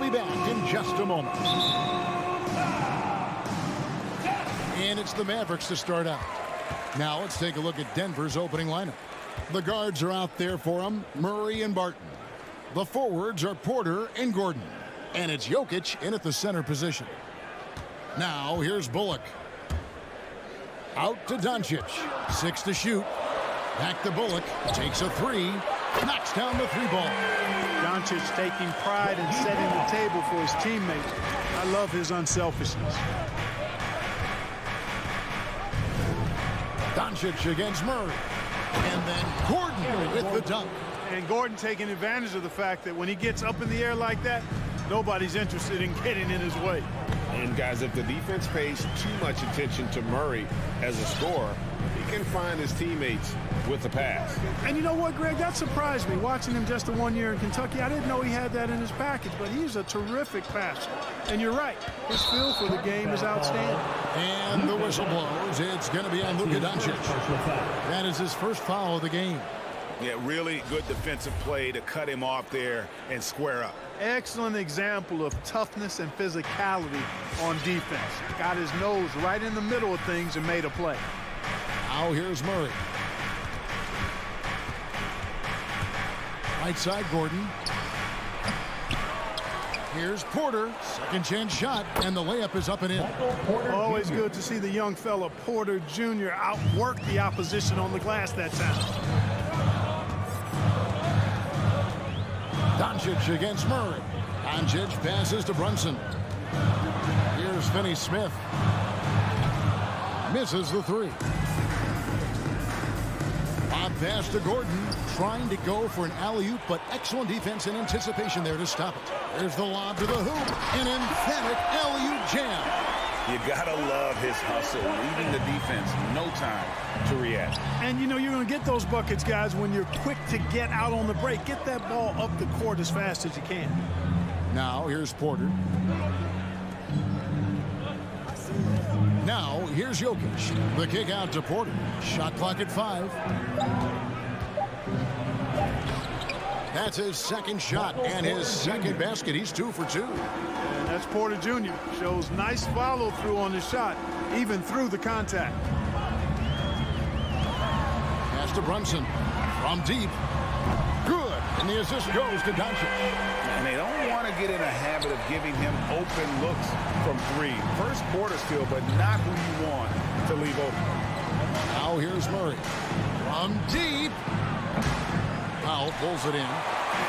be back in just a moment. And it's the Mavericks to start out. Now let's take a look at Denver's opening lineup. The guards are out there for them, Murray and Barton. The forwards are Porter and Gordon. And it's Jokic in at the center position. Now here's Bullock. Out to Doncic. 6 to shoot. Back to Bullock. Takes a 3. Knocks down the 3 ball. Doncic taking pride in setting the table for his teammates. I love his unselfishness. Doncic against Murray. And then Gordon with the dunk. And Gordon taking advantage of the fact that when he gets up in the air like that, nobody's interested in getting in his way. And guys, if the defense pays too much attention to Murray as a scorer, he can find his teammates with the pass. And you know what, Greg? That surprised me. Watching him just the 1 year in Kentucky, I didn't know he had that in his package, but he's a terrific passer. And you're right. His feel for the game is outstanding. And the whistle blows. It's going to be on Luka Doncic. That is his first foul of the game. Yeah, really good defensive play to cut him off there and square up. Excellent example of toughness and physicality on defense. Got his nose right in the middle of things and made a play. Now here's Murray. Right side, Gordon. Here's Porter. Second chance shot, and the layup is up and in. Always good to see the young fella Porter Jr. outwork the opposition on the glass that time. Doncic against Murray. Doncic passes to Brunson. Here's Finney-Smith. Misses the 3. Bob pass to Gordon. Trying to go for an alley-oop, but excellent defense and anticipation there to stop it. There's the lob to the hoop. An emphatic alley-oop jam. You gotta love his hustle, leaving the defense no time to react. And you know you're going to get those buckets, guys, when you're quick to get out on the break. Get that ball up the court as fast as you can. Now here's Porter. Now here's Jokic. The kick out to Porter. Shot clock at 5. That's his second shot and his second basket. He's 2 for 2. And that's Porter Jr. Shows nice follow-through on his shot, even through the contact. Pass to Brunson. From deep. Good. And the assist goes to Doncic. And they don't want to get in a habit of giving him open looks from 3. First quarter steal, but not who you want to leave open. Now here's Murray. From deep. Powell pulls it in.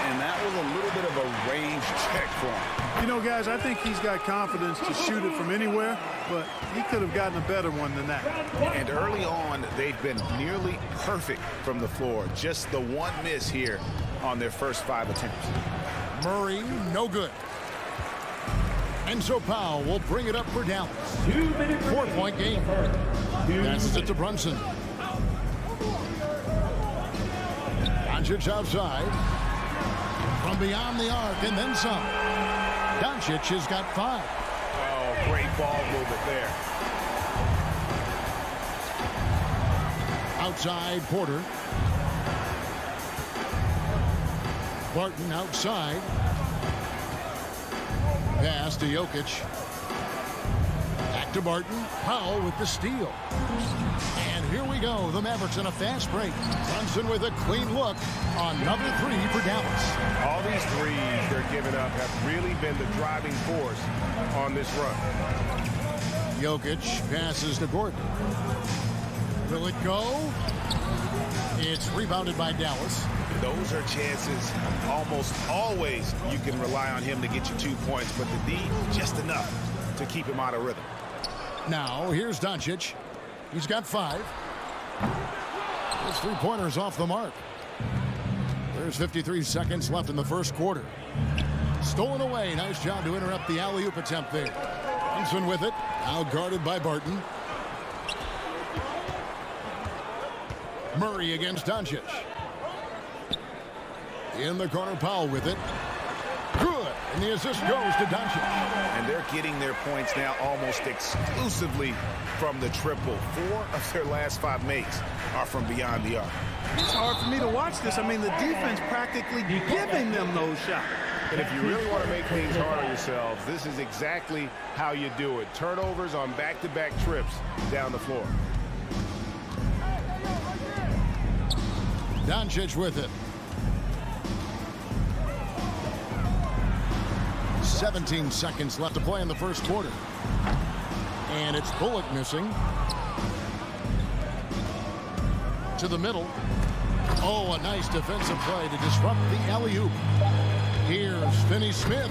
And that was a little bit of a range check for him. You know, guys, I think he's got confidence to shoot it from anywhere, but he could have gotten a better one than that. And early on, they've been nearly perfect from the floor. Just the one miss here on their first 5 attempts. Murray, no good. And so Powell will bring it up for Dallas. 4-point game. Passes it to Brunson. Doncic outside. From beyond the arc and then some. Doncic has got 5. Oh, great ball movement there. Outside Porter. Barton outside. Pass to Jokic. Back to Barton. Powell with the steal. And here we go. The Mavericks in a fast break. Brunson with a clean look. Another 3 for Dallas. All these threes they're giving up have really been the driving force on this run. Jokic passes to Gordon. Will it go? It's rebounded by Dallas. Those are chances almost always you can rely on him to get you 2 points, but the D, just enough to keep him out of rhythm. Now, here's Doncic. He's got 5. His 3-pointer's off the mark. There's 53 seconds left in the first quarter. Stolen away. Nice job to interrupt the alley-oop attempt there. Brunson with it. Now guarded by Barton. Murray against Doncic. In the corner, Powell with it. Good. And the assist goes to Doncic. And they're getting their points now almost exclusively from the triple. 4 of their last 5 makes are from beyond the arc. It's hard for me to watch this. I mean, the defense practically giving them those shots. And if you really want to make things hard on yourselves, this is exactly how you do it. Turnovers on back-to-back trips down the floor. Doncic with it. 17 seconds left to play in the first quarter. And it's Bullock missing. To the middle. Oh, a nice defensive play to disrupt the alley-oop. Here's Finney-Smith.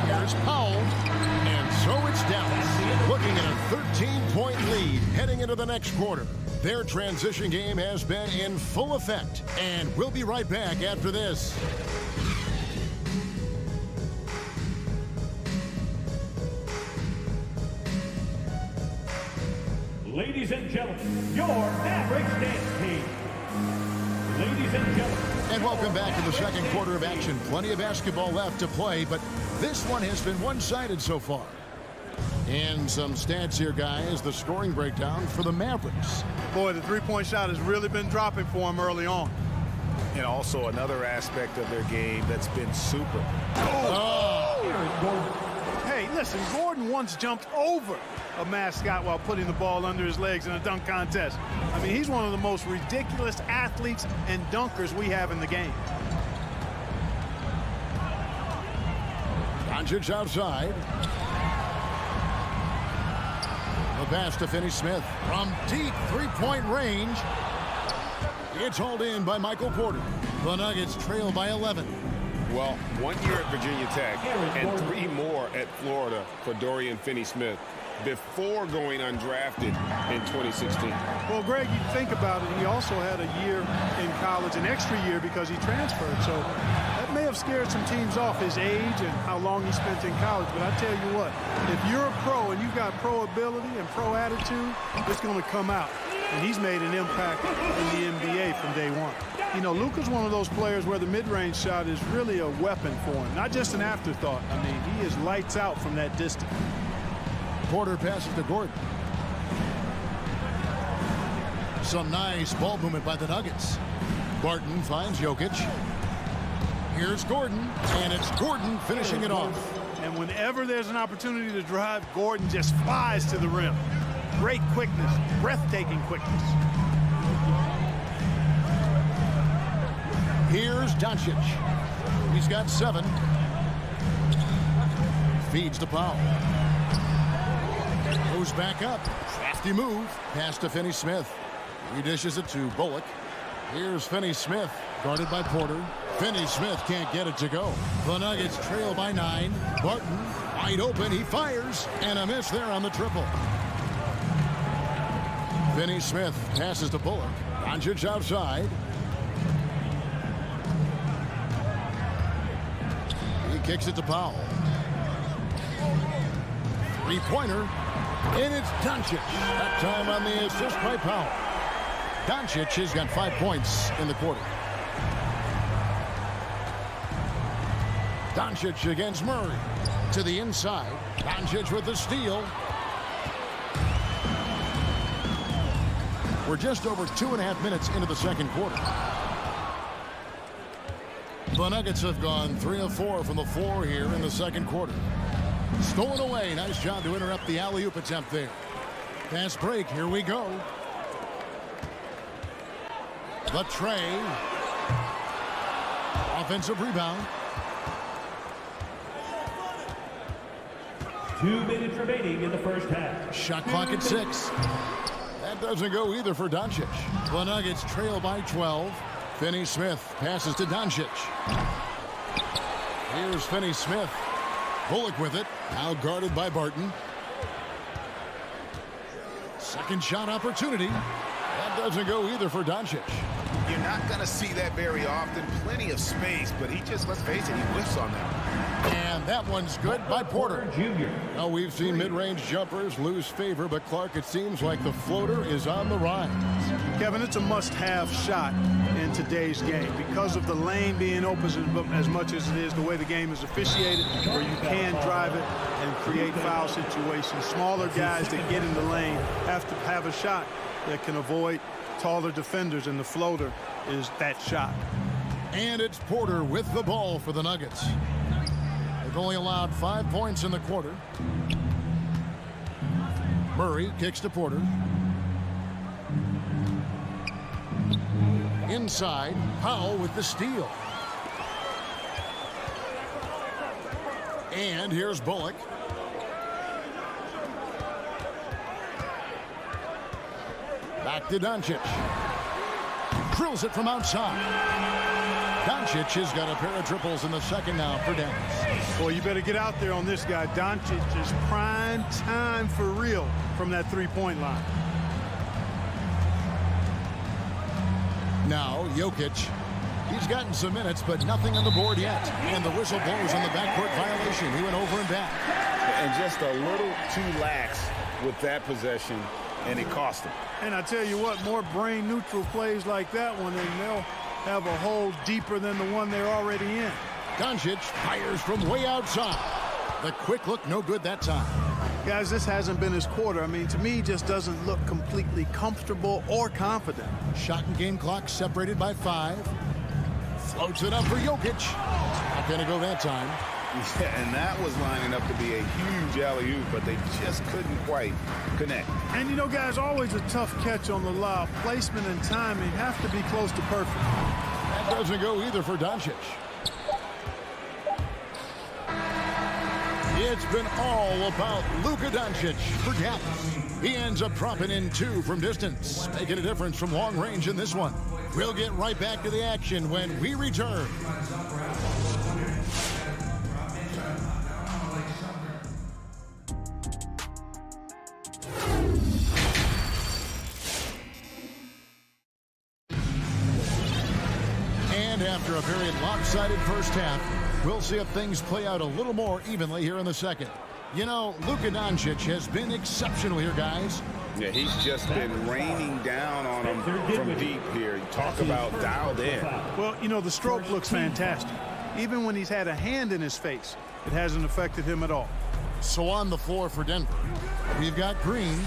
Here's Powell. And so it's Dallas looking at a 13-point lead heading into the next quarter. Their transition game has been in full effect. And we'll be right back after this. Ladies and gentlemen, your Mavericks dance team. Ladies and gentlemen. And welcome back to the second quarter of action. Plenty of basketball left to play, but this one has been one-sided so far. And some stats here, guys. The scoring breakdown for the Mavericks. Boy, the three-point shot has really been dropping for him early on. And also another aspect of their game that's been super. Hey, listen, Gordon once jumped over a mascot while putting the ball under his legs in a dunk contest. I mean, he's one of the most ridiculous athletes and dunkers we have in the game. Doncic outside. The pass to Finney-Smith from deep three-point range. It's hauled in by Michael Porter. The Nuggets trail by 11. Well, 1 year at Virginia Tech and 3 more at Florida for Dorian Finney-Smith before going undrafted in 2016. Well, Greg, you think about it, he also had a year in college, an extra year because he transferred. So that may have scared some teams off, his age and how long he spent in college. But I tell you what, if you're a pro and you've got pro ability and pro attitude, it's going to come out. And he's made an impact in the NBA from day one. You know, Luka's one of those players where the mid-range shot is really a weapon for him, not just an afterthought. I mean, he is lights out from that distance. Porter passes to Gordon. Some nice ball movement by the Nuggets. Barton finds Jokic. Here's Gordon, and it's Gordon finishing it off. And whenever there's an opportunity to drive, Gordon just flies to the rim. Great quickness, breathtaking quickness. Here's Doncic. He's got 7. Feeds to Powell. Goes back up. Crafty move. Pass to Finney-Smith. He dishes it to Bullock. Here's Finney-Smith, guarded by Porter. Finney-Smith can't get it to go. The Nuggets trail by 9. Barton, wide open. He fires. And a miss there on the triple. Finney-Smith passes to Bullock. Doncic outside. He kicks it to Powell. Three-pointer. And it's Doncic. That time on the assist by Powell. Doncic has got 5 points in the quarter. Doncic against Murray. To the inside. Doncic with the steal. We're just over 2.5 minutes into the second quarter. The Nuggets have gone 3 of 4 from the floor here in the second quarter. Stolen away. Nice job to interrupt the alley-oop attempt there. Fast break. Here we go. The tray. Offensive rebound. 2 minutes remaining in the first half. Shot clock at 6. That doesn't go either for Doncic. The Nuggets trail by 12. Finney-Smith passes to Doncic. Here's Finney-Smith. Bullock with it. Now guarded by Barton. Second shot opportunity. That doesn't go either for Doncic. You're not going to see that very often. Plenty of space, but he just, let's face it, he whiffs on that. And that one's good by Porter. Jr. Now we've seen mid-range jumpers lose favor, but Clark, it seems like the floater is on the rise. Kevin, it's a must-have shot in today's game because of the lane being open as much as it is, the way the game is officiated, where you can drive it and create foul situations. Smaller guys that get in the lane have to have a shot that can avoid taller defenders, and the floater is that shot. And it's Porter with the ball for the Nuggets. They've only allowed 5 points in the quarter. Murray kicks to Porter. Inside, Powell with the steal. And here's Bullock. Back to Doncic. Drills it from outside. Doncic has got a pair of triples in the second now for Dallas. Well, you better get out there on this guy. Doncic is prime time for real from that three-point line. Now, Jokic. He's gotten some minutes, but nothing on the board yet. And the whistle blows on the backcourt violation. He went over and back. And just a little too lax with that possession, and it cost him. And I tell you what, more brain-neutral plays like that one, and they'll have a hole deeper than the one they're already in. Doncic fires from way outside. The quick look, no good that time. Guys, this hasn't been his quarter. I mean, to me, he just doesn't look completely comfortable or confident. Shot and game clock separated by 5. Floats it up for Jokic. Not going to go that time. Yeah, and that was lining up to be a huge alley-oop, but they just couldn't quite connect. And, you know, guys, always a tough catch on the lob. Placement and timing have to be close to perfect. That doesn't go either for Doncic. It's been all about Luka Doncic for Dallas. He ends up dropping in 2 from distance, making a difference from long range in this one. We'll get right back to the action when we return. And after a very lopsided first half, we'll see if things play out a little more evenly here in the second. You know, Luka Doncic has been exceptional here, guys. Yeah, he's just been raining down on him from deep here. Talk about dialed in. Well, you know, the stroke looks fantastic. Even when he's had a hand in his face, it hasn't affected him at all. So on the floor for Denver, we've got Green.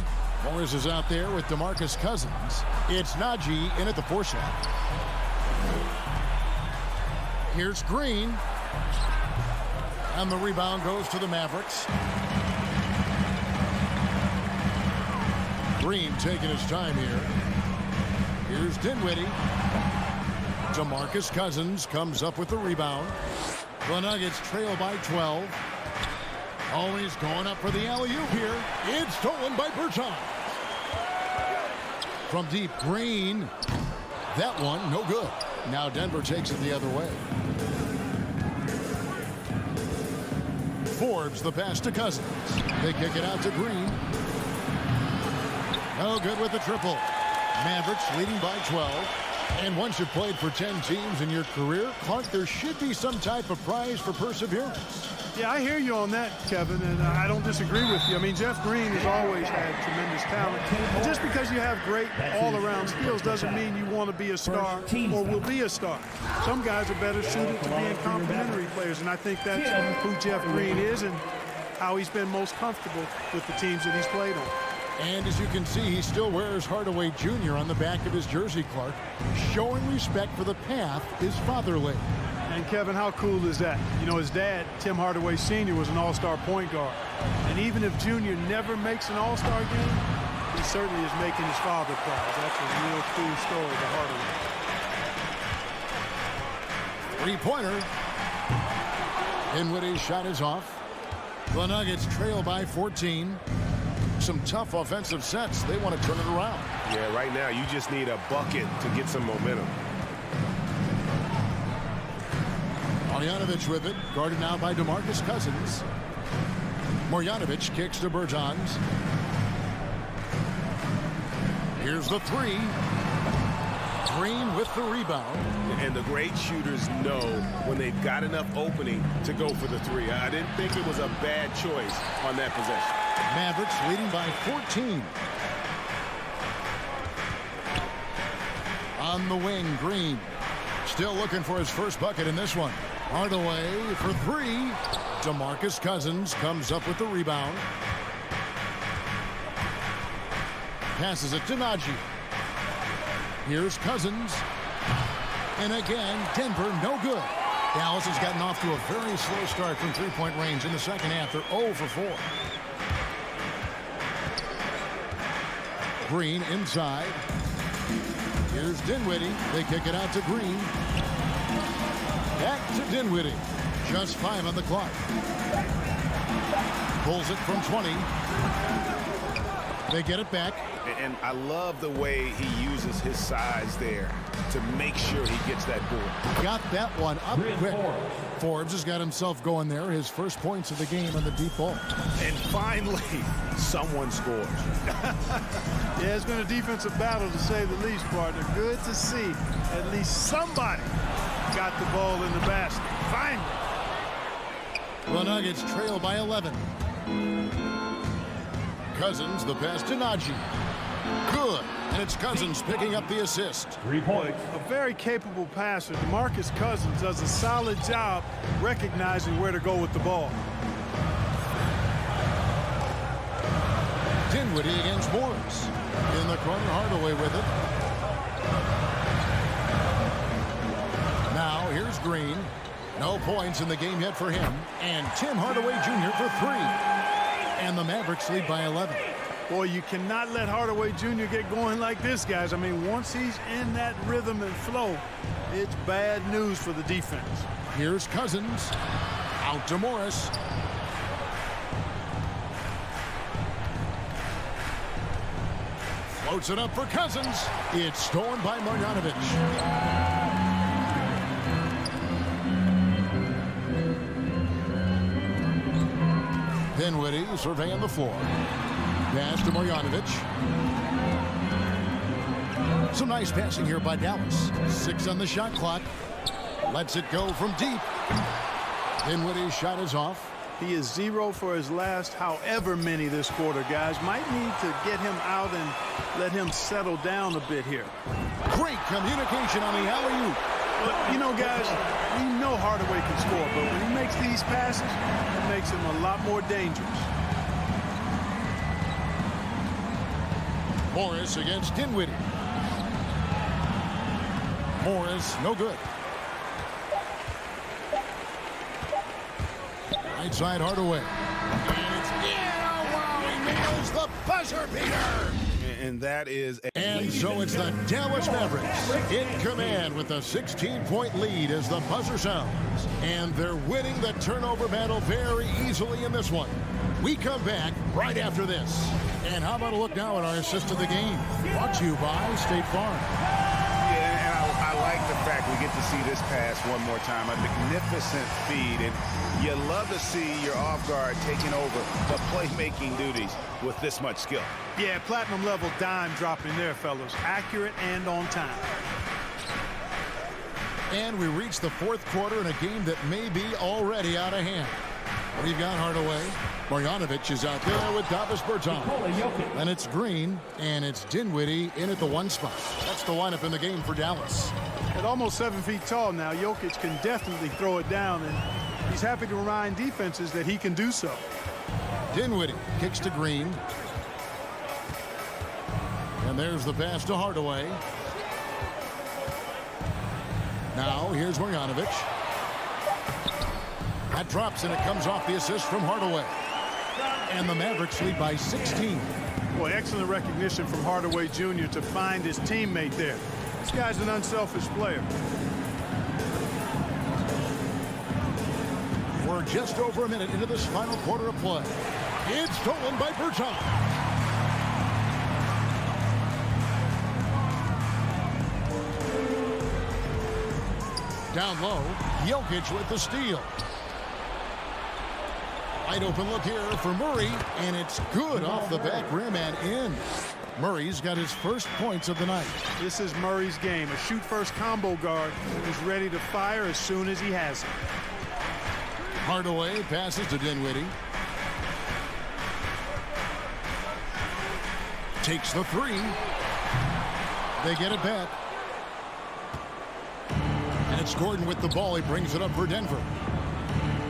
Morris is out there with DeMarcus Cousins. It's Najee in at the 4 slot. Here's Green. And the rebound goes to the Mavericks. Green taking his time here. Here's Dinwiddie. DeMarcus Cousins comes up with the rebound. The Nuggets trail by 12. Oh, he's going up for the alley-oop here. It's stolen by Bertans. From deep, Green. That one, no good. Now Denver takes it the other way. Forbes the pass to Cousins. They kick it out to Green. No good with the triple. Mavericks leading by 12. And once you've played for 10 teams in your career, Clark, there should be some type of prize for perseverance. Yeah, I hear you on that, Kevin, and I don't disagree with you. I mean, Jeff Green has always had tremendous talent. And just because you have great all-around skills doesn't mean you want to be a star or will be a star. Some guys are better suited to being complementary players, and I think that's who Jeff Green is and how he's been most comfortable with the teams that he's played on. And as you can see, he still wears Hardaway Jr. on the back of his jersey, Clark, showing respect for the path his father laid. And Kevin, how cool is that? You know, his dad, Tim Hardaway Sr., was an all-star point guard. And even if Junior never makes an all-star game, he certainly is making his father proud. That's a real cool story to Hardaway. Three-pointer. Dinwiddie's shot is off. The Nuggets trail by 14. Some tough offensive sets. They want to turn it around. Yeah, right now you just need a bucket to get some momentum. Marjanovic with it, guarded now by DeMarcus Cousins. Marjanovic kicks to Bertans. Here's the 3. Green with the rebound. And the great shooters know when they've got enough opening to go for the 3. I didn't think it was a bad choice on that possession. Mavericks leading by 14. On the wing, Green. Still looking for his first bucket in this one. Hardaway for 3. DeMarcus Cousins comes up with the rebound. Passes it to Najee. Here's Cousins. And again, Denver no good. Dallas has gotten off to a very slow start from three-point range in the second half. They're 0 for 4. Green inside. Here's Dinwiddie. They kick it out to Green. Back to Dinwiddie. Just 5 on the clock. Pulls it from 20. They get it back. And I love the way he uses his size there to make sure he gets that ball. Got that one up quick. Forbes has got himself going there. His first points of the game on the deep ball. And finally, someone scores. Yeah, it's been a defensive battle to say the least, partner. Good to see at least somebody got the ball in the basket. Finally. The Nuggets trail by 11. Cousins, the pass to Najee. Good. And it's Cousins picking up the assist. 3 points. A very capable passer. DeMarcus Cousins does a solid job recognizing where to go with the ball. Dinwiddie against Morris. In the corner, Hardaway with it. Now, here's Green. No points in the game yet for him. And Tim Hardaway Jr. for 3. And the Mavericks lead by 11. Boy, you cannot let Hardaway Jr. get going like this, guys. I mean, once he's in that rhythm and flow, it's bad news for the defense. Here's Cousins. Out to Morris. Floats it up for Cousins. It's stolen by Marjanovic. Dinwiddie surveying the floor. Pass to Marjanovic. Some nice passing here by Dallas. 6 on the shot clock. Lets it go from deep. Dinwiddie's shot is off. He is 0 for his last however many this quarter, guys. Might need to get him out and let him settle down a bit here. Great communication on the alley-oop. But, you know, guys, we know Hardaway can score, but when he makes these passes, it makes him a lot more dangerous. Morris against Dinwiddie. Morris, no good. Right side, Hardaway. And it's in. Oh, wow, he nails the buzzer beater. And that is a And so it's the Dallas Mavericks in command with a 16-point lead as the buzzer sounds. And they're winning the turnover battle very easily in this one. We come back right after this. And how about a look now at our assist of the game? Brought to you by State Farm. Yeah, and I like the fact we get to see this pass one more time. A magnificent feed, and you love to see your off guard taking over the playmaking duties with this much skill. Yeah, platinum level dime dropping there, fellas. Accurate and on time. And we reach the fourth quarter in a game that may be already out of hand. We've got Hardaway. Marjanovic is out there with Davis Bertans. And it's Green, and it's Dinwiddie in at the 1 spot. That's the lineup in the game for Dallas. At almost 7 feet tall now, Jokic can definitely throw it down, and he's happy to remind defenses that he can do so. Dinwiddie kicks to Green. And there's the pass to Hardaway. Now here's Marjanovic. That drops, and it comes off the assist from Hardaway. And the Mavericks lead by 16. Boy, excellent recognition from Hardaway Jr. to find his teammate there. This guy's an unselfish player. We're just over a minute into this final quarter of play. It's stolen by Bertans. Down low, Jokic with the steal. Wide open look here for Murray, and it's good off the back rim and in. Murray's got his first points of the night. This is Murray's game. A shoot-first combo guard who's ready to fire as soon as he has it. Hardaway passes to Dinwiddie. Takes the 3. They get it back. And it's Gordon with the ball. He brings it up for Denver.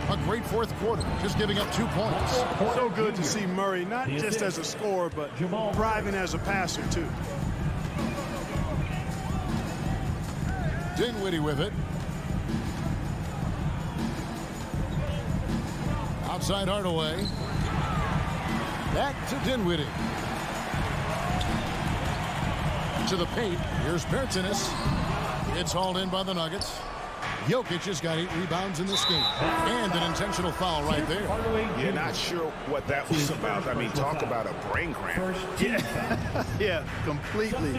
A great fourth quarter, just giving up 2 points. So good to see Murray, not just as a scorer, but thriving as a passer, too. Dinwiddie with it. Outside Hardaway. Back to Dinwiddie. To the paint. Here's Bertanis. It's hauled in by the Nuggets. Jokic has got 8 rebounds in this game. And an intentional foul right there. You're not sure what that was about. I mean, talk about a brain cramp. Yeah, completely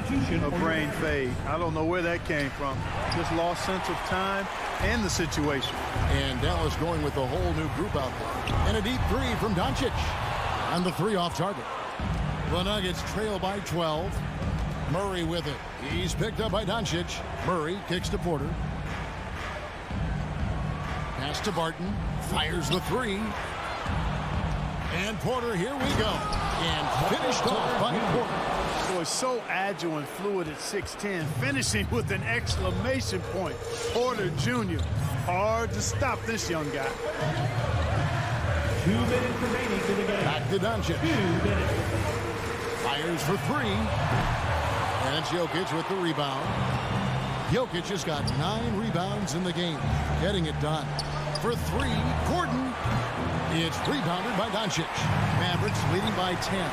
a brain fade. I don't know where that came from. Just lost sense of time and the situation. And Dallas going with a whole new group out there. And a deep 3 from Doncic. And the 3 off target. The Nuggets trail by 12. Murray with it. He's picked up by Doncic. Murray kicks to Porter. Pass to Barton. Fires the 3. And Porter, here we go. And finished off by Porter. Boy, so agile and fluid at 6'10", finishing with an exclamation point. Porter Jr. Hard to stop this young guy. 2 minutes remaining to the game. Back to Doncic. 2 minutes. Fires for 3. And it's Jokic with the rebound. Jokic has got 9 rebounds in the game. Getting it done. For 3, Gordon. It's rebounded by Doncic. Mavericks leading by 10.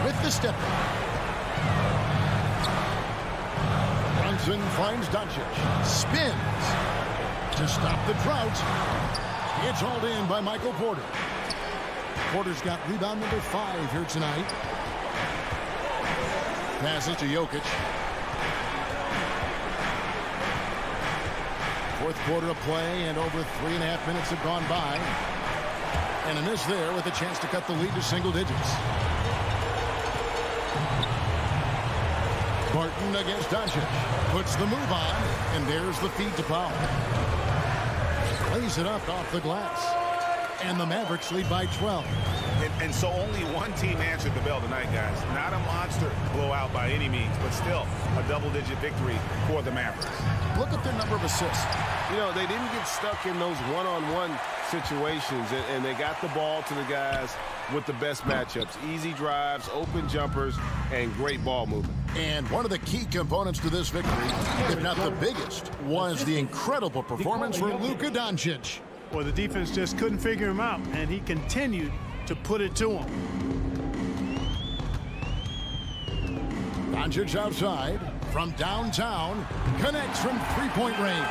With the step back. Brunson finds Doncic. Spins. To stop the drought. It's hauled in by Michael Porter. Porter's got rebound number 5 here tonight. Passes to Jokic. Fourth quarter of play, and over 3.5 minutes have gone by. And a miss there with a chance to cut the lead to single digits. Barton against Doncic. Puts the move on, and there's the feed to Powell. Lays it up off the glass. And the Mavericks lead by 12. And so only one team answered the bell tonight, guys. Not a monster blowout by any means, but still a double-digit victory for the Mavericks. Look at their number of assists. You know, they didn't get stuck in those one-on-one situations, and they got the ball to the guys with the best matchups. Easy drives, open jumpers, and great ball movement. And one of the key components to this victory, if not the biggest, was the incredible performance for Luka Doncic. Well, the defense just couldn't figure him out, and he continued to put it to him. Doncic outside from downtown, connects from three-point range.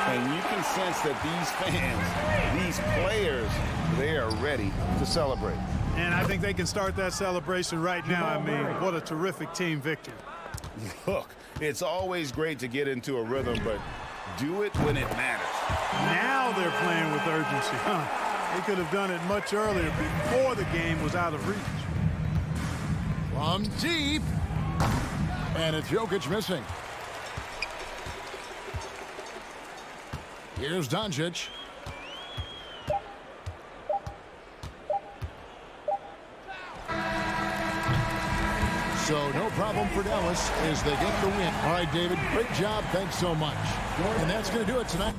And you can sense that these fans, these players, they are ready to celebrate. And I think they can start that celebration right now. I mean, what a terrific team victory. Look, it's always great to get into a rhythm, but do it when it matters. Now they're playing with urgency. They could have done it much earlier before the game was out of reach. From deep. And it's Jokic missing. Here's Doncic. So no problem for Dallas as they get the win. All right, David, great job. Thanks so much. And that's going to do it tonight.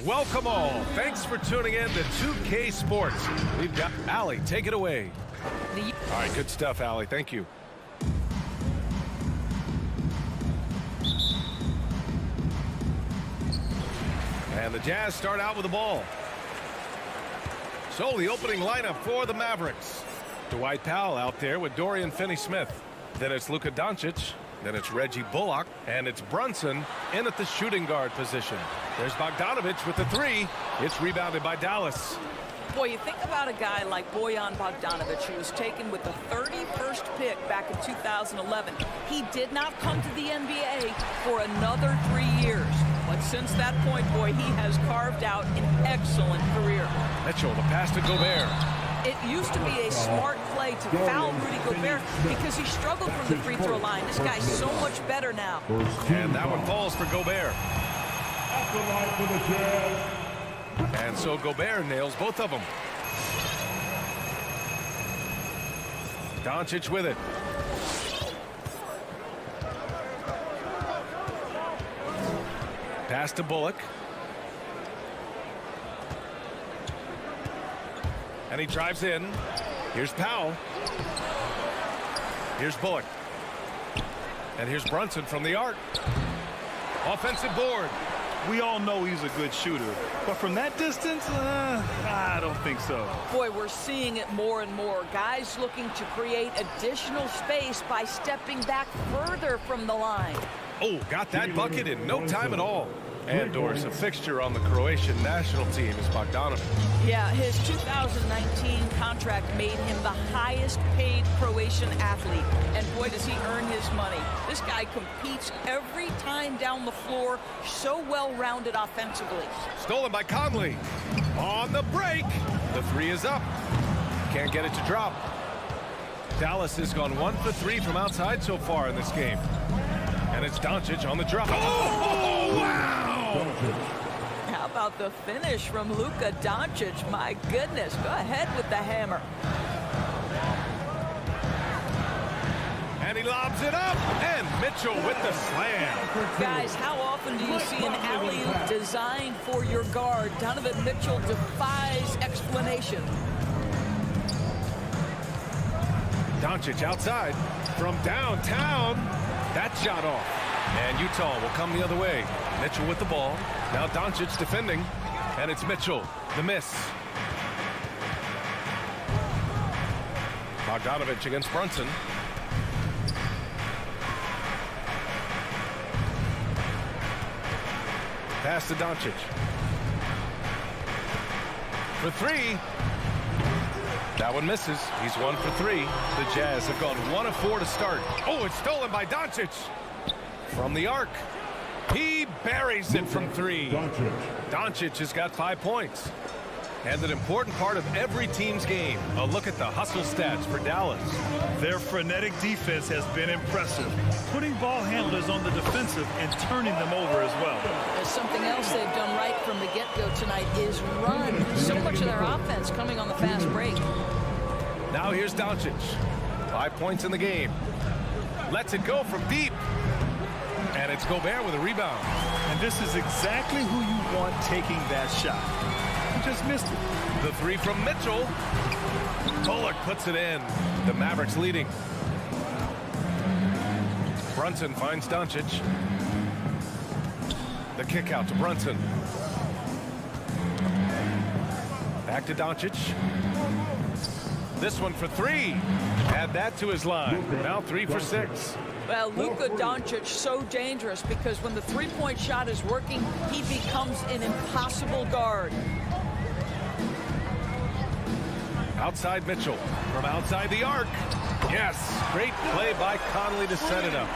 welcome all. Thanks for tuning in to 2K Sports. We've got Allie, take it away. All right, good stuff, Allie. Thank you. And the Jazz start out with the ball. So the opening lineup for the Mavericks. Dwight Powell out there with Dorian Finney-Smith. Then it's Luka Doncic. Then it's Reggie Bullock. And it's Brunson in at the shooting guard position. There's Bogdanovic with the three. It's rebounded by Dallas. Boy, you think about a guy like Bojan Bogdanovic, who was taken with the 31st pick back in 2011. He did not come to the NBA for another 3 years. But since that point, boy, he has carved out an excellent career. Mitchell, the pass to Gobert. It used to be a smart play to foul Rudy Gobert because he struggled from the free throw line. This guy's so much better now. And that one falls for Gobert. And so Gobert nails both of them. Doncic with it. Pass to Bullock. And he drives in. Here's Powell. Here's Bullock. And here's Brunson from the arc. Offensive board. We all know he's a good shooter, but from that distance, I don't think so. Boy, we're seeing it more and more. Guys looking to create additional space by stepping back further from the line. Oh, got that bucket in no time at all. And Doris, a fixture on the Croatian national team is Bogdanovic. Yeah, his 2019 contract made him the highest paid Croatian athlete. And boy, does he earn his money. This guy competes every time down the floor, so well-rounded offensively. Stolen by Conley. On the break. The three is up. Can't get it to drop. Dallas has gone 1 for 3 from outside so far in this game. And it's Doncic on the drop. Oh, wow! How about the finish from Luka Doncic? My goodness, go ahead with the hammer. And he lobs it up, and Mitchell with the slam. Guys, how often do you see an alley-oop designed for your guard? Donovan Mitchell defies explanation. Doncic outside from downtown. That shot off. And Utah will come the other way. Mitchell with the ball. Now Doncic defending. And it's Mitchell. The miss. Bogdanovic against Brunson. Pass to Doncic. For three. That one misses. He's 1 for 3. The Jazz have gone 1 of 4 to start. Oh, it's stolen by Doncic. From the arc. He buries it from 3. Doncic has got 5 points. And an important part of every team's game. A look at the hustle stats for Dallas. Their frenetic defense has been impressive, putting ball handlers on the defensive and turning them over as well. There's something else they've done right from the get-go tonight is run. So much of their offense coming on the fast break. Now here's Doncic. 5 points in the game. Lets it go from deep. And it's Gobert with a rebound. And this is exactly who you want taking that shot. He just missed it. The three from Mitchell. Bullock puts it in. The Mavericks leading. Brunson finds Doncic. The kick out to Brunson. Back to Doncic. This one for 3. Add that to his line. Now 3 for 6. Well, Luka Doncic so dangerous because when the three-point shot is working, he becomes an impossible guard. Outside Mitchell. From outside the arc. Yes. Great play by Conley to set it up.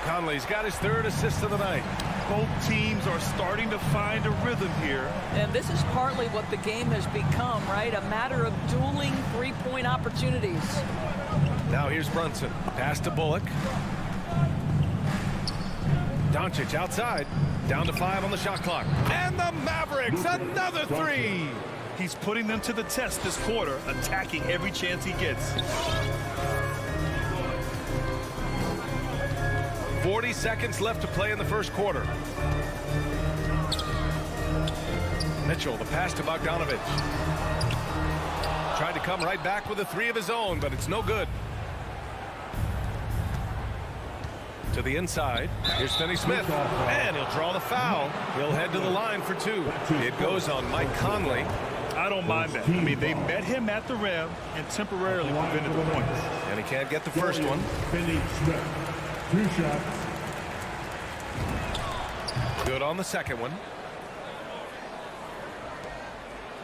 Conley's got his 3rd assist of the night. Both teams are starting to find a rhythm here. And this is partly what the game has become, right? A matter of dueling three-point opportunities. Now here's Brunson. Pass to Bullock. Doncic outside. Down to 5 on the shot clock. And the Mavericks, another 3. He's putting them to the test this quarter, attacking every chance he gets. 40 seconds left to play in the first quarter. Mitchell, the pass to Bogdanovich. Tried to come right back with a three of his own, but it's no good. To the inside. Here's Finney-Smith. And he'll draw the foul. He'll head to the line for two. It goes on Mike Conley. I don't mind that. I mean, they met him at the rim and temporarily prevented the points. And he can't get the first one. Finney-Smith. 2 shots. Good on the second one.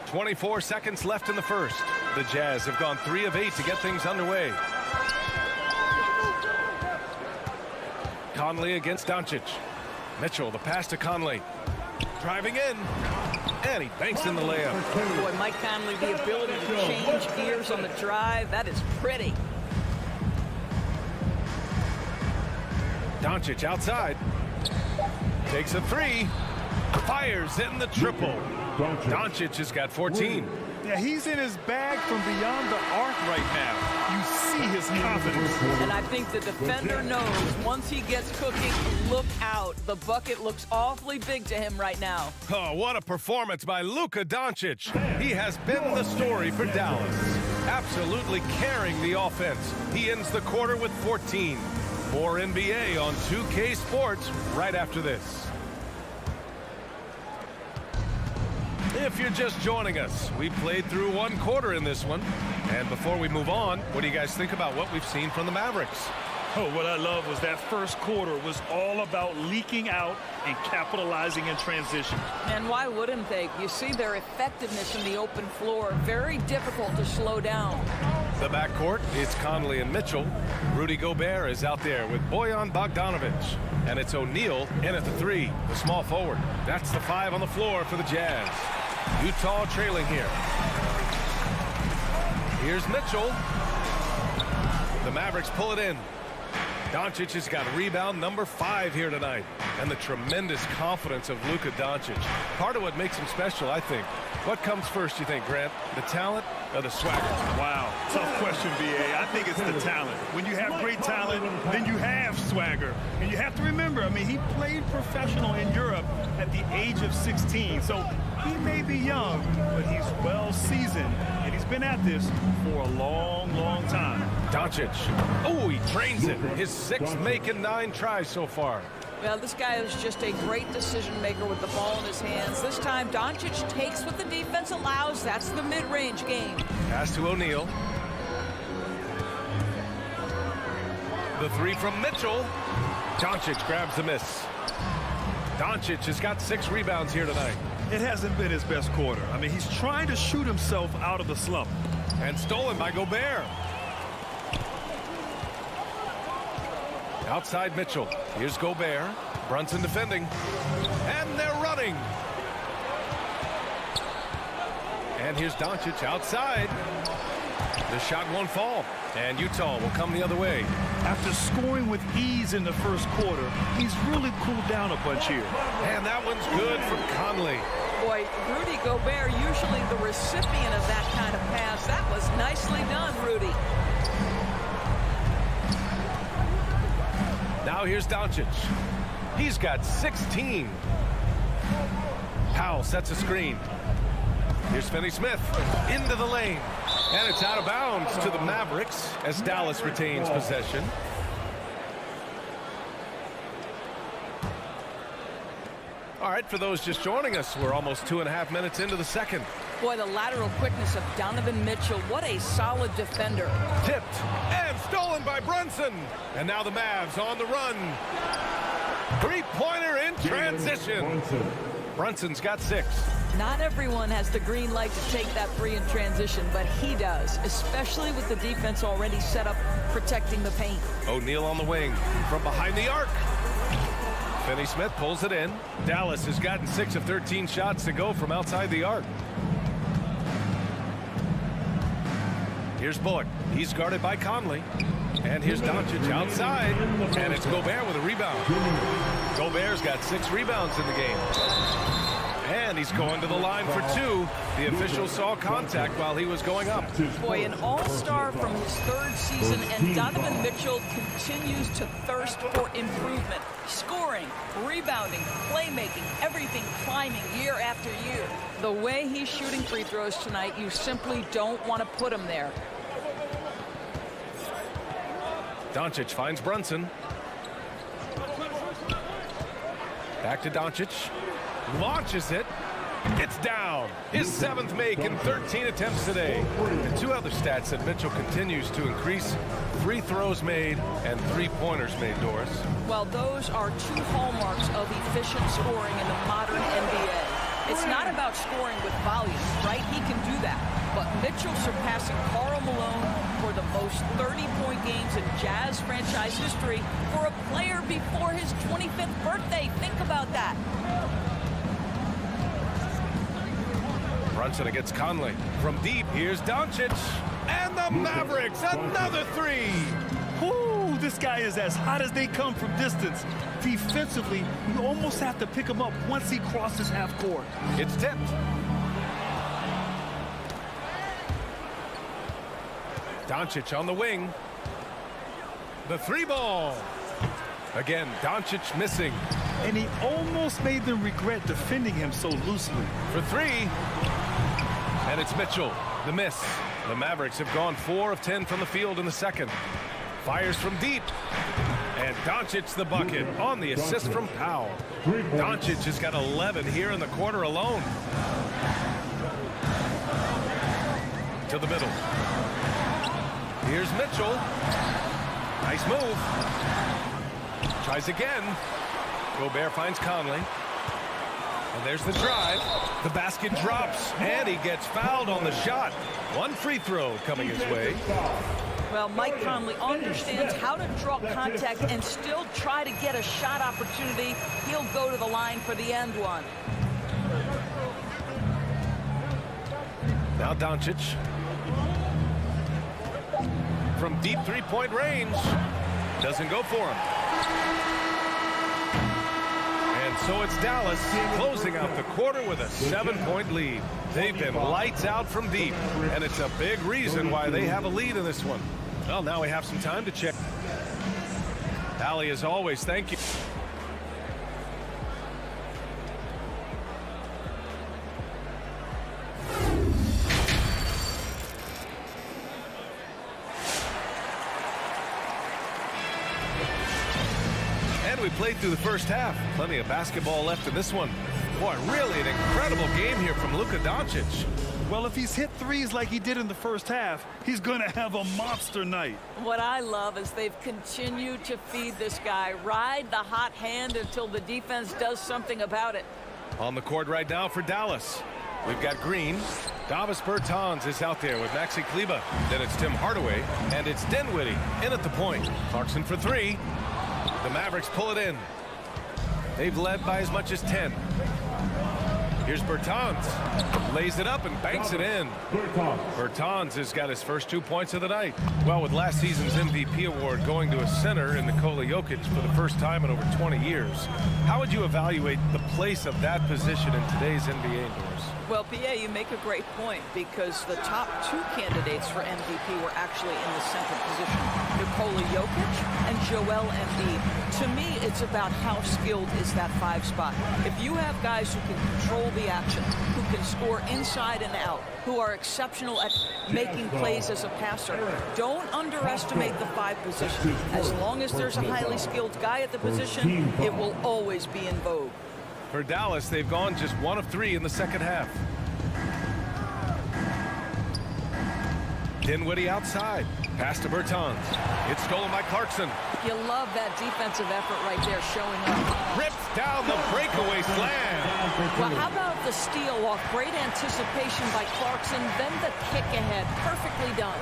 24 seconds left in the first. The Jazz have gone 3 of 8 to get things underway. Conley against Doncic. Mitchell, the pass to Conley. Driving in. And he banks in the layup. Boy, Mike Conley, the ability to change gears on the drive, that is pretty. Doncic outside. Takes a 3. Fires in the triple. Doncic has got 14. Yeah, he's in his bag from beyond the arc right now. You see his confidence. And I think the defender knows once he gets cooking, look out. The bucket looks awfully big to him right now. Oh, what a performance by Luka Doncic. He has been the story for Dallas. Absolutely carrying the offense. He ends the quarter with 14. More NBA on 2K Sports right after this. If you're just joining us, we played through 1 quarter in this one. And before we move on, what do you guys think about what we've seen from the Mavericks? Oh, what I love was that first quarter was all about leaking out and capitalizing in transition. And why wouldn't they? You see their effectiveness in the open floor. Very difficult to slow down. The backcourt, it's Conley and Mitchell. Rudy Gobert is out there with Bojan Bogdanovich. And it's O'Neal in at the 3, the small forward. That's the 5 on the floor for the Jazz. Utah trailing here. Here's Mitchell. The Mavericks pull it in. Doncic has got rebound number 5 here tonight. And the tremendous confidence of Luka Doncic. Part of what makes him special, I think. What comes first, you think, Grant? The talent or the swagger? Wow, tough question, B.A. I think it's the talent. When you have great talent, then you have swagger. And you have to remember, I mean, he played professional in Europe at the age of 16. So he may be young, but he's well seasoned. And he's been at this for a long, long time. Doncic. Oh, he trains it. His 6th make and 9 tries so far. Well, this guy is just a great decision maker with the ball in his hands. This time, Doncic takes what the defense allows. That's the mid-range game. Pass to O'Neal. The 3 from Mitchell. Doncic grabs the miss. Doncic has got 6 rebounds here tonight. It hasn't been his best quarter. I mean, he's trying to shoot himself out of the slump. And stolen by Gobert. Outside Mitchell. Here's Gobert. Brunson defending. And they're running. And here's Doncic outside. The shot won't fall. And Utah will come the other way. After scoring with ease in the first quarter, he's really cooled down a bunch here. And that one's good from Conley. Boy, Rudy Gobert, usually the recipient of that kind of pass. That was nicely done, Rudy. Now here's Doncic. He's got 16. Powell sets a screen. Here's Finney-Smith into the lane. And it's out of bounds to the Mavericks as Dallas retains possession. All right, for those just joining us, we're almost 2.5 minutes into the second. Boy, the lateral quickness of Donovan Mitchell. What a solid defender. Tipped and stolen by Brunson. And now the Mavs on the run. 3-pointer in transition. Brunson's got 6. Not everyone has the green light to take that 3 in transition, but he does, especially with the defense already set up protecting the paint. O'Neal on the wing from behind the arc. Finney-Smith pulls it in. Dallas has gotten 6 of 13 shots to go from outside the arc. Here's Bullock. He's guarded by Conley. And here's Doncic outside. And it's Gobert with a rebound. Gobert's got 6 rebounds in the game. And he's going to the line for two. The official saw contact while he was going up. Boy, an all-star from his third season, and Donovan Mitchell continues to thirst for improvement. Scoring, rebounding, playmaking, everything climbing year after year. The way he's shooting free throws tonight, you simply don't want to put him there. Doncic finds Brunson. Back to Doncic. Launches it. It's down. His 7th make in 13 attempts today. And two other stats that Mitchell continues to increase: free throws made and three-pointers made, Doris. Well, those are two hallmarks of efficient scoring in the modern NBA. It's not about scoring with volume, right? He can do that. But Mitchell surpassing Karl Malone for the most 30-point games in Jazz franchise history for a player before his 25th birthday. Think about that. Brunson against Conley. From deep, here's Doncic. And the Mavericks, another three. Whoo, this guy is as hot as they come from distance. Defensively, you almost have to pick him up once he crosses half court. It's tipped. Doncic on the wing. The three ball. Again, Doncic missing. And he almost made them regret defending him so loosely. For three. And it's Mitchell. The miss. The Mavericks have gone 4 of 10 from the field in the second. Fires from deep. And Doncic the bucket on the assist from Powell. Doncic has got 11 here in the quarter alone. To the middle. Here's Mitchell. Nice move. Tries again. Gobert finds Conley. And there's the drive. The basket drops, and he gets fouled on the shot. One free throw coming his way. Well, Mike Conley understands how to draw contact and still try to get a shot opportunity. He'll go to the line for the end one. Now Doncic. From deep three-point range. Doesn't go for him. And so it's Dallas closing out the quarter with a 7-point lead. They've been lights out from deep, and it's a big reason why they have a lead in this one. Well, now we have some time to check. Allie, as always, thank you. We played through the first half. Plenty of basketball left in this one. Boy, really an incredible game here from Luka Doncic. Well, if he's hit threes like he did in the first half, he's going to have a monster night. What I love is they've continued to feed this guy. Ride the hot hand until the defense does something about it. On the court right now for Dallas. We've got Green. Davis Bertans is out there with Maxi Kleber. Then it's Tim Hardaway. And it's Dinwiddie in at the point. Clarkson for three. The Mavericks pull it in. They've led by as much as 10. Here's Bertans. Lays it up and banks it in. Bertans has got his first 2 points of the night. Well, with last season's MVP award going to a center in Nikola Jokic for the first time in over 20 years, how would you evaluate the place of that position in today's NBA, Doris? Well, PA, you make a great point because the top 2 candidates for MVP were actually in the center position. Nikola Jokic and Joel Embiid. To me, it's about how skilled is that 5 spot. If you have guys who can control the action, who can score inside and out, who are exceptional at making plays as a passer, don't underestimate the 5 position. As long as there's a highly skilled guy at the position, it will always be in vogue. For Dallas, they've gone just 1 of 3 in the second half. Dinwiddie outside. Pass to Bertans. It's stolen by Clarkson. You love that defensive effort right there showing up. Rips down the breakaway slam. Well, how about the steal off? Great anticipation by Clarkson, then the kick ahead. Perfectly done.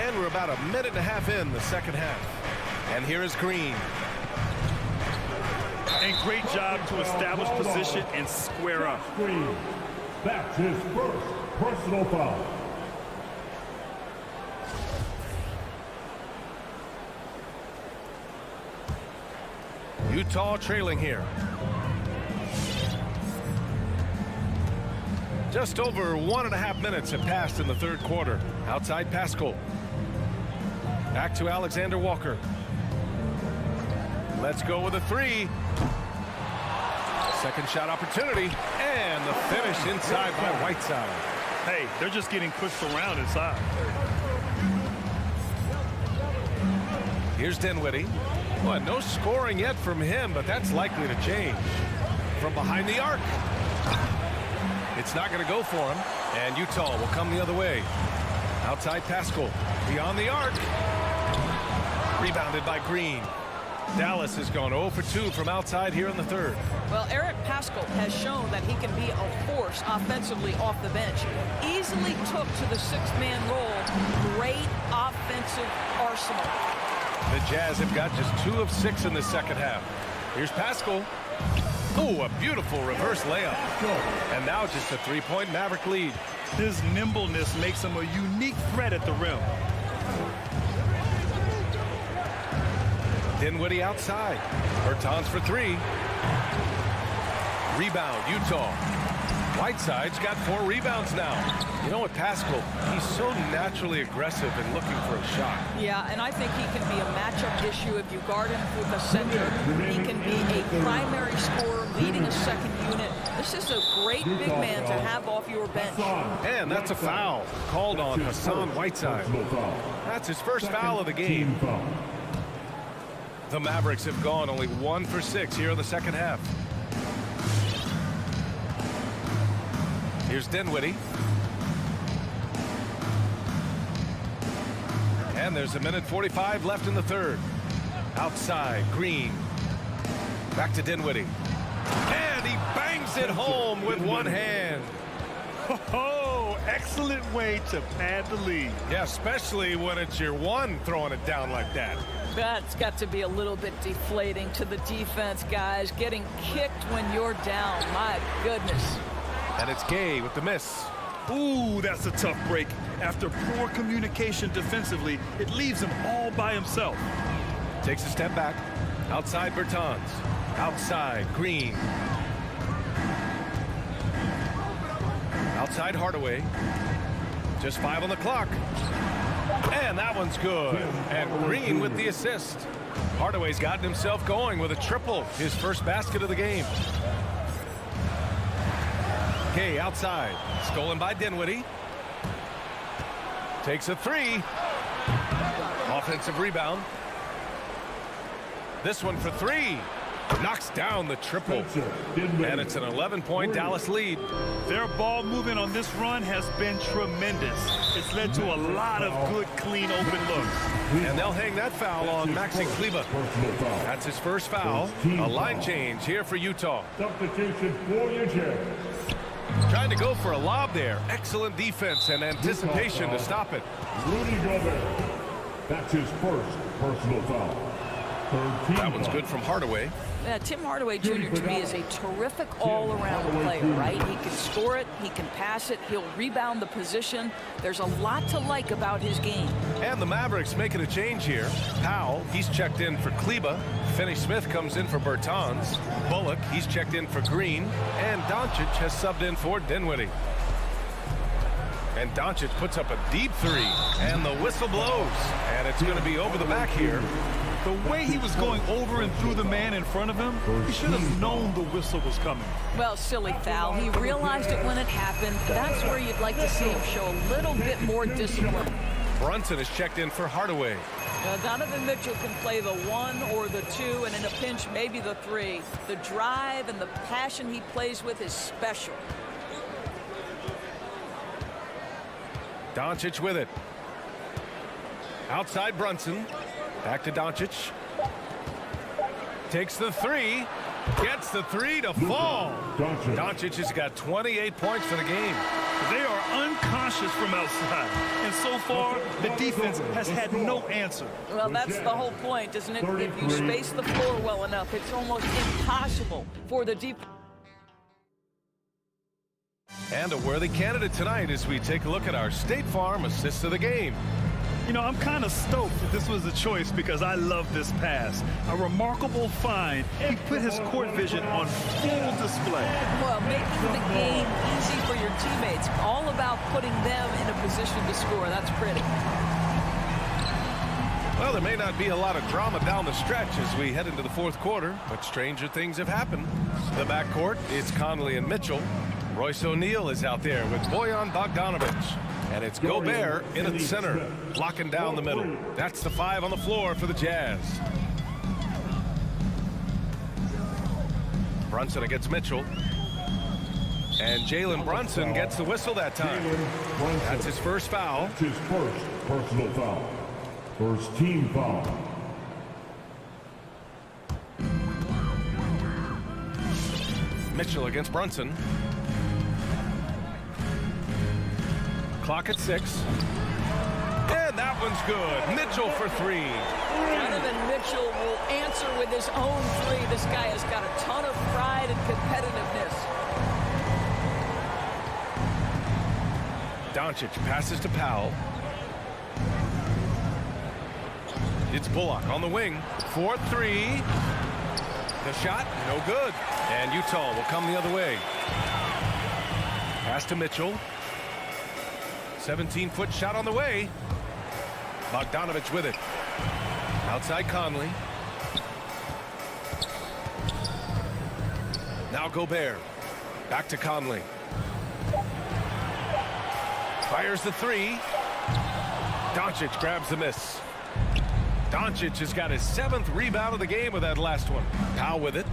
And we're about a minute and a half in the second half. And here is Green. And great job to establish position and square up. Green. That's his first personal foul. Utah trailing here. Just over 1.5 minutes have passed in the third quarter. Outside Paschal. Back to Alexander Walker. Let's go with a three. Second shot opportunity. And the finish inside by Whiteside. Hey, they're just getting pushed around inside. Here's Dinwiddie. Well, no scoring yet from him, but that's likely to change. From behind the arc. It's not going to go for him. And Utah will come the other way. Outside Paschal. Beyond the arc. Rebounded by Green. Dallas has gone 0 for 2 from outside here in the third. Well, Eric Paschal has shown that he can be a force offensively off the bench. Easily took to the six-man role. Great offensive arsenal. The Jazz have got just 2 of 6 in the second half. Here's Paschal. Oh, a beautiful reverse layup. And now just a three-point Maverick lead. His nimbleness makes him a unique threat at the rim. Dinwiddie outside. Bertans for 3. Rebound, Utah. Whiteside's got 4 rebounds now. You know what, Paschal, he's so naturally aggressive and looking for a shot. Yeah, and I think he can be a matchup issue if you guard him with a center. He can be a primary scorer leading a second unit. This is a great big man to have off your bench. And that's a foul called on Hassan Whiteside. That's his first foul of the game. The Mavericks have gone only 1 for 6 here in the second half. Here's Dinwiddie. And there's 1:45 left in the third. Outside, Green. Back to Dinwiddie. And he bangs it home with one hand. Oh, excellent way to pad the lead. Yeah, especially when it's your one throwing it down like that. That's got to be a little bit deflating to the defense, guys. Getting kicked when you're down. My goodness. And it's Gay with the miss. Ooh, that's a tough break. After poor communication defensively, it leaves him all by himself. Takes a step back. Outside Bertans. Outside Green. Outside Hardaway. Just 5 on the clock. And that one's good. And Green with the assist. Hardaway's gotten himself going with a triple. His first basket of the game. Gay outside. Stolen by Dinwiddie. Takes a 3. Offensive rebound. This one for 3. Knocks down the triple. And it's an 11-point Dallas lead. Their ball movement on this run has been tremendous. It's led to a lot of good, clean, open looks. And they'll hang that foul on Maxi Kleber. That's his first foul. A line change here for Utah. Substitution for your Jazz. Trying to go for a lob there. Excellent defense and anticipation to stop it. Rudy Gobert. That's his first personal foul. That one's good from Hardaway. Yeah, Tim Hardaway Jr. to me is a terrific all-around player, right? He can score it, he can pass it, he'll rebound the position. There's a lot to like about his game. And the Mavericks making a change here. Powell, he's checked in for Kleber. Finney-Smith comes in for Bertans. Bullock, he's checked in for Green. And Doncic has subbed in for Dinwiddie. And Doncic puts up a deep 3. And the whistle blows. And it's going to be over the back here. The way he was going over and through the man in front of him, he should have known the whistle was coming. Well, silly foul. He realized it when it happened. That's where you'd like to see him show a little bit more discipline. Brunson is checked in for Hardaway. Donovan Mitchell can play the 1 or the 2, and in a pinch, maybe the 3. The drive and the passion he plays with is special. Doncic with it. Outside Brunson. Back to Doncic. Takes the 3. Gets the 3 to fall. Doncic has got 28 points for the game. They are unconscious from outside. And so far, the defense has had no answer. Well, that's the whole point, isn't it? If you space the floor well enough, it's almost impossible for the defense. And a worthy candidate tonight as we take a look at our State Farm assist of the game. You know, I'm kind of stoked that this was a choice because I love this pass. A remarkable find. He put his court vision on full display. Well, making the game easy for your teammates. All about putting them in a position to score. That's pretty. Well, there may not be a lot of drama down the stretch as we head into the fourth quarter, but stranger things have happened. The backcourt, it's Conley and Mitchell. Royce O'Neal is out there with Bojan Bogdanovic. And it's Gobert in at the center, locking down the middle. That's the 5 on the floor for the Jazz. Brunson against Mitchell. And Jalen Brunson gets the whistle that time. That's his first foul. That's his first personal foul. First team foul. Mitchell against Brunson. Clock at 6. And that one's good. Mitchell for 3. Donovan Mitchell will answer with his own 3. This guy has got a ton of pride and competitiveness. Doncic passes to Powell. It's Bullock on the wing. 4-3. The shot, no good. And Utah will come the other way. Pass to Mitchell. 17-foot shot on the way. Bogdanovic with it. Outside Conley. Now Gobert. Back to Conley. Fires the 3. Doncic grabs the miss. Doncic has got his 7th rebound of the game with that last one. Powell with it.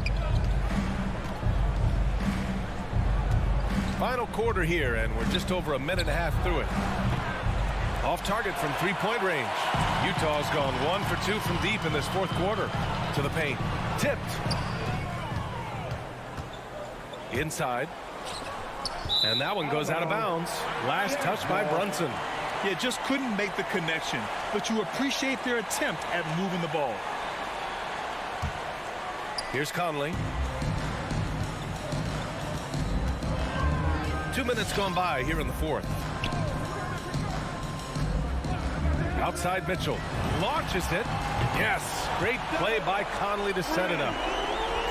Final quarter here, and we're just over a minute and a half through it. Off target from 3-point range. Utah's gone 1 for 2 from deep in this fourth quarter. To the paint. Tipped. Inside. And that one goes out of bounds. Last touch by Brunson. Yeah, just couldn't make the connection, but you appreciate their attempt at moving the ball. Here's Conley. 2 minutes gone by here in the fourth. Outside Mitchell. Launches it. Yes. Great play by Conley to set it up.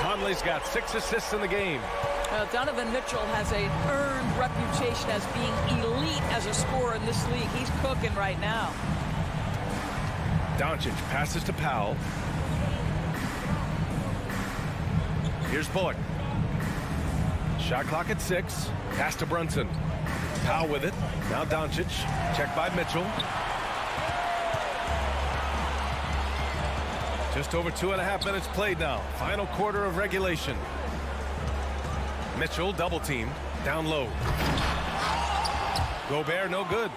Conley's got 6 assists in the game. Donovan Mitchell has an earned reputation as being elite as a scorer in this league. He's cooking right now. Doncic passes to Powell. Here's Bullock. Shot clock at 6. Pass to Brunson. Powell with it. Now Doncic. Checked by Mitchell. Just over 2.5 minutes played now. Final quarter of regulation. Mitchell double teamed. Down low. Gobert no good.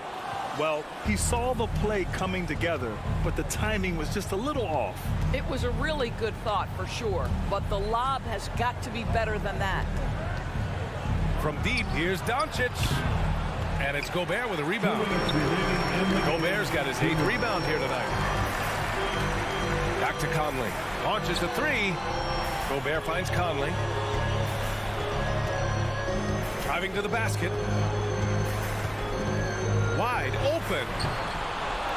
Well, he saw the play coming together, but the timing was just a little off. It was a really good thought for sure, but the lob has got to be better than that. From deep, here's Doncic. And it's Gobert with a rebound. Gobert's got his 8th rebound here tonight. Back to Conley. Launches the 3. Gobert finds Conley. Driving to the basket. Wide open.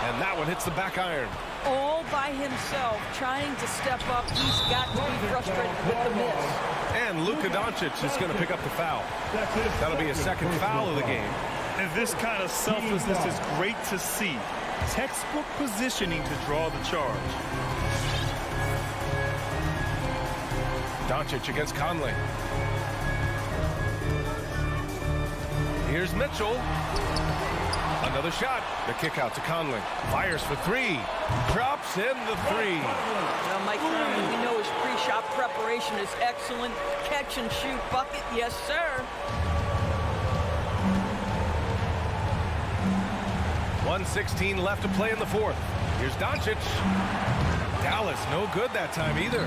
And that one hits the back iron. All by himself, trying to step up. He's got to be frustrated with the miss. And Luka Doncic is going to pick up the foul. That'll be his 2nd foul of the game. And this kind of selflessness is great to see. Textbook positioning to draw the charge. Doncic against Conley. Here's Mitchell. Another shot. The kick out to Conley. Fires for 3. Drops in the 3. Well, Mike Conley, we know his pre-shot preparation is excellent. Catch and shoot bucket, yes, sir. 1:16 left to play in the fourth. Here's Doncic. Dallas, no good that time either.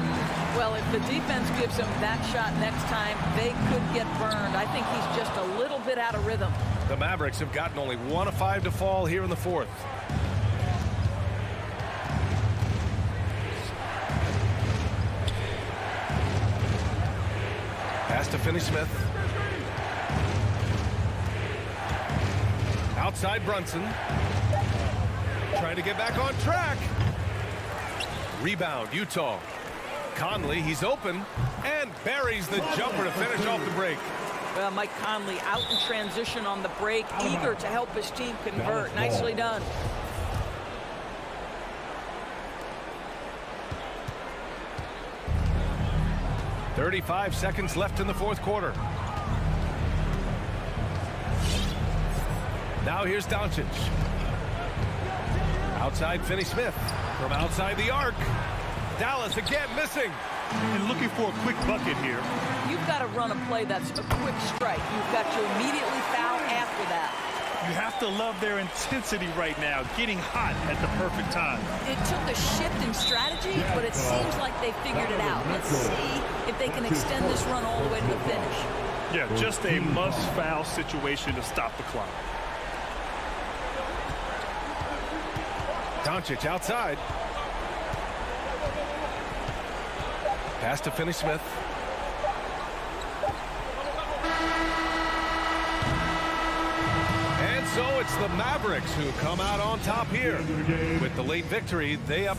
Well, if the defense gives him that shot next time, they could get burned. I think he's just a little bit out of rhythm. The Mavericks have gotten only 1 of 5 to fall here in the fourth. Pass to Finney-Smith. Outside Brunson. trying to get back on track. Rebound, Utah. Conley, he's open, and buries the jumper to finish off the break. Well, Mike Conley out in transition on the break, eager to help his team convert. Nicely done. .35 seconds left in the fourth quarter. Now here's Doncic. Outside Finney-Smith. From outside the arc. Dallas again missing. And looking for a quick bucket here. You've got to run a play that's a quick strike. You've got to immediately foul after that. You have to love their intensity right now, getting hot at the perfect time. It took a shift in strategy, but it seems like they figured it out. Let's see if they can extend this run all the way to the finish. Yeah, just a must-foul situation to stop the clock. Doncic outside. Pass to Finney-Smith. And so it's the Mavericks who come out on top here. With the late victory, they up.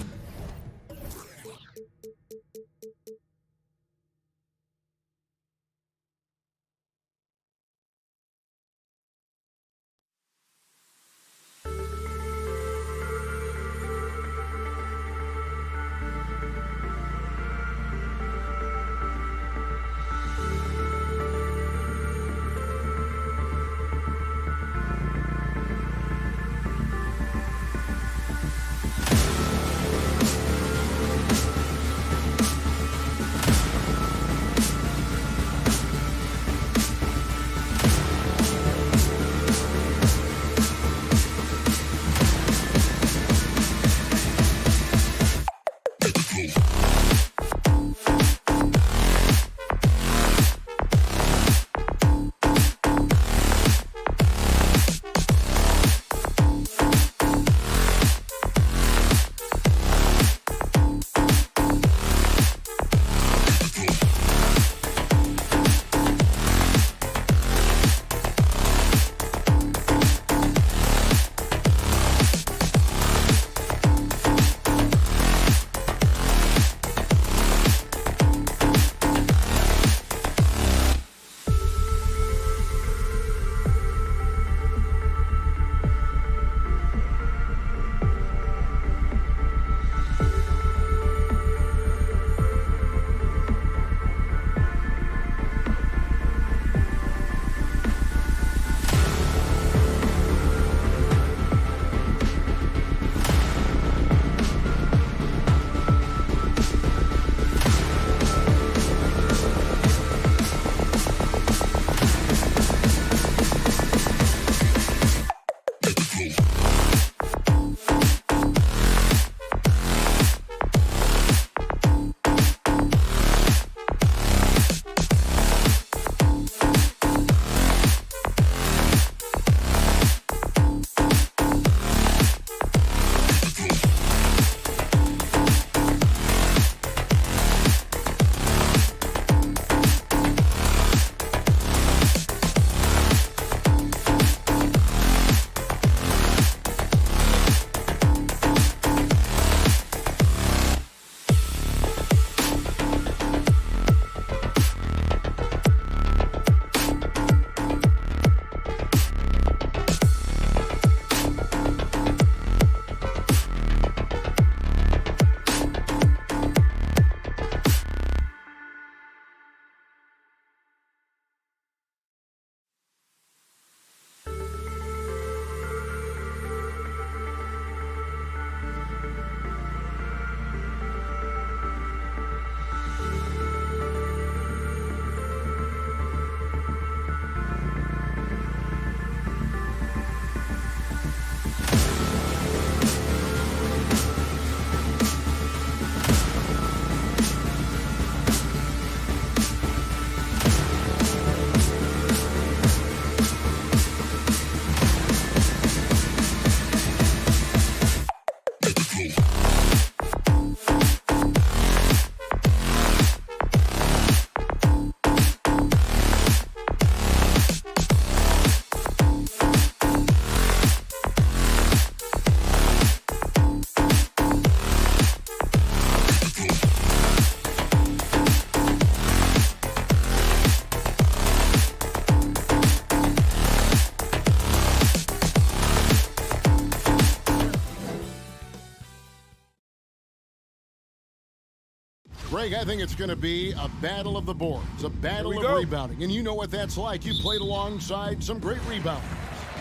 Greg, I think it's going to be a battle of the boards, a battle of rebounding. And you know what that's like. You played alongside some great rebounders.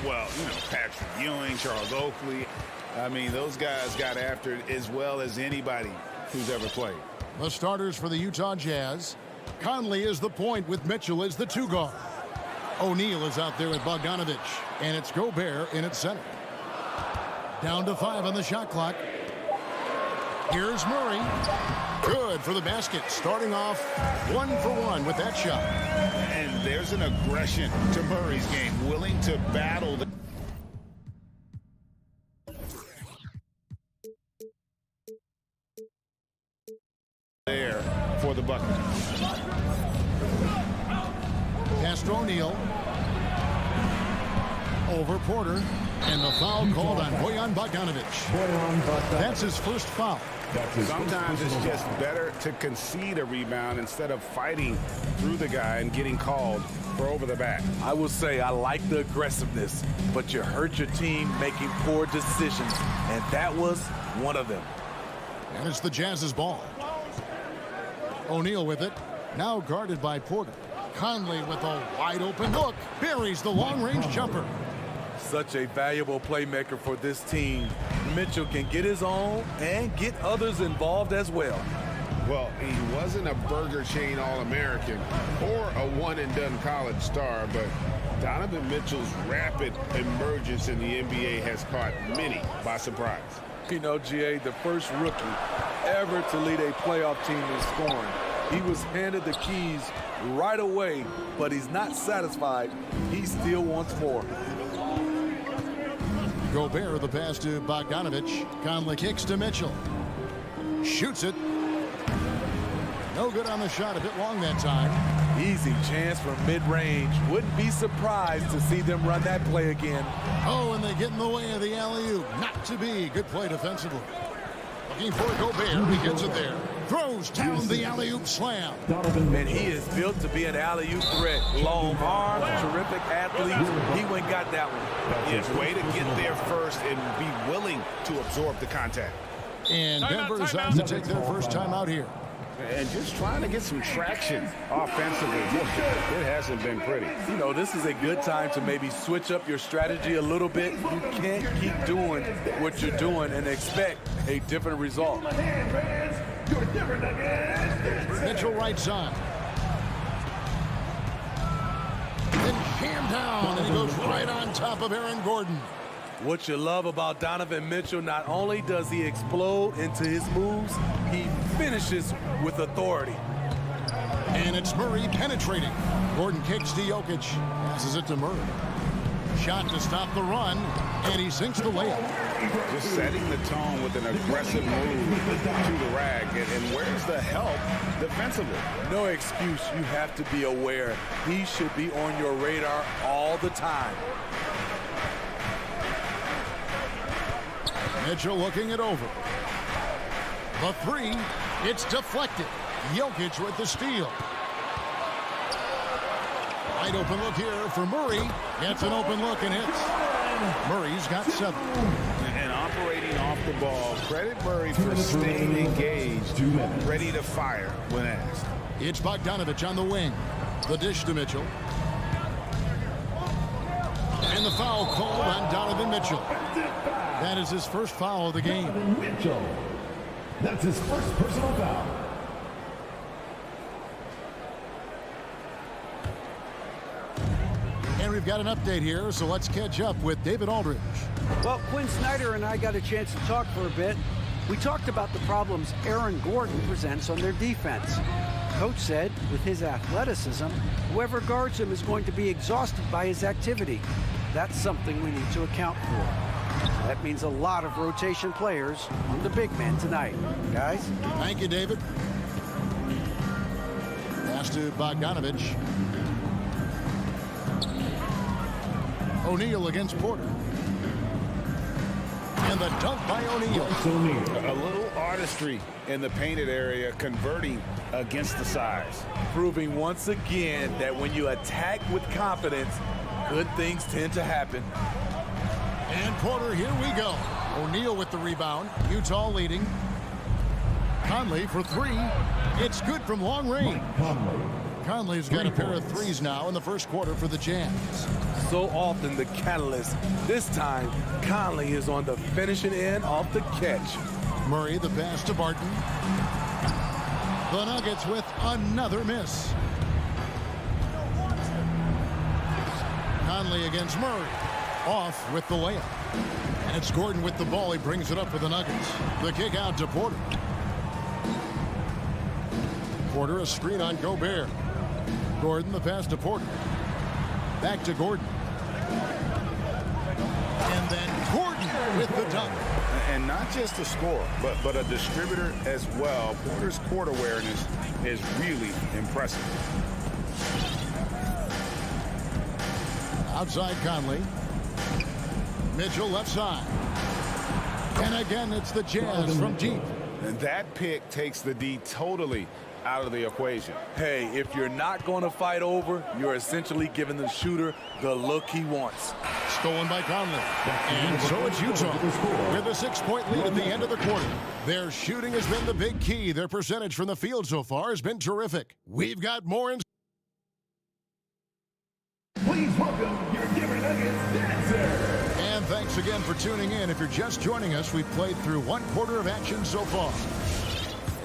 Well, Patrick Ewing, Charles Oakley. I mean, those guys got after it as well as anybody who's ever played. The starters for the Utah Jazz. Conley is the point with Mitchell as the 2 guard. O'Neal is out there with Bogdanovic. And it's Gobert in at center. Down to 5 on the shot clock. Here's Murray. Good for the basket. Starting off 1 for 1 with that shot. And there's an aggression to Murray's game, willing to battle there for the bucket. Pass to O'Neal. Over Porter. And the foul called on Bojan Bogdanovic. That's his first foul. Sometimes it's just better to concede a rebound instead of fighting through the guy and getting called for over the back. I will say I like the aggressiveness, but you hurt your team making poor decisions, and that was one of them. And it's the Jazz's ball. O'Neal with it. Now guarded by Porter. Conley with a wide open look. Buries the long-range jumper. Such a valuable playmaker for this team. Mitchell can get his own and get others involved as well. Well, he wasn't a Burger Chain All-American or a one-and-done college star, but Donovan Mitchell's rapid emergence in the NBA has caught many by surprise. You know, GA, the first rookie ever to lead a playoff team in scoring. He was handed the keys right away, but he's not satisfied. He still wants more. Gobert, the pass to Bogdanovic. Conley kicks to Mitchell. Shoots it. No good on the shot. A bit long that time. Easy chance from mid-range. Wouldn't be surprised to see them run that play again. Oh, and they get in the way of the alley-oop. Not to be. Good play defensively. Looking for Gobert. He gets it there. Throws down the alley-oop slam. And he is built to be an alley-oop threat. Long arms, terrific athlete. He went and got that one. Yes, way to get there first and be willing to absorb the contact. And Denver's out to take their first time out here. And just trying to get some traction offensively. It hasn't been pretty. You know, this is a good time to maybe switch up your strategy a little bit. You can't keep doing what you're doing and expect a different result. Mitchell right side. Then jammed down, and he goes right on top of Aaron Gordon. What you love about Donovan Mitchell, not only does he explode into his moves, he finishes with authority. And it's Murray penetrating. Gordon kicks to Jokic. Passes it to Murray. Shot to stop the run, and he sinks the layup. Just setting the tone with an aggressive move to the rack. And where's the help defensively? No excuse. You have to be aware. He should be on your radar all the time. Mitchell looking it over. The 3, it's deflected. Jokic with the steal. Wide open look here for Murray. Gets an open look and hits. Murray's got 7. And operating off the ball. Credit Murray for staying engaged, ready to fire when asked. It's Bogdanovic on the wing. The dish to Mitchell. And the foul called on Donovan Mitchell. That is his first foul of the game. Mitchell. That's his first personal foul. And we've got an update here, so let's catch up with David Aldridge. Well, Quinn Snyder and I got a chance to talk for a bit. We talked about the problems Aaron Gordon presents on their defense. Coach said, with his athleticism, whoever guards him is going to be exhausted by his activity. That's something we need to account for. That means a lot of rotation players on the big man tonight. Guys? Thank you, David. Pass to Bogdanovic. O'Neal against Porter. And the dunk by O'Neal. A little artistry in the painted area, converting against the size. Proving once again that when you attack with confidence, good things tend to happen. And Porter, here we go. O'Neal with the rebound. Utah leading. Conley for three. It's good from long range. Conley's got a pair of threes now in the first quarter for the Jazz. So often the catalyst. This time, Conley is on the finishing end of the catch. Murray the pass to Barton. The Nuggets with another miss. Conley against Murray. Off with the layup. And it's Gordon with the ball. He brings it up for the Nuggets. The kick out to Porter. Porter a screen on Gobert. Gordon the pass to Porter. Back to Gordon. And then Gordon with the dunk. And not just a scorer, but a distributor as well. Porter's court awareness is really impressive. Outside Conley. Mitchell left side. And again, it's the Jazz from deep. And that pick takes the D totally out of the equation. Hey, if you're not going to fight over, you're essentially giving the shooter the look he wants. Stolen by Conley. And so it's Utah with a 6-point lead at the end of the quarter. Their shooting has been the big key. Their percentage from the field so far has been terrific. We've got more in. Please welcome your Denver Nuggets dancer. And thanks again for tuning in. If you're just joining us, we've played through one quarter of action so far.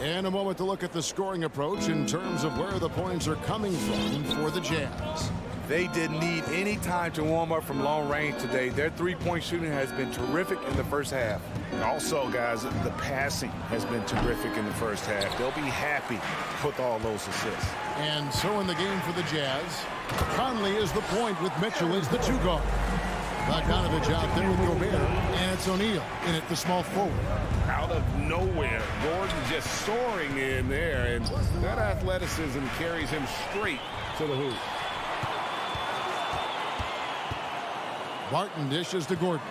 And a moment to look at the scoring approach in terms of where the points are coming from for the Jazz. They didn't need any time to warm up from long range today. Their three-point shooting has been terrific in the first half. Also, guys, the passing has been terrific in the first half. They'll be happy with all those assists. And so in the game for the Jazz, Conley is the point with Mitchell as the two guard. Bogdanovich out there with Gobert, and it's O'Neal in at the small forward. Out of nowhere, Gordon just soaring in there, and that athleticism carries him straight to the hoop. Barton dishes to Gordon.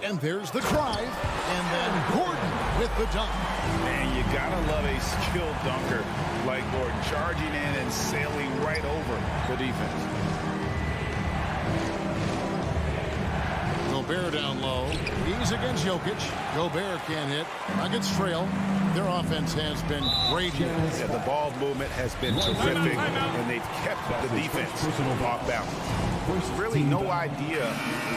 And there's the drive, and then Gordon with the dunk. Man, you gotta love a skilled dunker like Gordon, charging in and sailing right over the defense. Gobert down low. He's against Jokic. Gobert can't hit. Nuggets trail. Their offense has been great here. Yeah, the ball movement has been terrific, and they've kept the defense off balance. Really no idea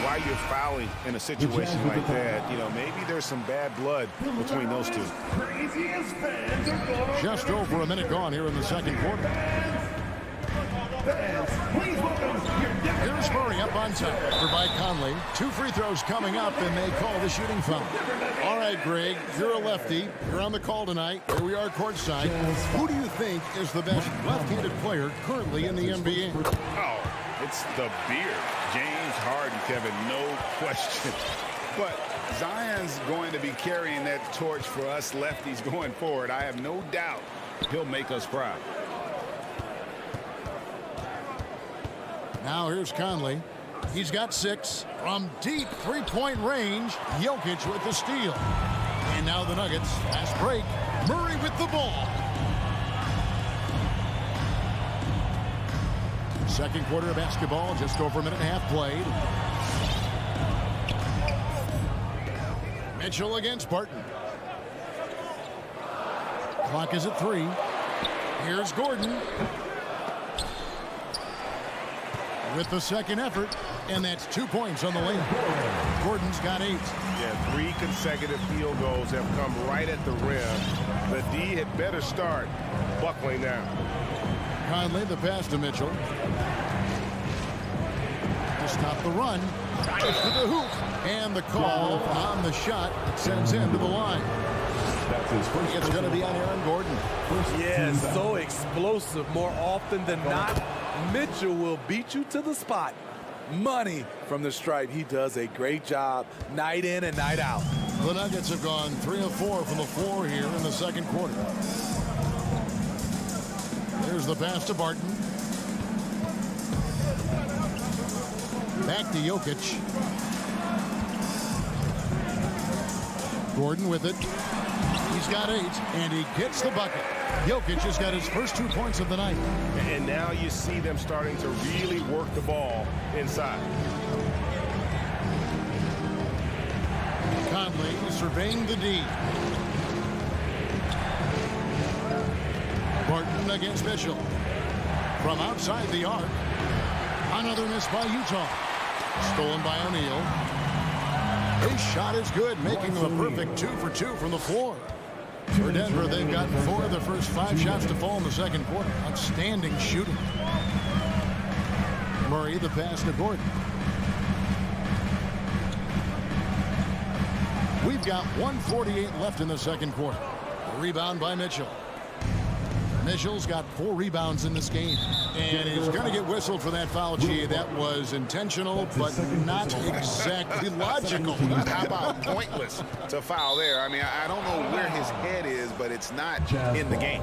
why you're fouling in a situation like that. You know, maybe there's some bad blood between those two. Just over a minute gone here in the second quarter. Here's Murray up on top for by Conley. 2 free throws coming up, and they call the shooting foul. All right, Greg, you're a lefty. You're on the call tonight. Here we are courtside. Who do you think is the best left-handed player currently in the NBA? Oh, it's the beard. James Harden, Kevin, no question. But Zion's going to be carrying that torch for us lefties going forward. I have no doubt he'll make us proud. Now here's Conley. He's got 6 from deep three-point range. Jokic with the steal. And now the Nuggets. Fast break. Murray with the ball. Second quarter of basketball. Just over a minute and a half played. Mitchell against Barton. Clock is at 3. Here's Gordon. With the second effort, and that's 2 points on the layup. Gordon's got 8. Yeah, 3 consecutive field goals have come right at the rim. The D had better start buckling down. Conley, the pass to Mitchell. To stop the run. Drives to the hoop. And the call on the shot sends him to the line. It's going to be on Aaron Gordon. Yeah, so explosive more often than not. Mitchell will beat you to the spot. Money from the stripe. He does a great job night in and night out. The Nuggets have gone 3 of 4 from the floor here in the second quarter. There's the pass to Barton. Back to Jokic. Gordon with it. He's got 8, and he gets the bucket. Jokic has got his first 2 points of the night. And now you see them starting to really work the ball inside. Conley surveying the D. Barton against Mitchell. From outside the arc. Another miss by Utah. Stolen by O'Neal. His shot is good, making them a perfect 2 for 2 from the floor. For Denver, they've got 4 of their first 5 shots to fall in the second quarter. Outstanding shooting. Murray, the pass to Gordon. We've got 1:48 left in the second quarter. A rebound by Mitchell. Mitchell's got 4 rebounds in this game. And he's going to get whistled for that foul, G. That was intentional, but not exactly logical. How about pointless to foul there? I mean, I don't know where his head is, but it's not in the game.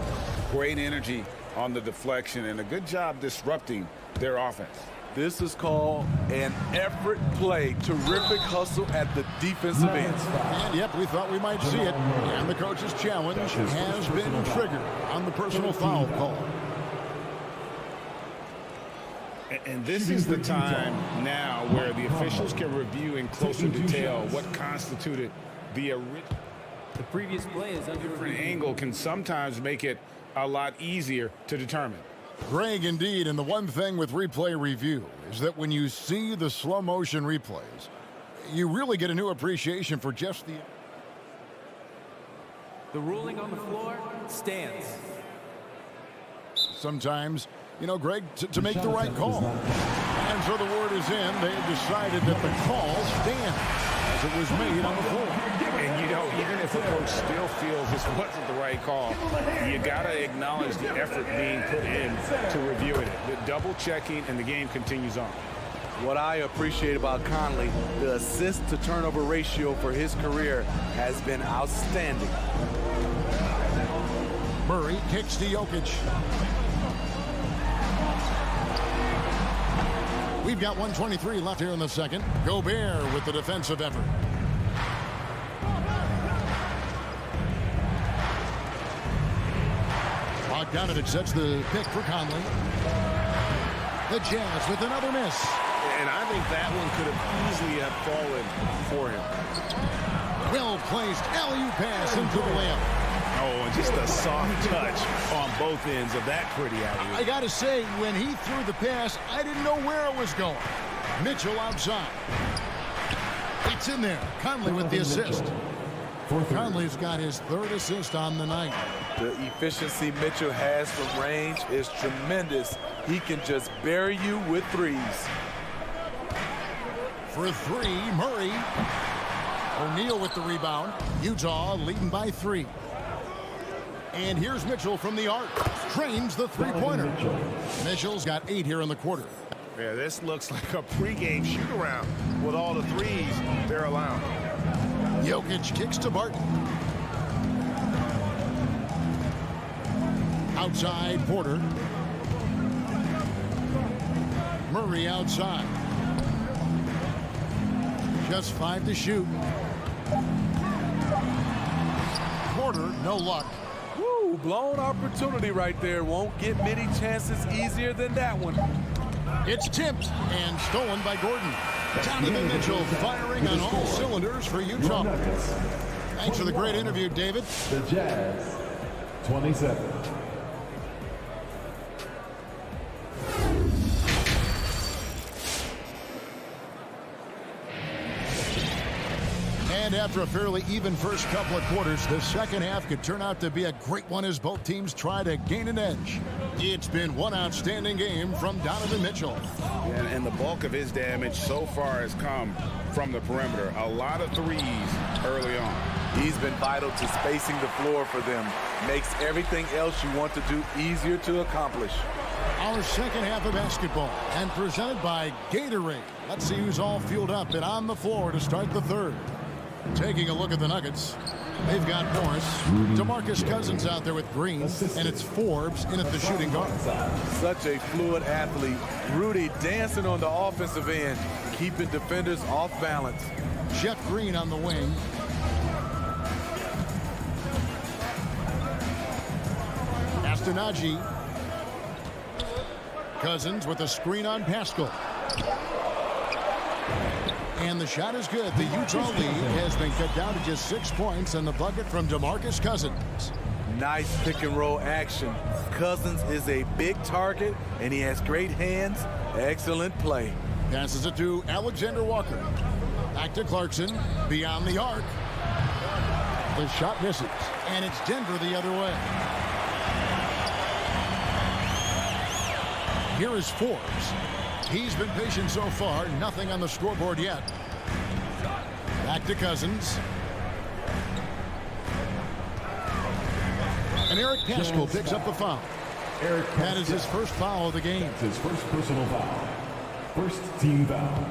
Great energy on the deflection and a good job disrupting their offense. This is called an effort play. Terrific hustle at the defensive end. And yep, we thought we might see it. And the coach's challenge has been triggered on the personal foul call. And this is the time now where the officials can review in closer detail what constituted the original. The previous play is under different angle can sometimes make it a lot easier to determine. Greg, indeed, and the one thing with replay review is that when you see the slow motion replays, you really get a new appreciation for just the... The ruling on the floor stands. Sometimes, you know, Greg, to make the right call. And so the word is in. They have decided that the call stands as it was made on the floor. And, you know, even if the coach still feels this wasn't the right call, you got to acknowledge the effort being put in to reviewing it. The double checking, and the game continues on. What I appreciate about Conley, the assist to turnover ratio for his career has been outstanding. Murray kicks to Jokic. We've got 1:23 left here in the second. Gobert with the defensive effort. Bogdanovic sets the pick for Conley. The Jazz with another miss. And I think that one could have easily have fallen for him. Well placed alley-oop pass into the layup. Oh, and just a soft touch on both ends of that pretty alley-oop. I got to say, when he threw the pass, I didn't know where it was going. Mitchell outside. It's in there. Conley with the assist. Conley's got his 3rd assist on the night. The efficiency Mitchell has from range is tremendous. He can just bury you with threes. For 3, Murray. O'Neal with the rebound. Utah leading by 3. And here's Mitchell from the arc. Trains the three-pointer. Mitchell's got 8 here in the quarter. Yeah, this looks like a pregame shoot-around with all the threes they're allowing. Jokic kicks to Barton. Outside, Porter. Murray outside. Just 5 to shoot. Porter, no luck. Woo, blown opportunity right there. Won't get many chances easier than that one. It's tipped and stolen by Gordon. Donovan Mitchell firing on all cylinders for Utah. Thanks for the great interview, David. The Jazz, 27. And after a fairly even first couple of quarters, the second half could turn out to be a great one as both teams try to gain an edge. It's been one outstanding game from Donovan Mitchell. And the bulk of his damage so far has come from the perimeter. A lot of threes early on. He's been vital to spacing the floor for them. Makes everything else you want to do easier to accomplish. Our second half of basketball and presented by Gatorade. Let's see who's all fueled up and on the floor to start the third. Taking a look at the Nuggets. They've got Morris, DeMarcus Cousins out there with Green, and it's Forbes in at the shooting guard. Such a fluid athlete. Rudy dancing on the offensive end, keeping defenders off balance. Jeff Green on the wing. Astonagi. Cousins with a screen on Pascal. And the shot is good. The Utah lead has been cut down to just 6 points in the bucket from DeMarcus Cousins. Nice pick and roll action. Cousins is a big target, and he has great hands. Excellent play. Passes it to Alexander Walker. Back to Clarkson. Beyond the arc. The shot misses. And it's Denver the other way. Here is Forbes. He's been patient so far. Nothing on the scoreboard yet. Back to Cousins. And Eric Paschall picks up the foul. That is his first foul of the game. His first personal foul. First team foul.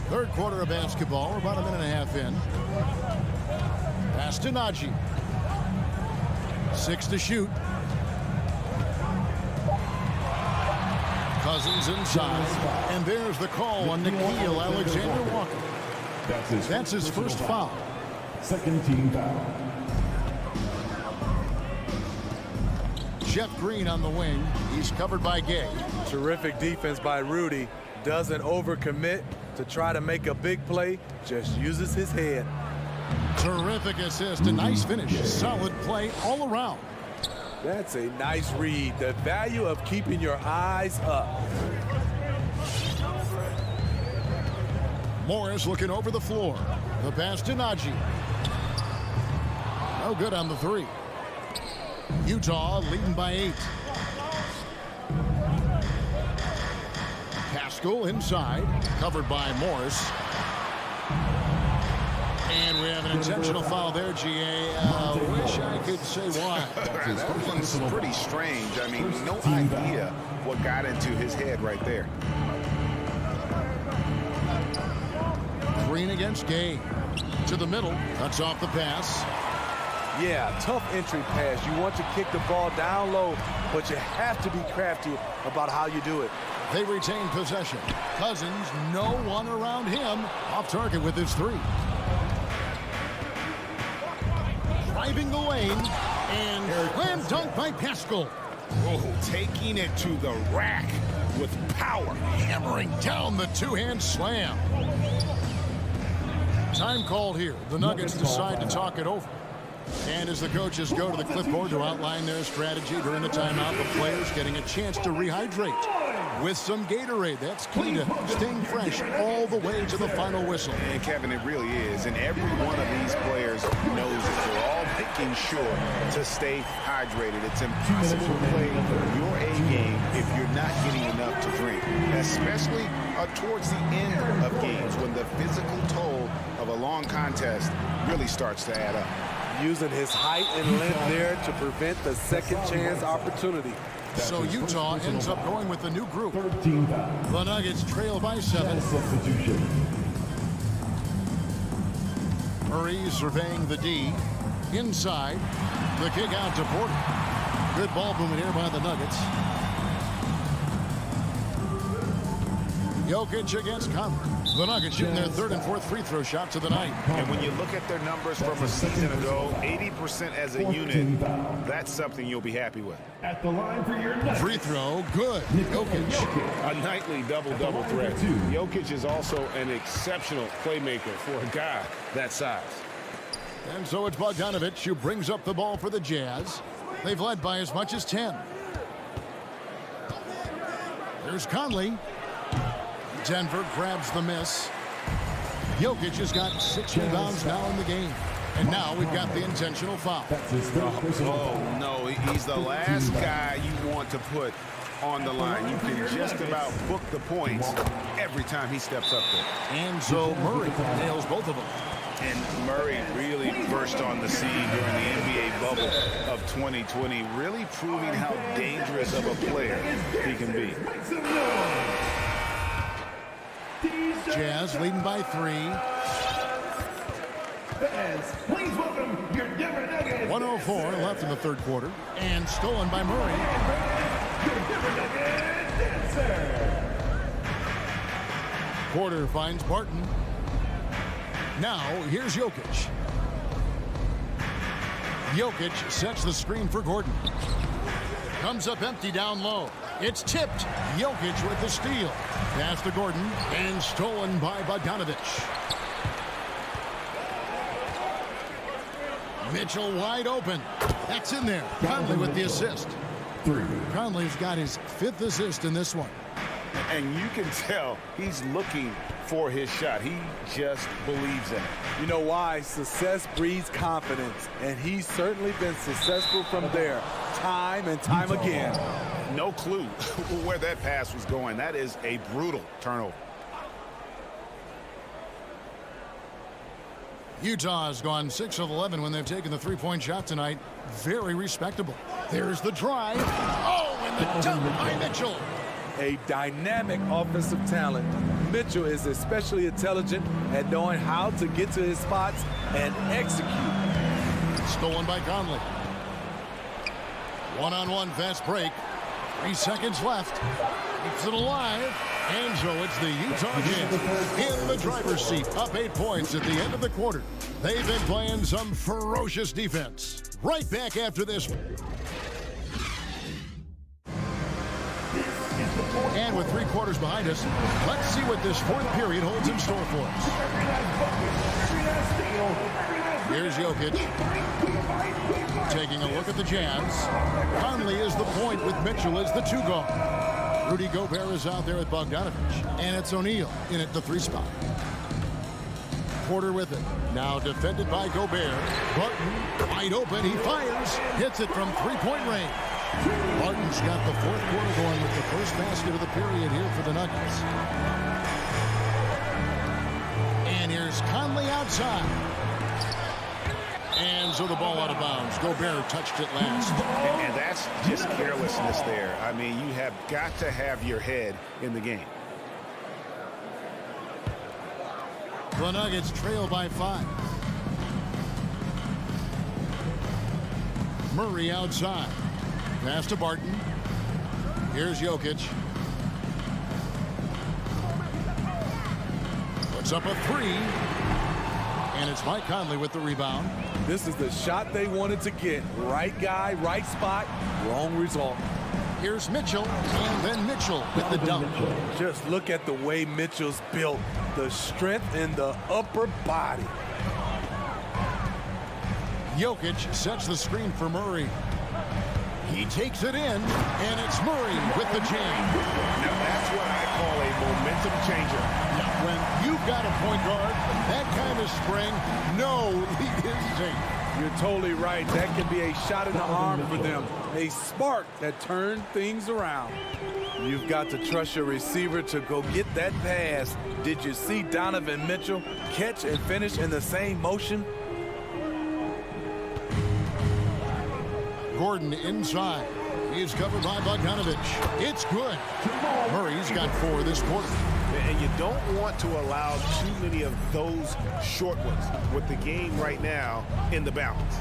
Third quarter of basketball. We're about a minute and a half in. Pass to Najee. 6 to shoot. Cousins inside. And there's the call on Nickeil Alexander-Walker. That's his first foul. Second team foul. Jeff Green on the wing. He's covered by Gay. Terrific defense by Rudy. Doesn't overcommit to try to make a big play. Just uses his head. Terrific assist. A nice finish. Solid play all around. That's a nice read. The value of keeping your eyes up. Morris looking over the floor. The pass to Najee. No good on the three. Utah leading by 8. Paschall inside. Covered by Morris. And we have an intentional foul there, GA. Wish I could say why. That one's pretty strange. I mean, no idea what got into his head right there. Green against Gay. To the middle. Cuts off the pass. Yeah, tough entry pass. You want to kick the ball down low, but you have to be crafty about how you do it. They retain possession. Cousins, no one around him. Off target with his 3. Driving the lane, and slam dunk by Paschall. Oh, taking it to the rack with power. Hammering down the two-hand slam. Time called here. The Nuggets decide to talk it over. And as the coaches go to the clipboard to outline their strategy during the timeout, the players getting a chance to rehydrate with some Gatorade. That's key to staying fresh all the way to the final whistle. And Kevin, it really is. And every one of these players knows it. They're all making sure to stay hydrated. It's impossible to play your A game if you're not getting enough to drink, especially towards the end of games when the physical toll of a long contest really starts to add up. Using his height and length there to prevent the second chance opportunity. So Utah ends up going with the new group. The Nuggets trail by 7. Murray surveying the D. Inside. The kick out to Porter. Good ball movement here by the Nuggets. Jokic against Conley. The Nuggets shooting their 3rd and 4th free throw shots of the night. And when you look at their numbers from a season ago, 80% as a unit, that's something you'll be happy with. At the line for your next free throw, good. Jokic. A nightly double-double threat. Jokic is also an exceptional playmaker for a guy that size. And so it's Bogdanovic who brings up the ball for the Jazz. They've led by as much as 10. There's Conley. Denver grabs the miss. Jokic has got 6 rebounds now in the game. And now we've got the intentional foul. Oh, no, he's the last guy you want to put on the line. You can just about book the points every time he steps up there. And so Murray nails both of them. And Murray really burst on the scene during the NBA bubble of 2020, really proving how dangerous of a player he can be. Jazz leading by 3. Fans, please welcome your Denver Nuggets. 104 left in the 3rd quarter. And stolen by Murray. Your Denver Nuggets dancer. Porter finds Barton. Now, here's Jokic. Jokic sets the screen for Gordon. Comes up empty down low. It's tipped. Jokic with the steal. Pass to Gordon and stolen by Bogdanovich. Mitchell wide open. That's in there. Conley with the assist. Conley's got his 5th assist in this one. And you can tell he's looking for his shot. He just believes in it. You know why? Success breeds confidence, and he's certainly been successful from there, time and time again. No clue where that pass was going. That is a brutal turnover. Utah has gone 6 of 11 when they've taken the three-point shot tonight. Very respectable. There's the drive. Oh, and the dunk by Mitchell. A dynamic offensive talent. Mitchell is especially intelligent at knowing how to get to his spots and execute. Stolen by Conley. One-on-one fast break. 3 seconds left. Keeps it alive. And so it's the Utah Jazz in the driver's seat, up 8 points at the end of the quarter. They've been playing some ferocious defense. Right back after this. And with 3 quarters behind us, let's see what this 4th period holds in store for us. Here's Jokic. Taking a look at the Jazz. Conley is the point with Mitchell as the 2 guard. Rudy Gobert is out there with Bogdanovich. And it's O'Neal in at the 3 spot. Porter with it. Now defended by Gobert. Barton wide open. He fires. Hits it from 3-point range. Barton's got the 4th quarter going with the first basket of the period here for the Nuggets. And here's Conley outside. And so the ball out of bounds. Gobert touched it last. And that's just carelessness there. I mean, you have got to have your head in the game. The Nuggets trail by 5. Murray outside. Pass to Barton. Here's Jokic. Puts up a 3. And it's Mike Conley with the rebound. This is the shot they wanted to get. Right guy, right spot, wrong result. Here's Mitchell, and then Mitchell with the dunk. Just look at the way Mitchell's built. The strength in the upper body. Jokic sets the screen for Murray. He takes it in, and it's Murray with the jam. Now that's what I call a momentum changer. When you've got a point guard, that kind of spring, no lead is safe. You're totally right. That can be a shot in the arm for them. A spark that turned things around. You've got to trust your receiver to go get that pass. Did you see Donovan Mitchell catch and finish in the same motion? Gordon inside. He's covered by Bogdanovich. It's good. Murray's got 4 this quarter. And you don't want to allow too many of those short ones with the game right now in the balance.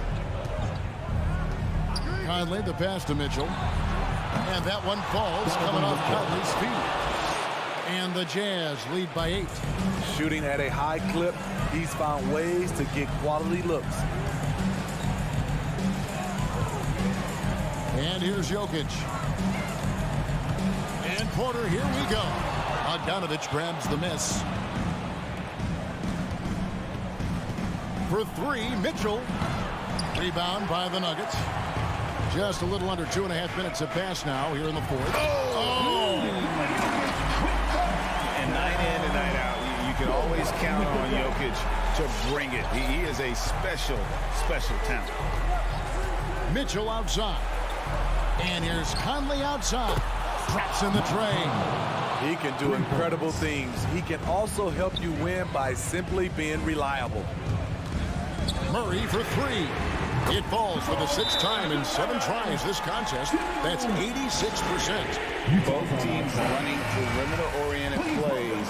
Conley, the pass to Mitchell. And that one falls coming off Conley's feet. And the Jazz lead by 8. Shooting at a high clip, he's found ways to get quality looks. And here's Jokic. And Porter, here we go. Bogdanovich grabs the miss. For 3, Mitchell. Rebound by the Nuggets. Just a little under 2.5 minutes have passed now here in the 4th. Oh! And night in and night out, you can always count on Jokic to bring it. He is a special, special talent. Mitchell outside. And here's Conley outside. Drops in the tray. He can do incredible things. He can also help you win by simply being reliable. Murray for 3. It falls for the 6th time in 7 tries this contest. That's 86%. Both teams running perimeter-oriented plays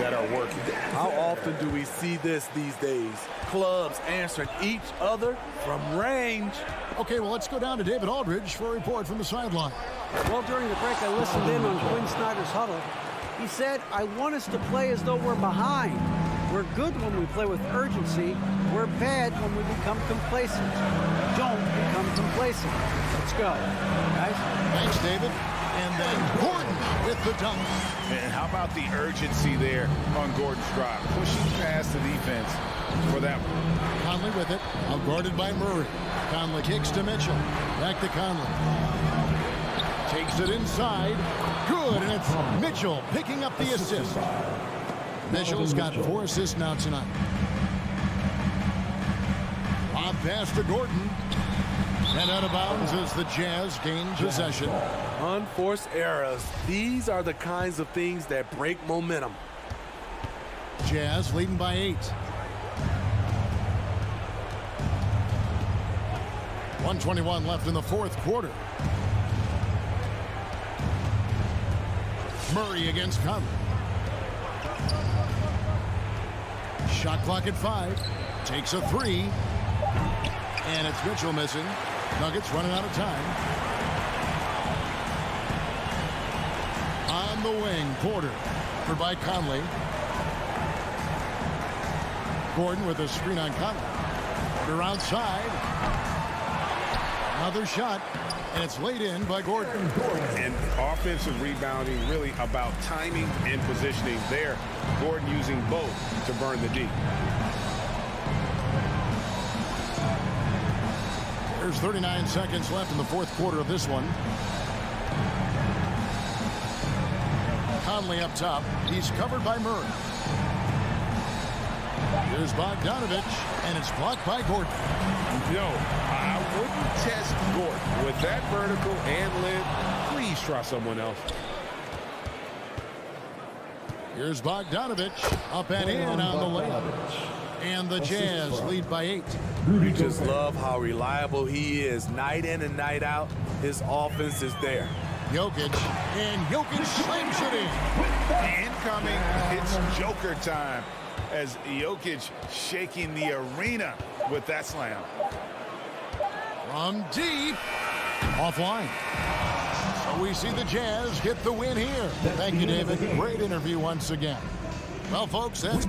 that are working. How often do we see this these days? Clubs answering each other from range. Okay, well, let's go down to David Aldridge for a report from the sideline. Well, during the break, I listened in on Quinn Snyder's huddle. He said, I want us to play as though we're behind. We're good when we play with urgency. We're bad when we become complacent. Don't become complacent. Let's go, guys. Thanks, David. And then Gordon with the dunk. And how about the urgency there on Gordon's drive? Pushing past the defense for that one. Conley with it. Out guarded by Murray. Conley kicks to Mitchell. Back to Conley. Takes it inside. Good, and it's Mitchell picking up the assist. Mitchell's got 4 assists now tonight. Lob pass to Gordon. And out of bounds as the Jazz gain possession. Unforced errors. These are the kinds of things that break momentum. Jazz leading by 8. 1:21 left in the fourth quarter. Murray against Conley. Shot clock at 5. Takes a 3. And it's Mitchell missing. Nuggets running out of time. On the wing, Porter. For by Conley. Gordon with a screen on Conley. They're outside. Another shot. And it's laid in by Gordon. And offensive rebounding really about timing and positioning there. Gordon using both to burn the D. There's 39 seconds left in the fourth quarter of this one. Conley up top. He's covered by Murray. Here's Bogdanovich, and it's blocked by Gordon. No, I wouldn't test Gordon. With that vertical and length, please try someone else. Here's Bogdanovich. Up and in on the layup. And the Jazz lead by 8. You just love how reliable he is. Night in and night out, his offense is there. Jokic, and Jokic slams it in. Incoming, it's Joker time as Jokic shaking the arena with that slam. From deep, offline. So we see the Jazz get the win here. Thank you, David. Great interview once again. Well, folks, that's...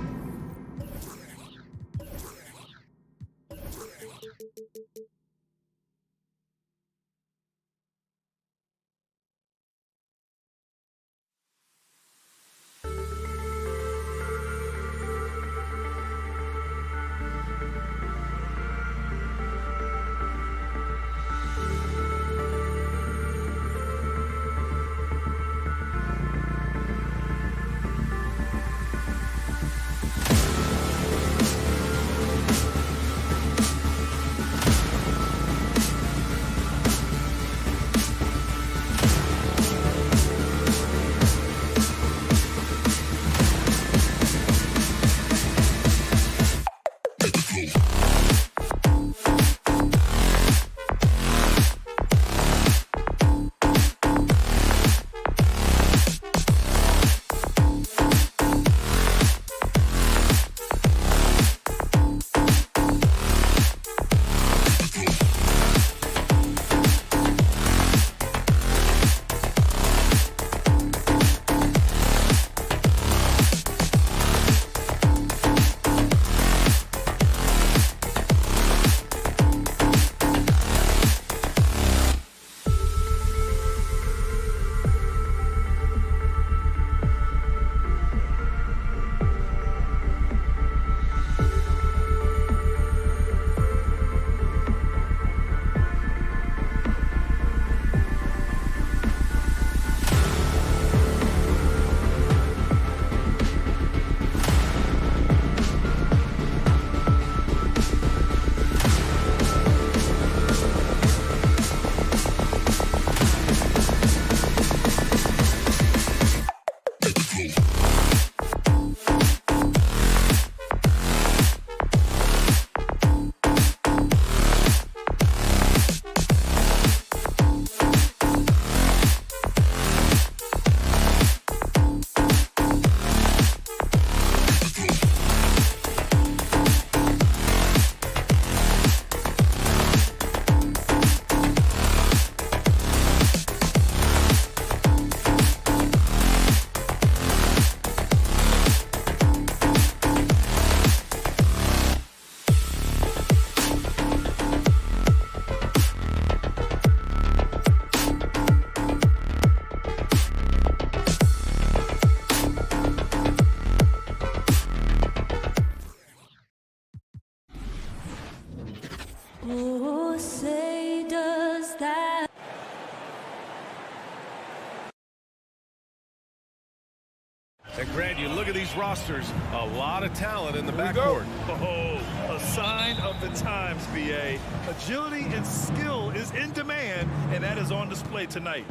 And you look at these rosters, a lot of talent in the backcourt. Oh, a sign of the times, BA. Agility and skill is in demand, and that is on display tonight.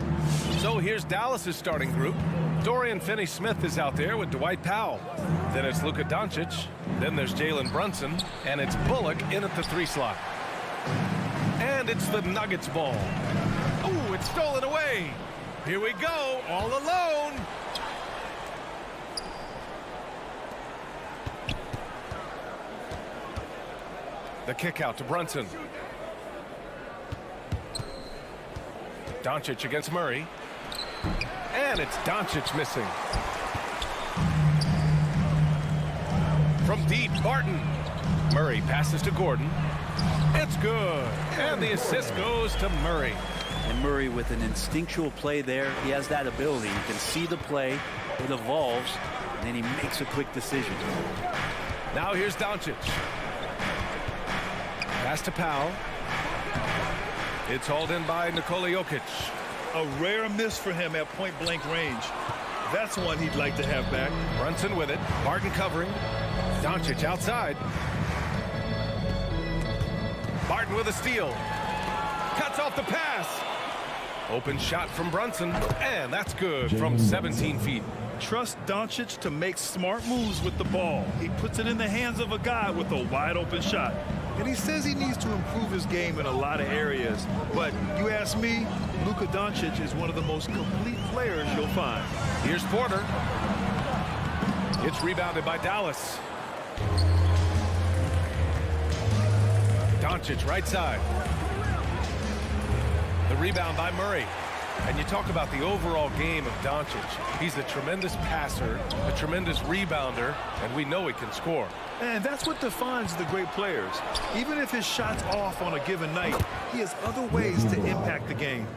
So here's Dallas's starting group. Dorian Finney-Smith is out there with Dwight Powell. Then it's Luka Doncic. Then there's Jalen Brunson. And it's Bullock in at the 3 slot. And it's the Nuggets ball. Oh, it's stolen away. Here we go, all alone. The kick out to Brunson. Doncic against Murray. And it's Doncic missing. From deep, Barton. Murray passes to Gordon. It's good. And the assist goes to Murray. And Murray with an instinctual play there. He has that ability. You can see the play. It evolves. And then he makes a quick decision. Now here's Doncic. Pass to Powell. It's hauled in by Nikola Jokic. A rare miss for him at point-blank range. That's one he'd like to have back. Brunson with it. Barton covering. Doncic outside. Barton with a steal. Cuts off the pass. Open shot from Brunson. And that's good from 17 feet. Trust Doncic to make smart moves with the ball. He puts it in the hands of a guy with a wide-open shot. And he says he needs to improve his game in a lot of areas. But you ask me, Luka Doncic is one of the most complete players you'll find. Here's Porter. It's rebounded by Dallas. Doncic right side. The rebound by Murray. And you talk about the overall game of Doncic. He's a tremendous passer, a tremendous rebounder, and we know he can score. And that's what defines the great players. Even if his shot's off on a given night, he has other ways to impact the game.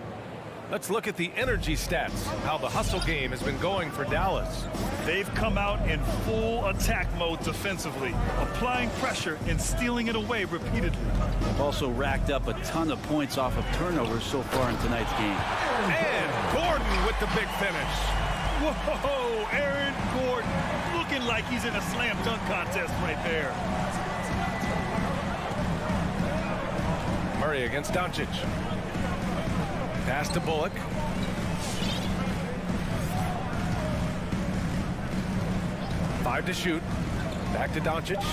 Let's look at the energy stats, how the hustle game has been going for Dallas. They've come out in full attack mode defensively, applying pressure and stealing it away repeatedly. They've also racked up a ton of points off of turnovers so far in tonight's game. And Gordon with the big finish. Whoa, Aaron Gordon looking like he's in a slam dunk contest right there. Murray against Doncic. Pass to Bullock. Five to shoot. Back to Doncic.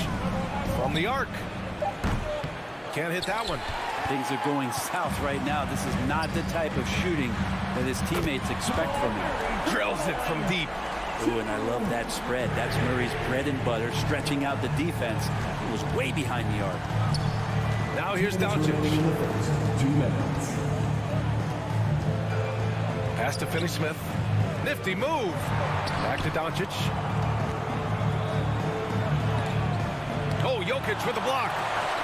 From the arc. Can't hit that one. Things are going south right now. This is not the type of shooting that his teammates expect from him. Drills it from deep. Ooh, and I love that spread. That's Murray's bread and butter, stretching out the defense. It was way behind the arc. Now here's Doncic. 2 minutes. Pass to Finney-Smith. Nifty move. Back to Doncic. Oh, Jokic with a block.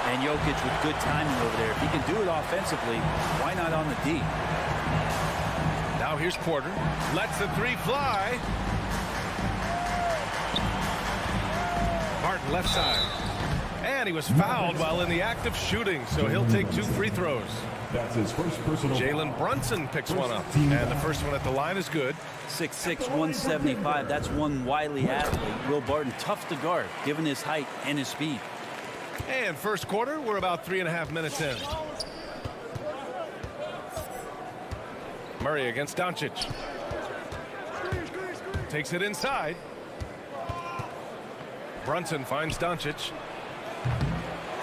And Jokic with good timing over there. If he can do it offensively, why not on the D? Now here's Porter. Lets the 3 fly. Barton left side. And he was fouled while in the act of shooting, so he'll take 2 free throws. That's his first personal. Jalen Brunson picks one up. And the first one at the line is good. 6'6", 175. That's one wily athlete. Will Barton, tough to guard, given his height and his speed. And first quarter, we're about 3.5 minutes in. Murray against Doncic. Takes it inside. Brunson finds Doncic.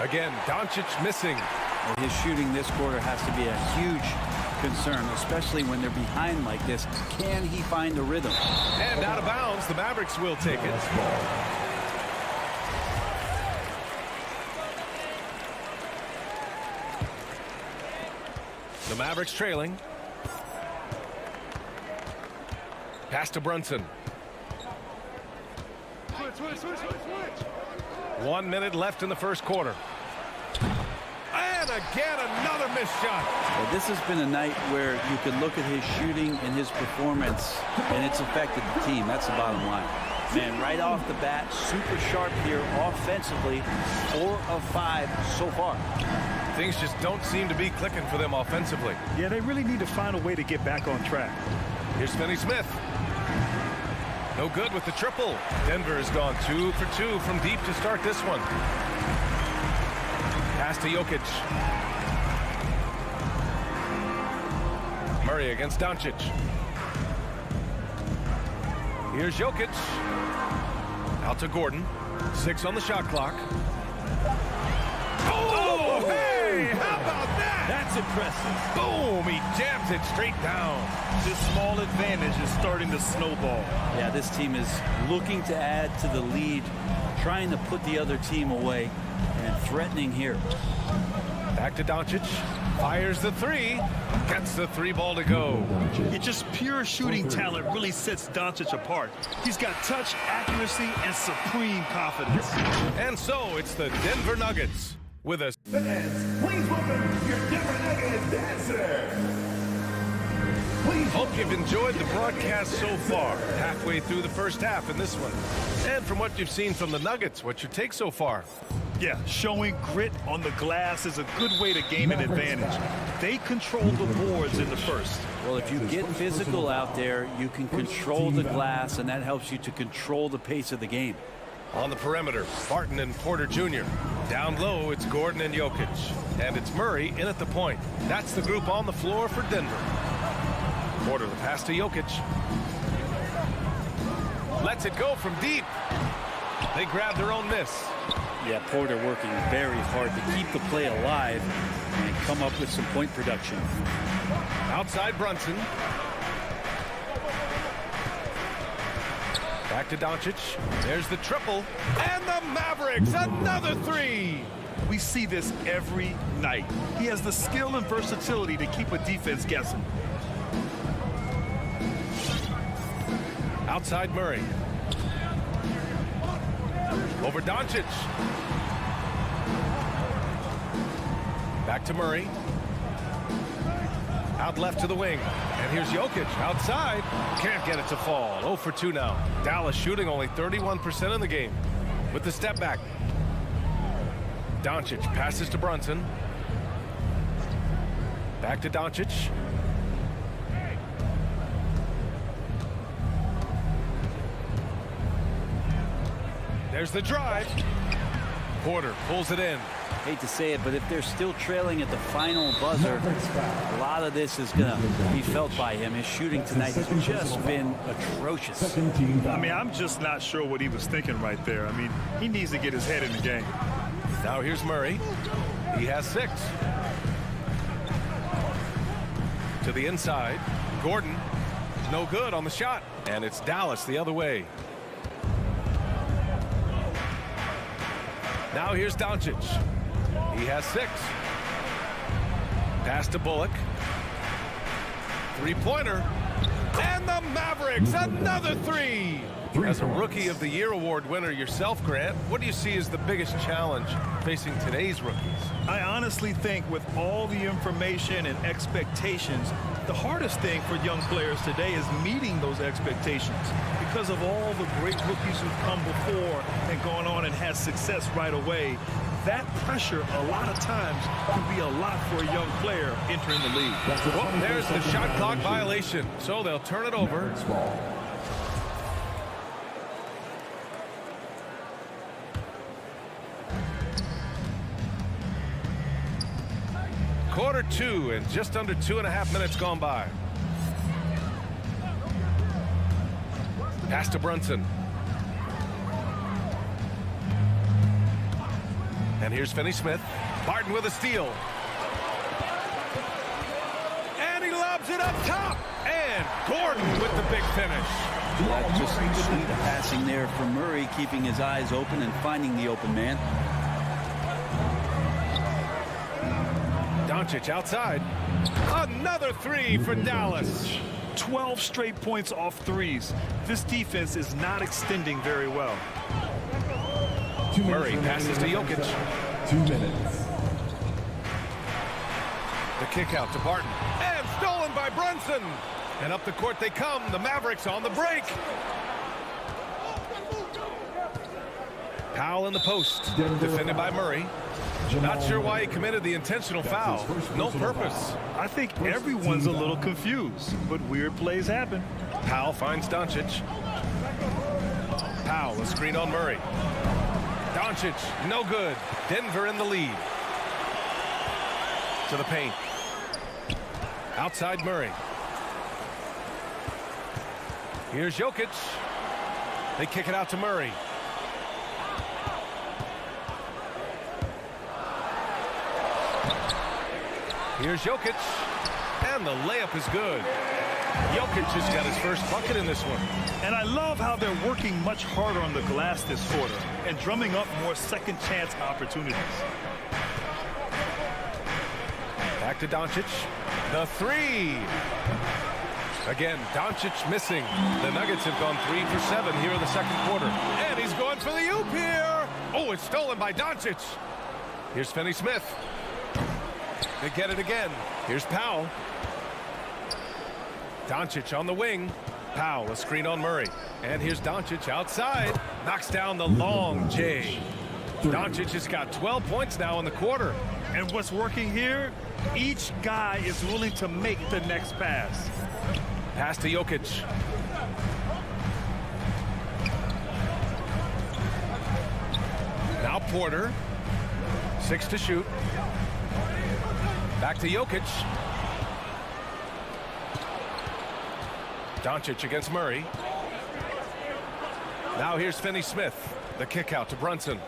Again, Doncic missing. Well, his shooting this quarter has to be a huge concern, especially when they're behind like this. Can he find a rhythm? And out of bounds, the Mavericks will take it. The Mavericks trailing. Pass to Brunson. 1 minute left in the first quarter. And again, another missed shot. Well, this has been a night where you can look at his shooting and his performance, and it's affected the team. That's the bottom line. Man, right off the bat, super sharp here offensively. 4 of 5 so far. Things just don't seem to be clicking for them offensively. Yeah, they really need to find a way to get back on track. Here's Finney-Smith. No good with the triple. Denver has gone 2 for 2 from deep to start this one. Pass to Jokic. Murray against Doncic. Here's Jokic. Out to Gordon. 6 on the shot clock. Oh, hey, how about that? That's impressive. Boom, he jams it straight down. This small advantage is starting to snowball. Yeah, this team is looking to add to the lead, trying to put the other team away, and threatening here. Back to Doncic. Fires the 3. Gets the 3 ball to go. It's just pure shooting talent really sets Doncic apart. He's got touch, accuracy, and supreme confidence. And so it's the Denver Nuggets with a... Fans, please welcome your Denver Nuggets dancer. Hope you've enjoyed the broadcast so far. Halfway through the first half in this one. And from what you've seen from the Nuggets, what's your take so far? Yeah, showing grit on the glass is a good way to gain an advantage. They control the boards in the first. Well, if you get physical out there, you can control the glass, and that helps you to control the pace of the game. On the perimeter, Barton and Porter Jr. Down low, it's Gordon and Jokic. And it's Murray in at the point. That's the group on the floor for Denver. Porter, the pass to Jokic. Lets it go from deep. They grab their own miss. Yeah, Porter working very hard to keep the play alive and come up with some point production. Outside Brunson. Back to Doncic. There's the triple. And the Mavericks, another 3. We see this every night. He has the skill and versatility to keep a defense guessing. Outside Murray. Over Doncic. Back to Murray. Out left to the wing. And here's Jokic outside. Can't get it to fall. 0 for 2 now. Dallas shooting only 31% in the game. With the step back. Doncic passes to Brunson. Back to Doncic. There's the drive. Porter pulls it in. Hate to say it, but if they're still trailing at the final buzzer, a lot of this is going to be felt by him. His shooting tonight has just been atrocious. I mean, I'm just not sure what he was thinking right there. I mean, he needs to get his head in the game. Now here's Murray. He has 6. To the inside. Gordon. No good on the shot. And it's Dallas the other way. Now here's Doncic. He has 6. Pass to Bullock. 3-pointer. And the Mavericks, another 3. As a Rookie of the Year award winner yourself, Grant, what do you see as the biggest challenge facing today's rookies? I honestly think with all the information and expectations, the hardest thing for young players today is meeting those expectations. Because of all the great rookies who've come before and gone on and had success right away, that pressure a lot of times can be a lot for a young player entering the league. Well, there's the shot clock violation, so they'll turn it over. Quarter 2 and just under 2.5 minutes gone by. Pass to Brunson. And here's Finney-Smith. Barton with a steal. And he lobs it up top. And Gordon with the big finish. Yeah, just sweet passing there from Murray, keeping his eyes open and finding the open man. Doncic outside. Another 3 for Dallas. 12 straight points off threes. This defense is not extending very well. Murray passes to Jokic. 2 minutes. The kick out to Barton. And stolen by Brunson. And up the court they come. The Mavericks on the break. Powell in the post. Defended by Murray. Not sure why he committed the intentional foul. No purpose. I think everyone's a little confused, but weird plays happen. Powell finds Doncic. Powell, a screen on Murray. Doncic, no good. Denver in the lead. To the paint. Outside Murray. Here's Jokic. They kick it out to Murray. Here's Jokic. And the layup is good. Jokic has got his first bucket in this one. And I love how they're working much harder on the glass this quarter and drumming up more second chance opportunities. Back to Doncic. The three. Again, Doncic missing. The Nuggets have gone 3 for 7 here in the second quarter. And he's going for the oop here. Oh, it's stolen by Doncic. Here's Finney-Smith. They get it again. Here's Powell. Doncic on the wing. Powell, a screen on Murray. And here's Doncic outside. Knocks down the long J. Doncic has got 12 points now in the quarter. And what's working here? Each guy is willing to make the next pass. Pass to Jokic. Now Porter. 6 to shoot. Back to Jokic. Doncic against Murray. Now here's Finney-Smith. The kick out to Brunson.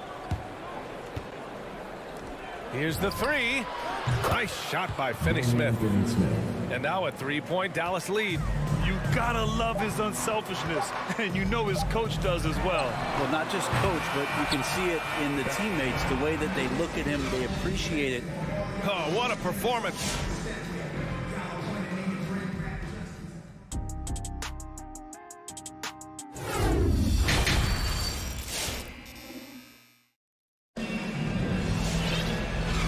Here's the three. Nice shot by Finney-Smith. And now a 3-point Dallas lead. You gotta love his unselfishness, and you know his coach does as well. Well, not just coach, but you can see it in the teammates, the way that they look at him, they appreciate it. Oh, what a performance.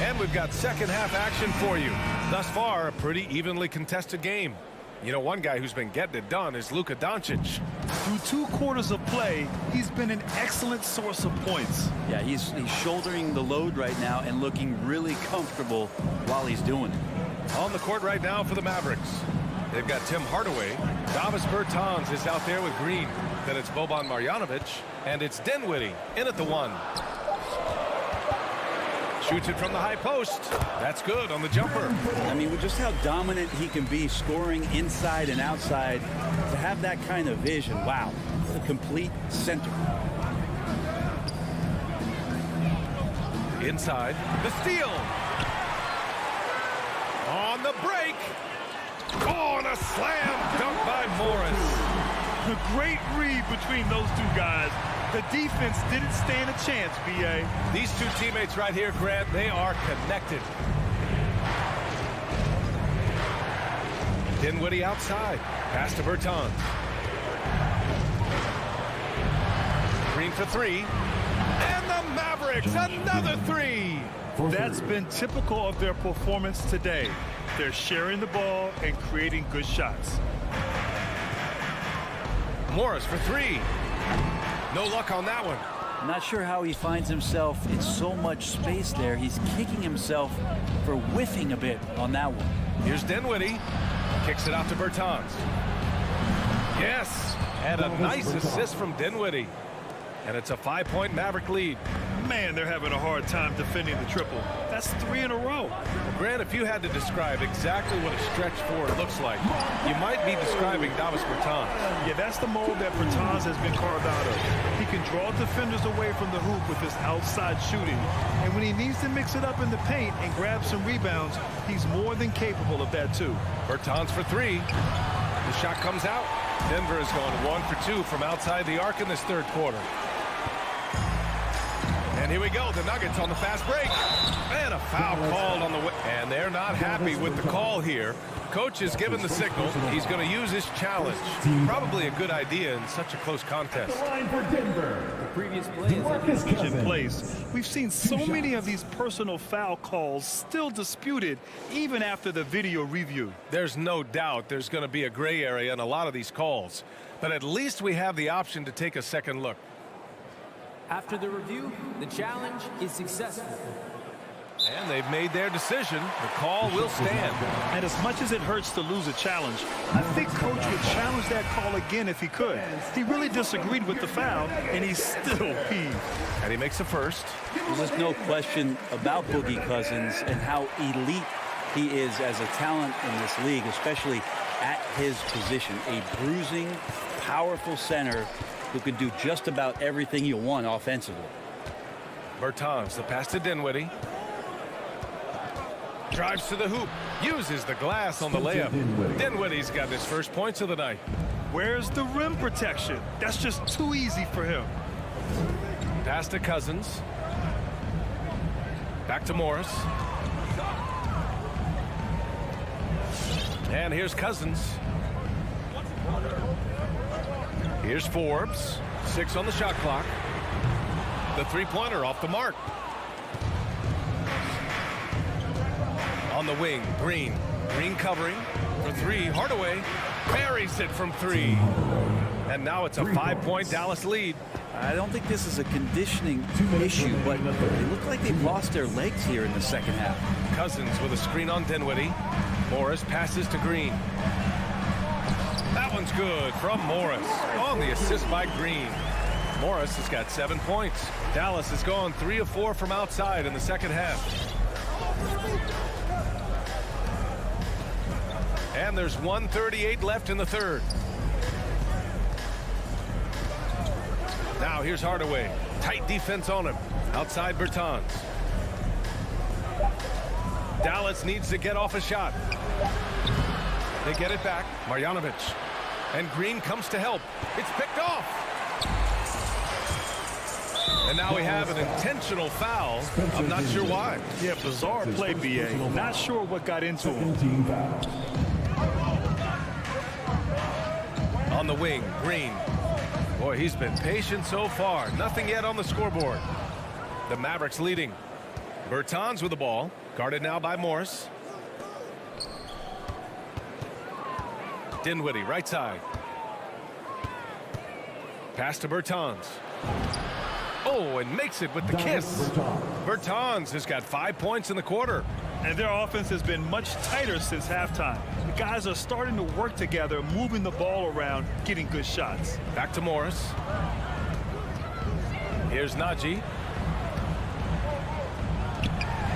And we've got second half action for you. Thus far, a pretty evenly contested game. You know, one guy who's been getting it done is Luka Doncic. Through 2 quarters of play, he's been an excellent source of points. Yeah, he's shouldering the load right now and looking really comfortable while he's doing it. On the court right now for the Mavericks. They've got Tim Hardaway. Davis Bertans is out there with Green. Then it's Boban Marjanovic. And it's Dinwiddie in at the 1. Shoots it from the high post. That's good on the jumper. I mean, with just how dominant he can be scoring inside and outside, to have that kind of vision, wow, a complete center. Inside, the steal. On the break. Oh, and a slam dunk by Morris. The great read between those 2 guys. The defense didn't stand a chance, B.A. These 2 teammates right here, Grant, they are connected. Dinwiddie outside. Pass to Bertans. Green for 3. And the Mavericks, another 3. That's been typical of their performance today. They're sharing the ball and creating good shots. Morris for 3. No luck on that one. Not sure how he finds himself in so much space there. He's kicking himself for whiffing a bit on that one. Here's Dinwiddie. Kicks it out to Bertans. Yes, and a nice assist from Dinwiddie. And it's a 5-point Maverick lead. Man, they're having a hard time defending the triple. That's 3 in a row. Grant, if you had to describe exactly what a stretch 4 looks like, you might be describing Davis Bertans. Yeah, that's the mold that Bertans has been carved out of. He can draw defenders away from the hoop with his outside shooting. And when he needs to mix it up in the paint and grab some rebounds, he's more than capable of that too. Bertans for 3. The shot comes out. Denver is going 1 for 2 from outside the arc in this third quarter. And here we go, the Nuggets on the fast break. And a foul called on the way. And they're not happy with the call here. Coach has given the signal. He's going to use his challenge. Probably a good idea in such a close contest. The line for Denver. The previous play is in place. We've seen so many of these personal foul calls still disputed even after the video review. There's no doubt there's going to be a gray area in a lot of these calls. But at least we have the option to take a second look. After the review, the challenge is successful. And they've made their decision. The call will stand. And as much as it hurts to lose a challenge, I think Coach would challenge that call again if he could. He really disagreed with the foul, and he's still peeved. And he makes the first. There's no question about Boogie Cousins and how elite he is as a talent in this league, especially at his position. A bruising, powerful center who can do just about everything you want offensively. Bertans, the pass to Dinwiddie. Drives to the hoop. Uses the glass on the layup. Dinwiddie's got his first points of the night. Where's the rim protection? That's just too easy for him. Pass to Cousins. Back to Morris. And here's Cousins. Here's Forbes. 6 on the shot clock. The three-pointer off the mark. On the wing, Green. Green covering for 3. Hardaway buries it from 3. And now it's a 5-point Dallas lead. I don't think this is a conditioning issue, but they look like they've lost their legs here in the second half. Cousins with a screen on Dinwiddie. Morris passes to Green. That one's good from Morris on the assist by Green. Morris has got 7 points. Dallas has gone 3 of 4 from outside in the second half. And there's 1:38 left in the third. Now here's Hardaway. Tight defense on him. Outside Bertans. Dallas needs to get off a shot. They get it back. Marjanovic. And Green comes to help. It's picked off. And now we have an intentional foul. I'm not sure why. Yeah, bizarre play, BA. Not sure what got into him. On the wing, Green. Boy, he's been patient so far. Nothing yet on the scoreboard. The Mavericks leading. Bertans with the ball. Guarded now by Morris. Dinwiddie, right side. Pass to Bertans. Oh, and makes it with the kiss. Bertans has got 5 points in the quarter. And their offense has been much tighter since halftime. The guys are starting to work together, moving the ball around, getting good shots. Back to Morris. Here's Najee.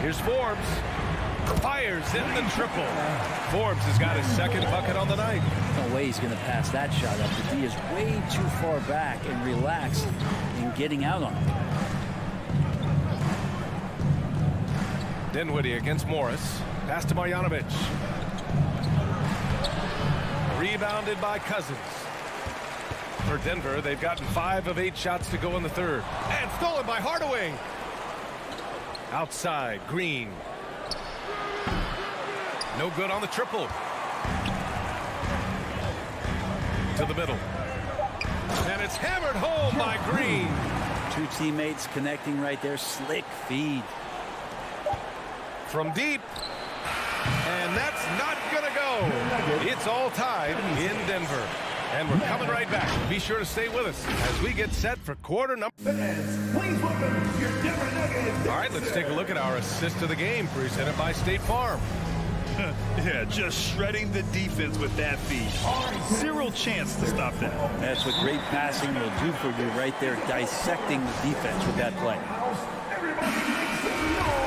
Here's Forbes. Fires in the triple. Forbes has got his second bucket on the night. No way he's going to pass that shot up. The D is way too far back and relaxed in getting out on him. Dinwiddie against Morris. Pass to Marjanovic. Rebounded by Cousins. For Denver, they've gotten 5 of 8 shots to go in the third. And stolen by Hardaway. Outside, Green. No good on the triple. To the middle. And it's hammered home by Green. 2 teammates connecting right there. Slick feed. From deep. And that's not going to go. It's all tied in Denver. And we're coming right back. Be sure to stay with us as we get set for quarter number. Please welcome your Denver Nuggets. All right, let's take a look at our assist of the game presented by State Farm. Yeah, just shredding the defense with that feed. 0 chance to stop that. That's what great passing will do for you right there, dissecting the defense with that play.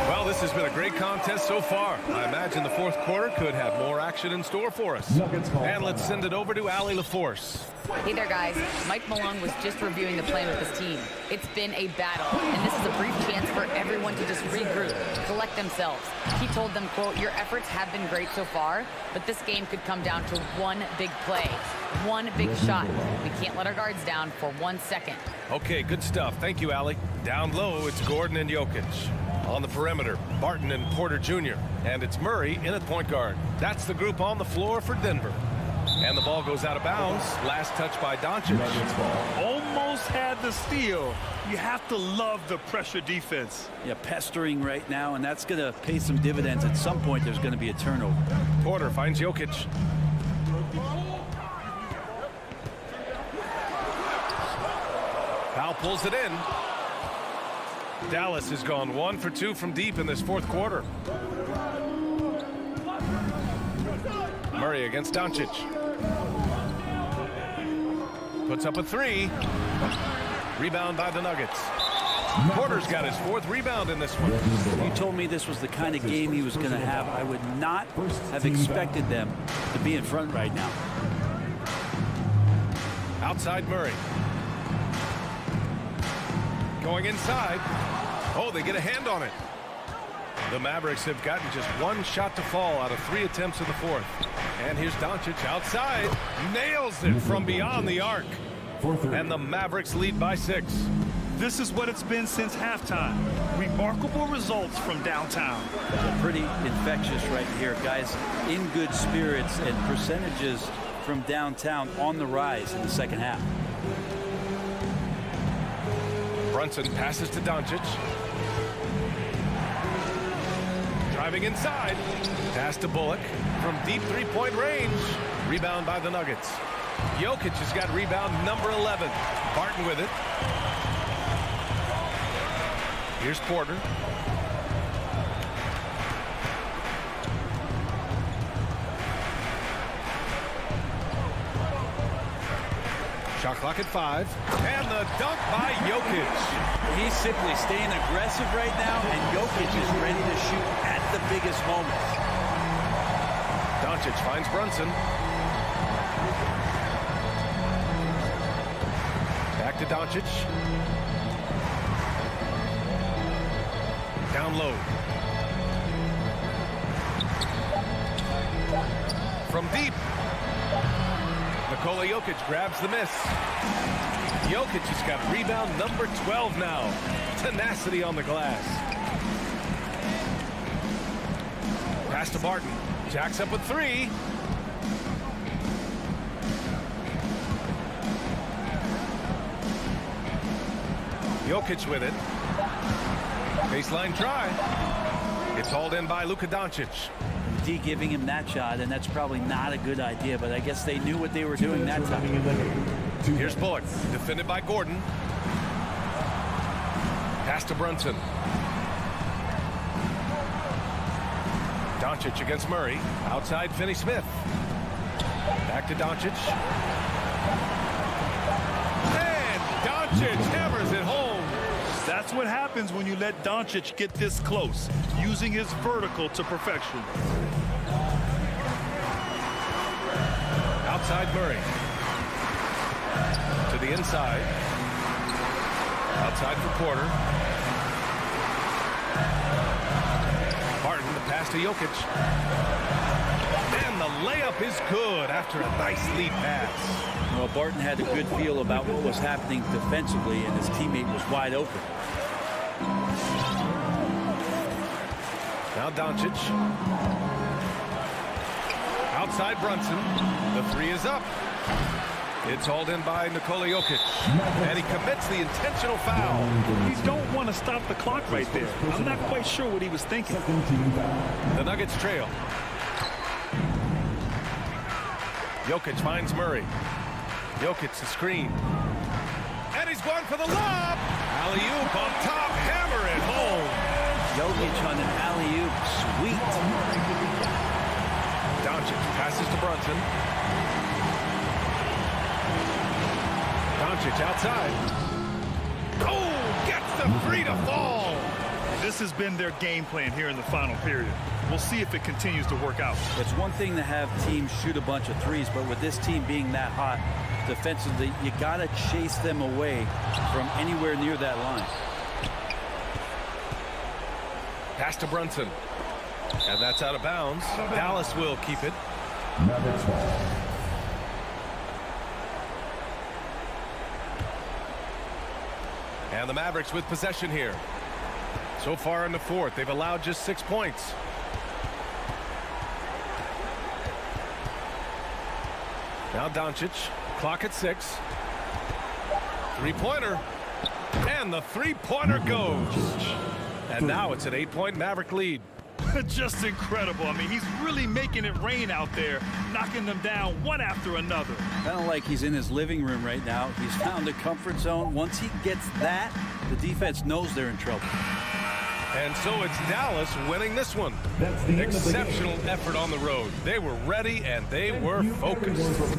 Well, this has been a great contest so far. I imagine the fourth quarter could have more action in store for us. And let's send it over to Allie LaForce. Hey there, guys. Mike Malone was just reviewing the plan with his team. It's been a battle, and this is a brief chance for everyone to just regroup, collect themselves. He told them, quote, "Your efforts have been great so far, but this game could come down to one big play, one big shot. We can't let our guards down for 1 second." Okay, good stuff. Thank you, Allie. Down low, it's Gordon and Jokic. On the perimeter, Barton and Porter Jr. And it's Murray in at point guard. That's the group on the floor for Denver. And the ball goes out of bounds. Last touch by Doncic. Almost had the steal. You have to love the pressure defense. Yeah, pestering right now, and that's going to pay some dividends. At some point, there's going to be a turnover. Porter finds Jokic. Powell pulls it in. Dallas has gone 1 for 2 from deep in this fourth quarter. Murray against Doncic. Puts up a 3. Rebound by the Nuggets. Porter's got his 4th rebound in this one. If you told me this was the kind of game he was going to have, I would not have expected them to be in front right now. Outside Murray. Going inside. Oh, they get a hand on it. The Mavericks have gotten just 1 shot to fall out of 3 attempts in the fourth. And here's Doncic outside. Nails it from beyond the arc. And the Mavericks lead by 6. This is what it's been since halftime. Remarkable results from downtown. Pretty infectious right here, guys. In good spirits and percentages from downtown on the rise in the second half. Brunson passes to Doncic. Driving inside. Pass to Bullock from deep three-point range. Rebound by the Nuggets. Jokic has got rebound number 11. Barton with it. Here's Porter. Shot clock at 5. And the dunk by Jokic. He's simply staying aggressive right now, and Jokic is ready to shoot at the biggest moments. Doncic finds Brunson. Back to Doncic. Down low. From deep. Nikola Jokic grabs the miss. Jokic has got rebound number 12 now. Tenacity on the glass. Pass to Barton. Jacks up with 3. Jokic with it. Baseline try. It's hauled in by Luka Doncic. D giving him that shot, and that's probably not a good idea, but I guess they knew what they were doing that time. Here's Bullock, defended by Gordon. Pass to Brunson. Doncic against Murray. Outside Finney-Smith. Back to Doncic. And Doncic hammers it home. That's what happens when you let Doncic get this close, using his vertical to perfection. Outside Murray. To the inside. Outside for Porter. Barton, the pass to Jokic. And the layup is good after a nice lead pass. Well, Barton had a good feel about what was happening defensively, and his teammate was wide open. Now Doncic. Outside Brunson. The 3 is up. It's hauled in by Nikola Jokic. And he commits the intentional foul. You don't want to stop the clock right there. I'm not quite sure what he was thinking. The Nuggets trail. Jokic finds Murray. Jokic the screen. And he's going for the lob. Alley-oop on top. Hammer it home. Jokic on an alley-oop. Sweet. Doncic passes to Brunson. Doncic outside. Oh, gets the 3 to fall. This has been their game plan here in the final period. We'll see if it continues to work out. It's one thing to have teams shoot a bunch of threes, but with this team being that hot defensively, you got to chase them away from anywhere near that line. Pass to Brunson. And that's out of bounds. Dallas will keep it. And the Mavericks with possession here. So far in the fourth, they've allowed just 6 points. Now Doncic, clock at 6. Three-pointer. And the three-pointer goes. And now it's an 8-point Maverick lead. Just incredible. I mean, he's really making it rain out there, knocking them down one after another. Kind of like he's in his living room right now. He's found a comfort zone. Once he gets that, the defense knows they're in trouble. And so it's Dallas winning this one. Exceptional effort on the road. They were ready and they were focused.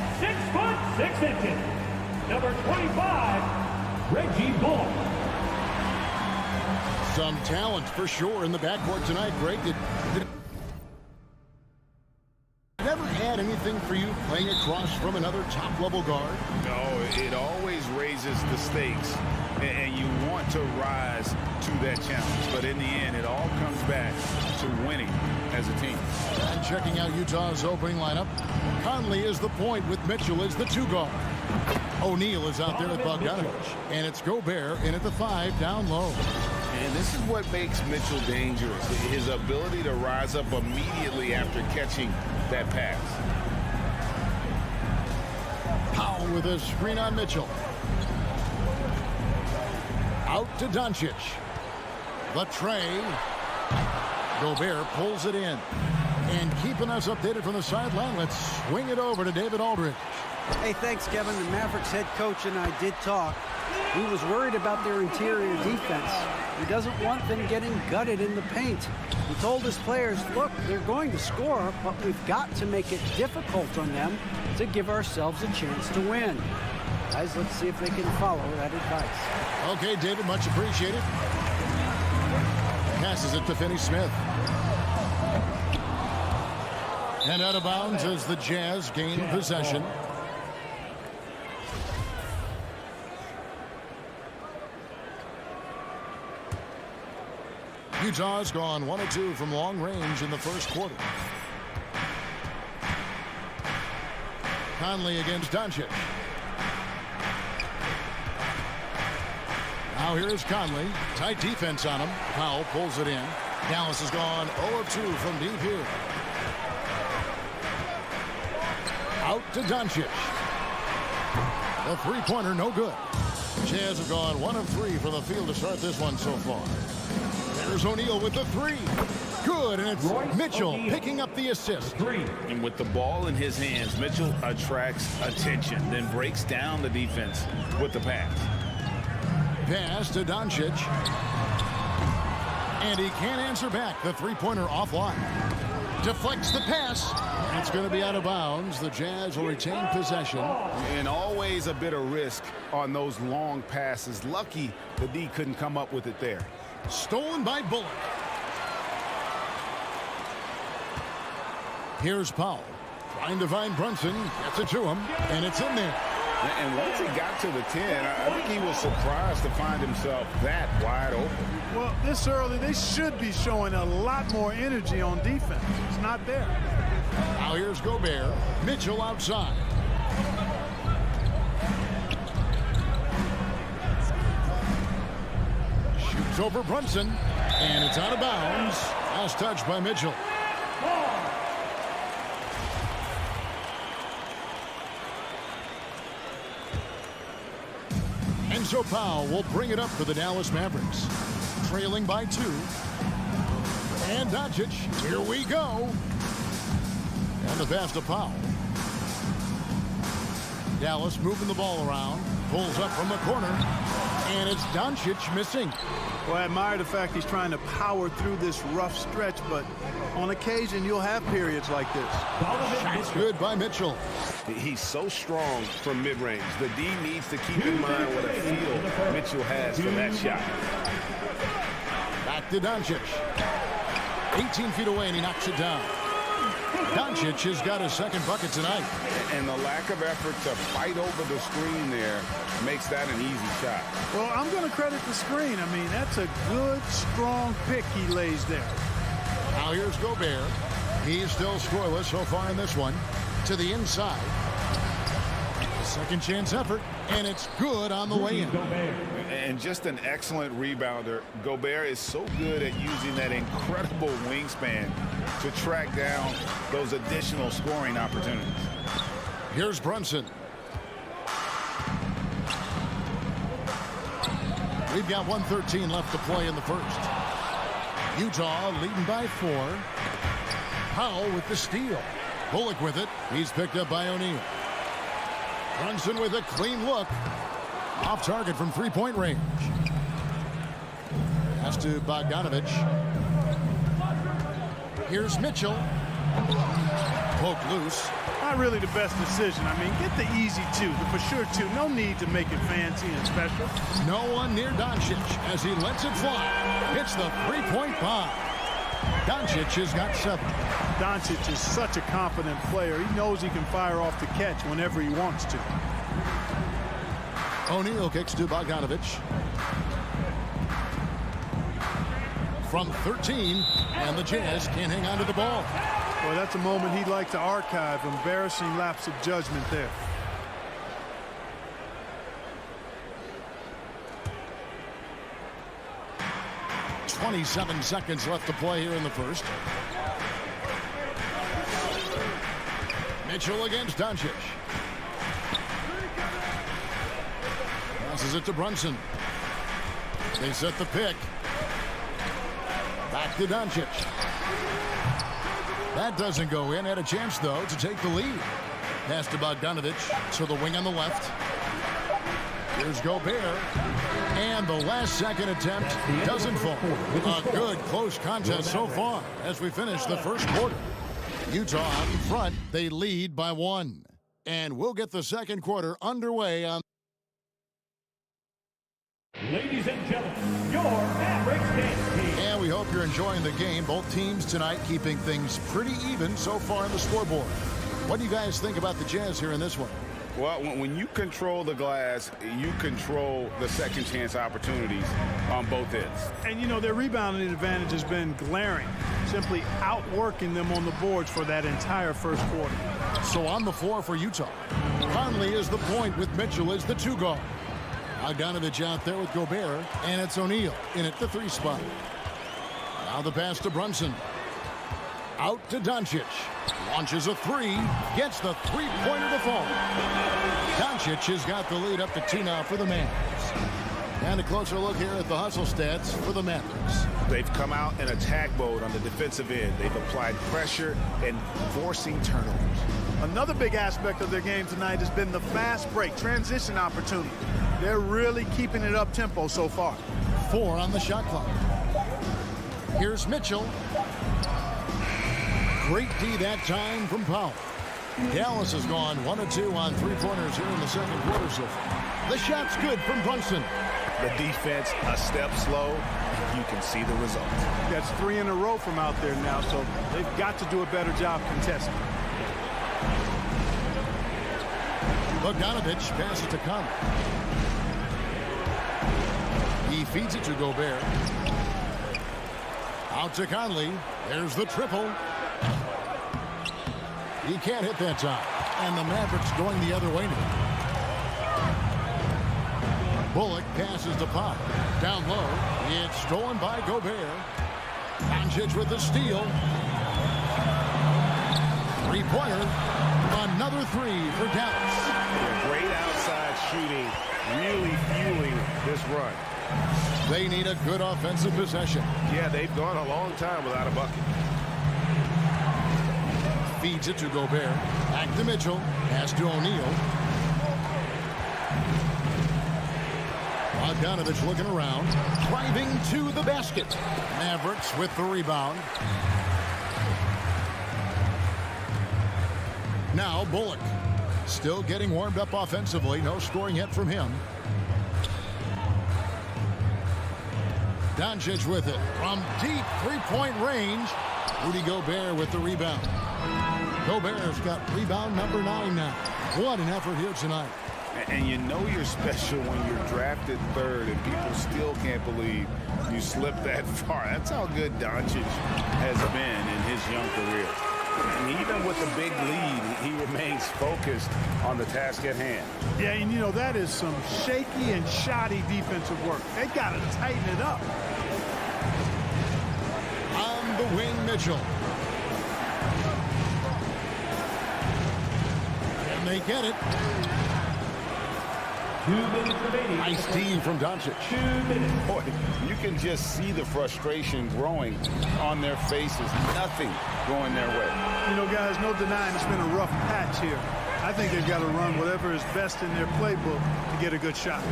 at 6 foot 6 inches, number 25, Reggie Bullock. Some talent for sure in the backcourt tonight, Greg. Did it ever add anything for you playing across from another top-level guard? No, it always raises the stakes, and you want to rise to that challenge. But in the end, it all comes back to winning as a team. And checking out Utah's opening lineup, Conley is the point with Mitchell as the 2 guard. O'Neal is out there with Bogdanovich, and it's Gobert in at the 5 down low. And this is what makes Mitchell dangerous, his ability to rise up immediately after catching that pass. Powell with a screen on Mitchell. Out to Doncic. The tray. Gobert pulls it in. And keeping us updated from the sideline, let's swing it over to David Aldridge. Hey, thanks, Kevin. The Mavericks head coach and I did talk. He was worried about their interior defense. He doesn't want them getting gutted in the paint. He told his players, look, they're going to score, but we've got to make it difficult on them to give ourselves a chance to win. Guys, let's see if they can follow that advice. Okay, David, much appreciated. Passes it to Finney-Smith. And out of bounds as the Jazz gain possession. Utah's gone 1 of 2 from long range in the first quarter. Conley against Doncic. Now here's Conley. Tight defense on him. Powell pulls it in. Dallas has gone 0 of 2 from deep here. Out to Doncic. The three-pointer no good. Jazz have gone 1 of 3 from the field to start this one so far. There's O'Neal with the 3. Good, and it's Mitchell picking up the assist. And with the ball in his hands, Mitchell attracts attention, then breaks down the defense with the pass. Pass to Doncic. And he can't answer back. The three-pointer offline. Deflects the pass. And it's going to be out of bounds. The Jazz will retain possession. And always a bit of risk on those long passes. Lucky the D couldn't come up with it there. Stolen by Bullock. Here's Powell. Trying to find Brunson. Gets it to him. And it's in there. And once he got to the 10, I think he was surprised to find himself that wide open. Well, this early, they should be showing a lot more energy on defense. It's not there. Now here's Gobert. Mitchell outside. Shoots over Brunson. And it's out of bounds. Last touch by Mitchell. And so Powell will bring it up for the Dallas Mavericks. Trailing by 2. And Doncic. Here we go. And the pass to Powell. Dallas moving the ball around. Pulls up from the corner. And it's Doncic missing. Well, I admire the fact he's trying to power through this rough stretch, but on occasion you'll have periods like this. Shots good by Mitchell. He's so strong from mid-range. The D needs to keep in mind what a feel Mitchell has for that shot. Back to Doncic. 18 feet away, and he knocks it down. Doncic has got his second bucket tonight. And the lack of effort to fight over the screen there makes that an easy shot. Well, I'm going to credit the screen. I mean, that's a good, strong pick he lays there. Now here's Gobert. He's still scoreless so far in this one. To the inside. A second chance effort, and it's good on the way in. And just an excellent rebounder. Gobert is so good at using that incredible wingspan to track down those additional scoring opportunities. Here's Brunson. We've got 1:13 left to play in the first. Utah leading by 4. Powell with the steal. Bullock with it. He's picked up by O'Neal. Brunson with a clean look. Off target from three-point range. Pass to Bogdanovich. Here's Mitchell. Poked loose. not really the best decision. I mean, get the easy two, the for sure two. No need to make it fancy and special. No one near Doncic as he lets it fly. Hits the three-point bomb. Doncic has got 7. Doncic is such a confident player. He knows he can fire off the catch whenever he wants to. O'Neal kicks to Bogdanovich. From 13, and the Jazz can't hang on to the ball. Well, that's a moment he'd like to archive. Embarrassing lapse of judgment there. .27 seconds left to play here in the first. Mitchell against Doncic. Passes it to Brunson. They set the pick. Back to Doncic. That doesn't go in. Had a chance, though, to take the lead. Pass to Bogdanovich to the wing on the left. Here's Gobert. And the last second attempt doesn't fall. A good close contest so far as we finish the first quarter. Utah out in front. They lead by 1. And we'll get the second quarter underway on. Ladies and gentlemen, your Mavericks dance team. And we hope you're enjoying the game. Both teams tonight keeping things pretty even so far on the scoreboard. What do you guys think about the Jazz here in this one? Well, when you control the glass, you control the second chance opportunities on both ends. And, you know, their rebounding advantage has been glaring, simply outworking them on the boards for that entire first quarter. So on the floor for Utah, Conley is the point with Mitchell as the 2 guard. Bogdanovich out there with Gobert, and it's O'Neal in at the 3 spot. Now the pass to Brunson. Out to Doncic. Launches a 3. Gets the three-pointer to fall. Doncic has got the lead up to 2 now for the Mavs. And a closer look here at the hustle stats for the Mavericks. They've come out in attack mode on the defensive end. They've applied pressure and forcing turnovers. Another big aspect of their game tonight has been the fast break, transition opportunity. They're really keeping it up tempo so far. 4 on the shot clock. Here's Mitchell. Great D that time from Powell. Dallas has gone 1 of 2 on 3-pointers here in the second quarter so far. The shot's good from Brunson. The defense a step slow, and you can see the result. That's 3 in a row from out there now, so they've got to do a better job contesting. Bogdanovich passes to Conley. He feeds it to Gobert. Out to Conley. There's the triple. He can't hit that time. And the Mavericks going the other way now. Bullock passes to Pop. Down low. It's stolen by Gobert. Doncic with the steal. 3-pointer. Another 3 for Dallas. Yeah, great outside shooting, really fueling this run. They need a good offensive possession. Yeah, they've gone a long time without a bucket. Feeds it to Gobert. Back to Mitchell. Pass to O'Neal. Bogdanovich looking around. Driving to the basket. Mavericks with the rebound. Now Bullock. Still getting warmed up offensively. No scoring yet from him. Doncic with it from deep 3-point range. Rudy Gobert with the rebound. Gobert's got rebound number 9 now. What an effort here tonight. And you know you're special when you're drafted 3rd and people still can't believe you slipped that far. That's how good Doncic has been in his young career. And even with a big lead, he remains focused on the task at hand. Yeah, and you know, that is some shaky and shoddy defensive work. They got to tighten it up. On the wing, Mitchell. And they get it. Nice D from Doncic. Boy, you can just see the frustration growing on their faces. Nothing going their way. You know, guys, no denying it's been a rough patch here. I think they've got to run whatever is best in their playbook to get a good shot.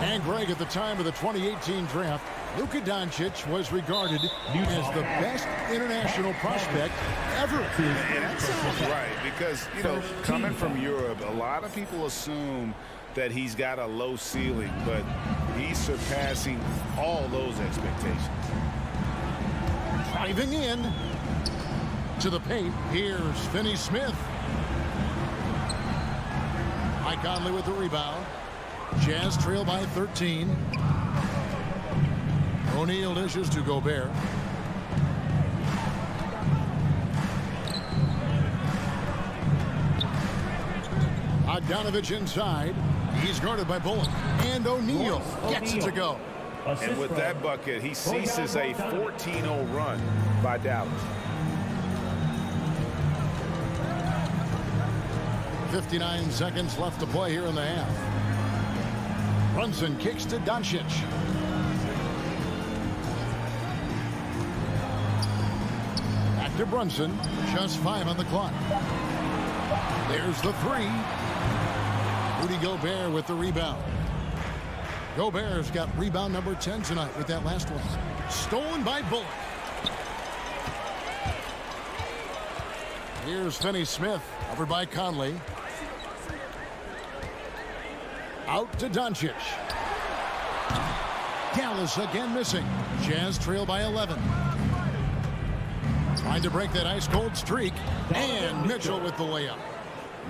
And Greg, at the time of the 2018 draft, Luka Doncic was regarded as the best international prospect ever. And that sounds right, because, you know, coming from Europe, a lot of people assume that he's got a low ceiling, but he's surpassing all those expectations. Driving in to the paint, here's Finney Smith. Mike Conley with the rebound. Jazz trail by 13. O'Neal dishes to Gobert. Bogdanovich inside. He's guarded by Bullock. And O'Neal gets it to go. And with that bucket, he ceases a 14-0 run by Dallas. 59 seconds left to play here in the half. Brunson kicks to Doncic. Back to Brunson. Just 5 on the clock. There's the 3. Rudy Gobert with the rebound. Gobert's got rebound number 10 tonight with that last one. Stolen by Bullock. Here's Finney Smith over by Conley. Out to Doncic. Dallas again missing. Jazz trail by 11. Trying to break that ice-cold streak. And Mitchell with the layup.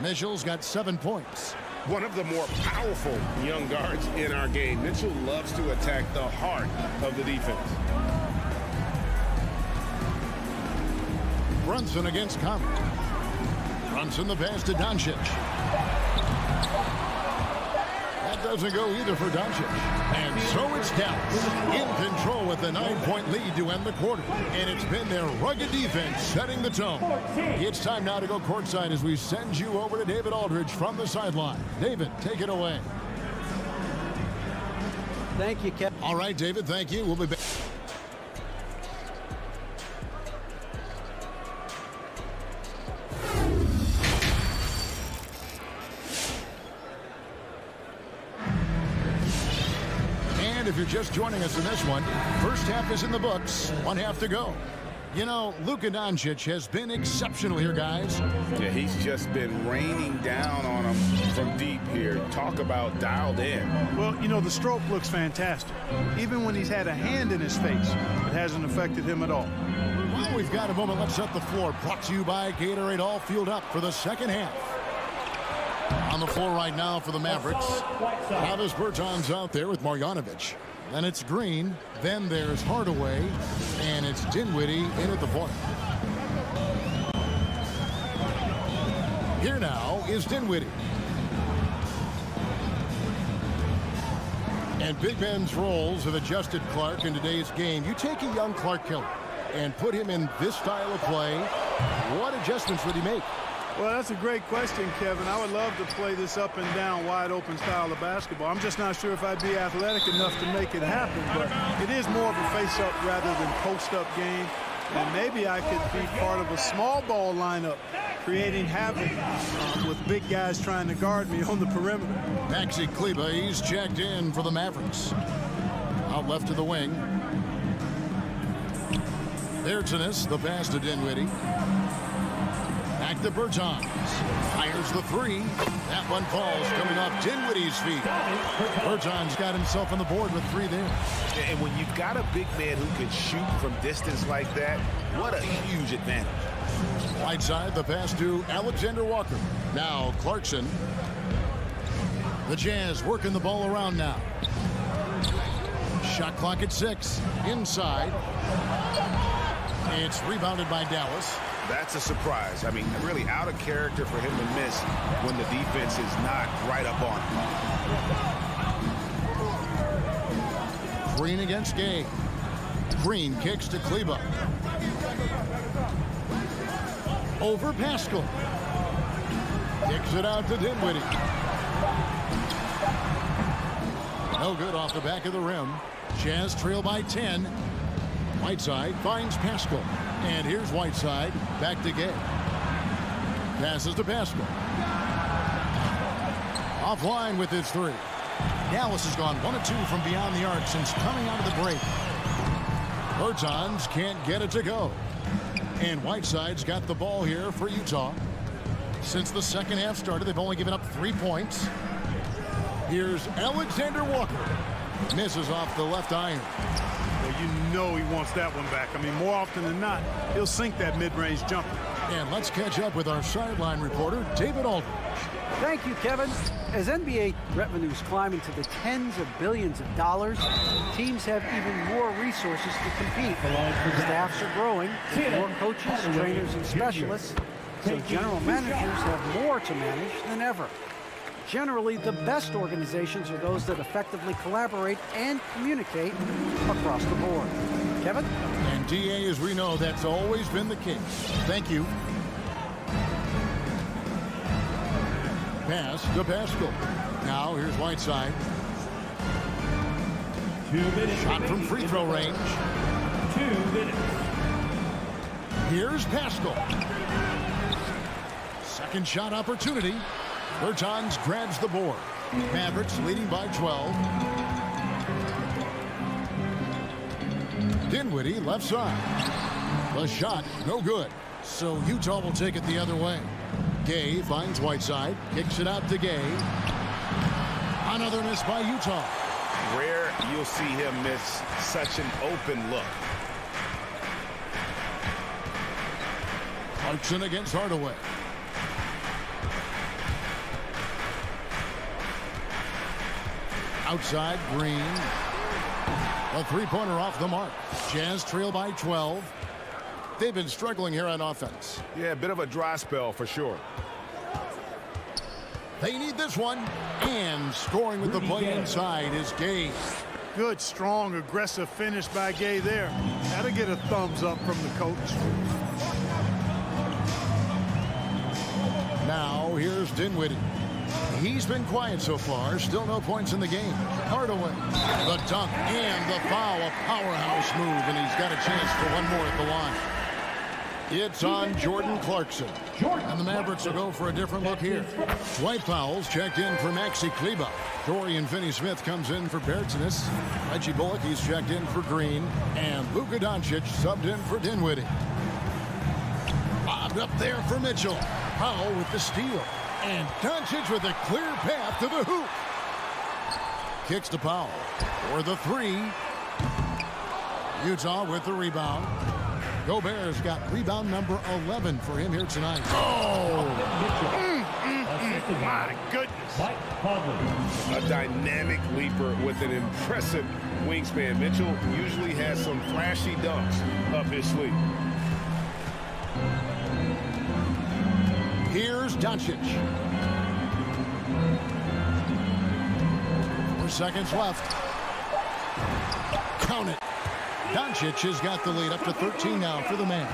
Mitchell's got 7 points. One of the more powerful young guards in our game. Mitchell loves to attack the heart of the defense. Brunson against Conley. Brunson the pass to Doncic. That doesn't go either for Doncic. And so it's Dallas in control with a 9-point lead to end the quarter. And it's been their rugged defense setting the tone. It's time now to go courtside as we send you over to David Aldridge from the sideline. David, take it away. Thank you, Kevin. All right, David, thank you. We'll be back. If you're just joining us in this one, first half is in the books, 1 half to go. You know, Luka Doncic has been exceptional here, guys. Yeah, he's just been raining down on them from deep here. Talk about dialed in. Well, you know, the stroke looks fantastic. Even when he's had a hand in his face, it hasn't affected him at all. Well, we've got a moment. Let's set the floor. Brought to you by Gatorade, all fueled up for the second half. On the floor right now for the Mavericks. Travis Bertans out there with Marjanovic. Then it's Green. Then there's Hardaway. And it's Dinwiddie in at the point. Here now is Dinwiddie. And Big Ben's roles have adjusted Clark in today's game. You take a young Clark Killer and put him in this style of play. What adjustments would he make? Well, that's a great question, Kevin. I would love to play this up and down, wide open style of basketball. I'm just not sure if I'd be athletic enough to make it happen, but it is more of a face-up rather than post-up game. And maybe I could be part of a small ball lineup, creating havoc with big guys trying to guard me on the perimeter. Maxi Kleber, he's checked in for the Mavericks. Out left to the wing. There's the pass to Dinwiddie. Back to Bertans. Fires the 3. That one falls coming off Dinwiddie's feet. Bertans got himself on the board with 3 there. And when you've got a big man who can shoot from distance like that, what a huge advantage. Right side, the pass to Alexander Walker. Now Clarkson. The Jazz working the ball around now. Shot clock at 6. Inside. It's rebounded by Dallas. That's a surprise. I mean, really out of character for him to miss when the defense is not right up on him. Green against Gay. Green kicks to Kleber. Over Pascal. Kicks it out to Dinwiddie. No good off the back of the rim. Jazz trail by 10. Whiteside finds Pascal. And here's Whiteside. Back to Gay. Passes to Pascal. Offline with his three. Dallas has gone 1 of 2 from beyond the arc since coming out of the break. Bertans can't get it to go. And Whiteside's got the ball here for Utah. Since the second half started, they've only given up 3 points. Here's Alexander Walker. Misses off the left iron. Well, you know he wants that one back. I mean, more often than not, he'll sink that mid-range jumper. And let's catch up with our sideline reporter, David Aldridge. Thank you, Kevin. As NBA revenues climb into the tens of billions of dollars, teams have even more resources to compete. Staffs are growing, with more coaches, trainers, and specialists, so general managers have more to manage than ever. Generally, the best organizations are those that effectively collaborate and communicate across the board. Kevin? And DA, as we know, that's always been the case. Thank you. Pass to Pascal. Now here's Whiteside. 2 minutes. Shot from free throw range. 2 minutes. Here's Pascal. Second shot opportunity. Bertans grabs the board. Mavericks leading by 12. Dinwiddie left side. The shot no good. So Utah will take it the other way. Gay finds Whiteside, kicks it out to Gay. Another miss by Utah. Rare you'll see him miss such an open look. Clarkson against Hardaway. Outside, Green. A three-pointer off the mark. Jazz trail by 12. They've been struggling here on offense. Yeah, a bit of a dry spell for sure. They need this one. And scoring with the play inside is Gay. Good, strong, aggressive finish by Gay there. That'll get a thumbs up from the coach. Now here's Dinwiddie. He's been quiet so far. Still no points in the game. Hardaway. The dunk and the foul. A powerhouse move. And he's got a chance for one more at the line. It's on Jordan Clarkson. And the Mavericks will go for a different look here. White fouls checked in for Maxi Kleba. Dorian Finney-Smith comes in for Bertans. Reggie Bullock, he's checked in for Green. And Luka Doncic subbed in for Dinwiddie. Bobbed up there for Mitchell. Powell with the steal. And Doncic with a clear path to the hoop. Kicks to Powell for the three. Utah with the rebound. Gobert's got rebound number 11 for him here tonight. Oh! My goodness. A dynamic leaper with an impressive wingspan. Mitchell usually has some flashy dunks up his sleeve. Here's Doncic. 4 seconds left. Count it. Doncic has got the lead up to 13 now for the Mavs.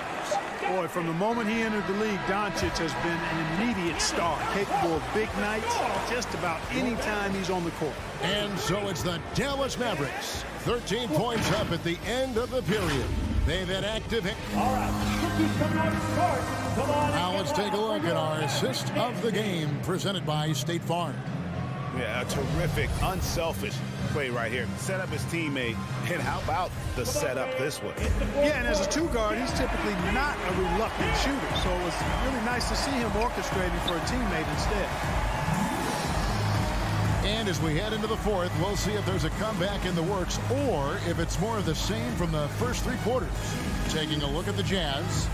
Boy, from the moment he entered the league, Doncic has been an immediate star, capable of big nights just about any time he's on the court. And so it's the Dallas Mavericks. 13 points up at the end of the period. They've had active. All right. Come on. Now let's take a look at our assist of the game presented by State Farm. Yeah, a terrific, unselfish play right here. Set up his teammate, and how about the setup this one? Yeah, and as a two guard, he's typically not a reluctant shooter, so it was really nice to see him orchestrating for a teammate instead. And as we head into the fourth, we'll see if there's a comeback in the works or if it's more of the same from the first 3 quarters. Taking a look at the Jazz,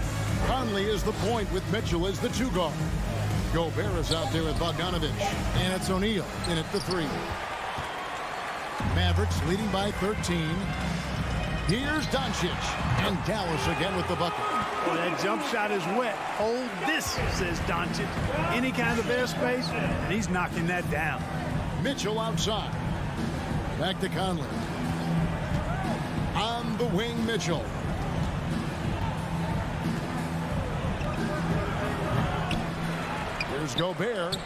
Conley is the point with Mitchell as the two guard. Gobert is out there with Bogdanovic, and it's O'Neal in at the 3. Mavericks leading by 13. Here's Doncic, and Dallas again with the bucket. Well, that jump shot is wet. Hold this, says Doncic. Any kind of airspace, and he's knocking that down. Mitchell outside. Back to Conley. On the wing, Mitchell. Here's Gobert,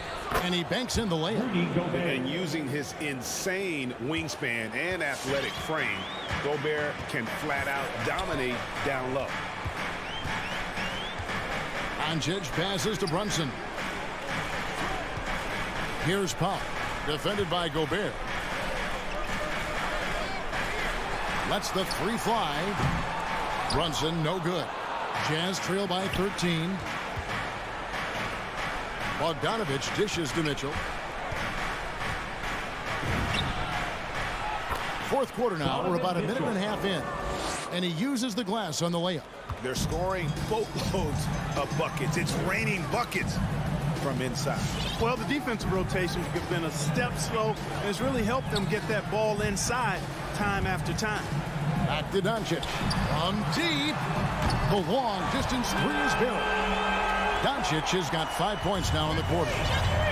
and he banks in the layup. And using his insane wingspan and athletic frame, Gobert can flat out dominate down low. Doncic passes to Brunson. Here's Paul, defended by Gobert. Lets the three fly. Brunson, no good. Jazz trail by 13. Bogdanovich dishes to Mitchell. Fourth quarter now. We're about a minute and a half in. And he uses the glass on the layup. They're scoring boatloads of buckets. It's raining buckets from inside. Well, the defensive rotations have been a step slow, and it's really helped them get that ball inside time after time. Back to Doncic. From deep. The long distance three is good. Doncic has got 5 points now in the quarter.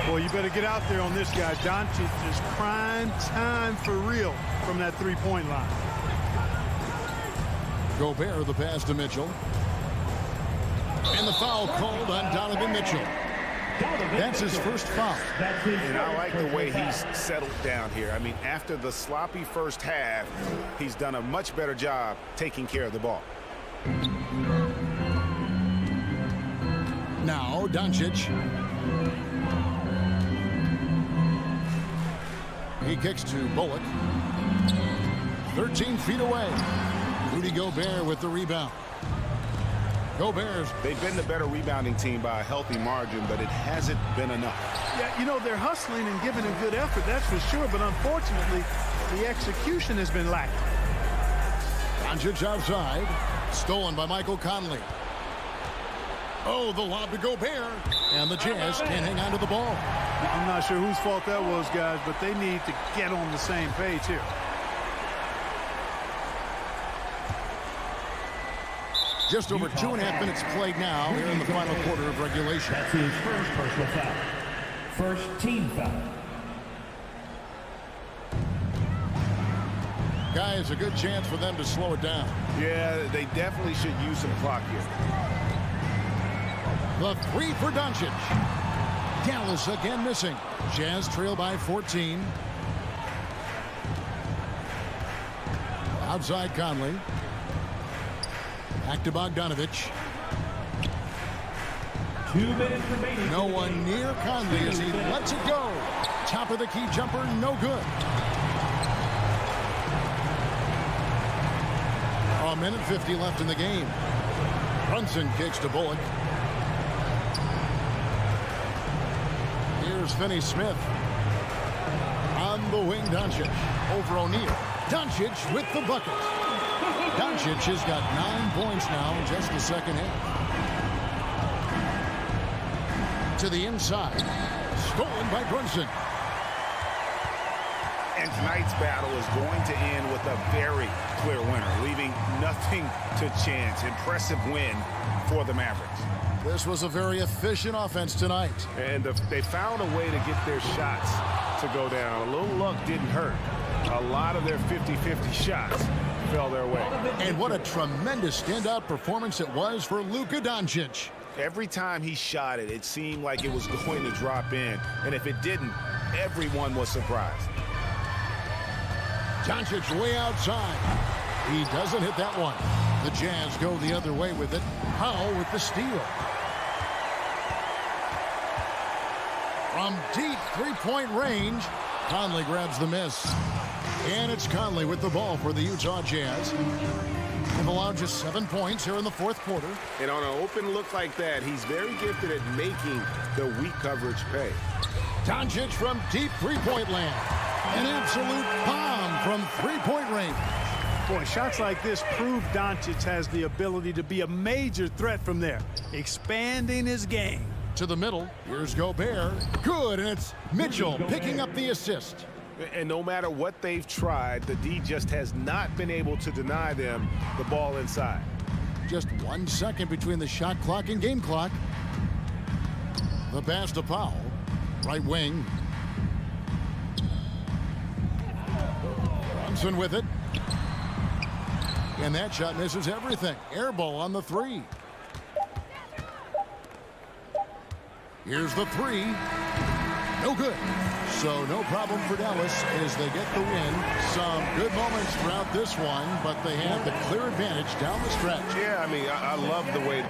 Boy, you better get out there on this guy. Doncic is prime time for real from that three-point line. Gobert the pass to Mitchell. And the foul called on Donovan Mitchell. That's his first foul. And I like the way he's settled down here. I mean, after the sloppy first half, he's done a much better job taking care of the ball. Now Doncic. He kicks to Bullock. 13 feet away. Rudy Gobert with the rebound. Gobert's. They've been the better rebounding team by a healthy margin, but it hasn't been enough. Yeah, you know, they're hustling and giving a good effort, that's for sure, but unfortunately, the execution has been lacking. Doncic outside. Stolen by Michael Conley. Oh, the lob to Gobert. And the Jazz can't hang on to the ball. I'm not sure whose fault that was, guys, but they need to get on the same page here. Just over 2.5 minutes played now here in the final quarter of regulation. That's his first personal foul. First team foul. Guys, a good chance for them to slow it down. Yeah, they definitely should use some clock here. The three for Doncic. Dallas again missing. Jazz trail by 14. Outside Conley. Back to Bogdanovich. 2 minutes remaining. No one near Conley as he lets it go. Top of the key jumper, no good. A minute 50 left in the game. Brunson kicks to Bullock. Here's Finney-Smith. On the wing, Doncic. Over O'Neal. Doncic with the bucket. Doncic has got 9 points now in just the second half. To the inside. Stolen by Brunson. And tonight's battle is going to end with a very clear winner, leaving nothing to chance. Impressive win for the Mavericks. This was a very efficient offense tonight. And they found a way to get their shots to go down. A little luck didn't hurt. A lot of their 50-50 shots fell their way. And what a tremendous standout performance it was for Luka Doncic. Every time he shot it, it seemed like it was going to drop in. And if it didn't, everyone was surprised. Doncic way outside. He doesn't hit that one. The Jazz go the other way with it. Powell with the steal. From deep three-point range, Conley grabs the miss. And it's Conley with the ball for the Utah Jazz. They've allowed just 7 points here in the fourth quarter. And on an open look like that, he's very gifted at making the weak coverage pay. Doncic from deep three-point land. An absolute bomb from three-point range. Boy, shots like this prove Doncic has the ability to be a major threat from there, expanding his game. To the middle, here's Gobert. Good, and it's Mitchell picking up the assist. And no matter what they've tried, the D just has not been able to deny them the ball inside. Just 1 second between the shot clock and game clock. The pass to Powell. Right wing. Brunson with it. And that shot misses everything. Air ball on the three. Here's the three. No good. So no problem for Dallas as they get the win. Some good moments throughout this one, but they have the clear advantage down the stretch. Yeah, I mean, I love the way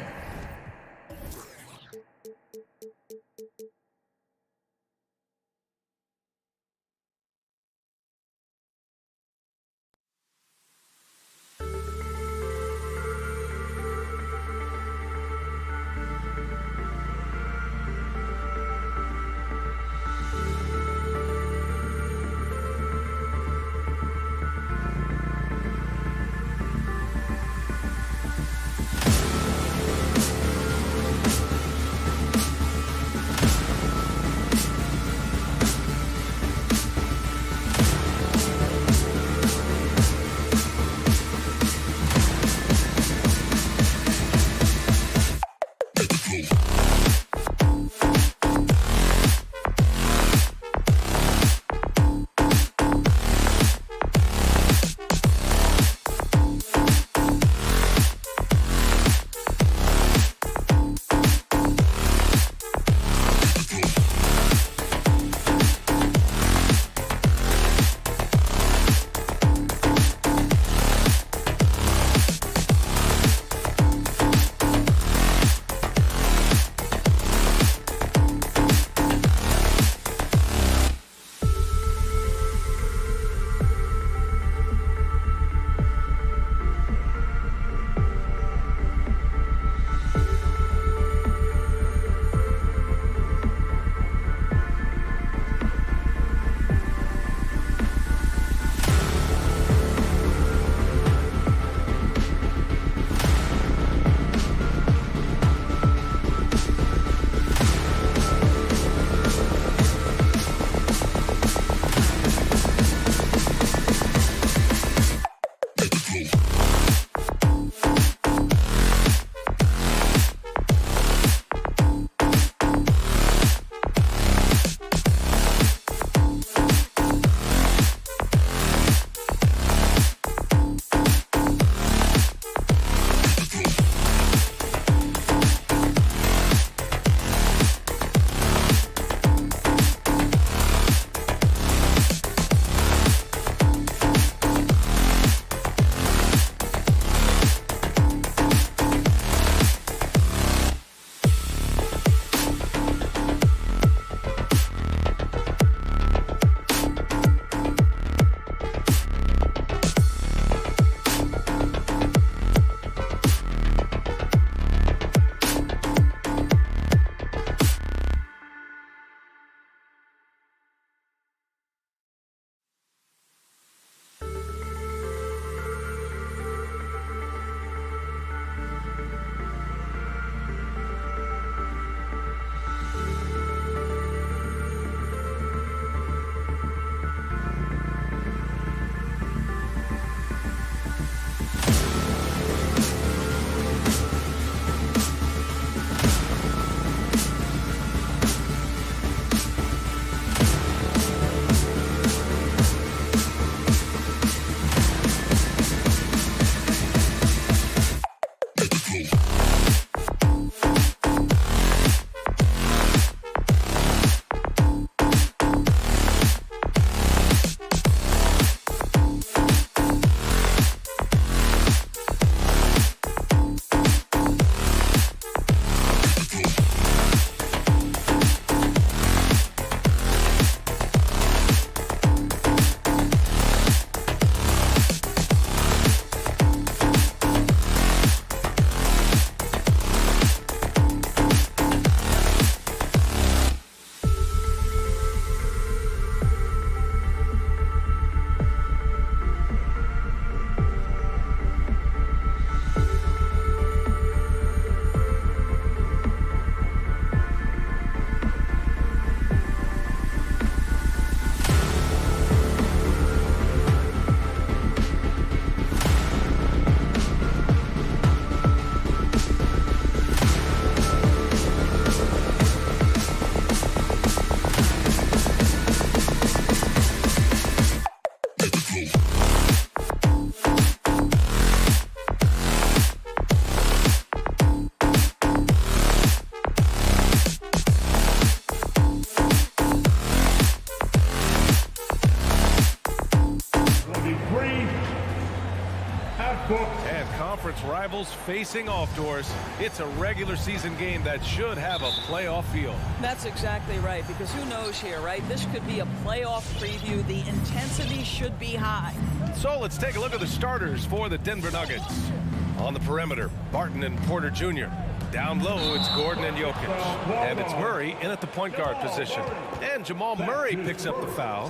And conference rivals facing off doors. It's a regular season game that should have a playoff feel. That's exactly right, because who knows here, right? This could be a playoff preview. The intensity should be high. So let's take a look at the starters for the Denver Nuggets. On the perimeter, Barton and Porter Jr. Down low, it's Gordon and Jokic. And it's Murray in at the point guard position. And Jamal Murray picks up the foul.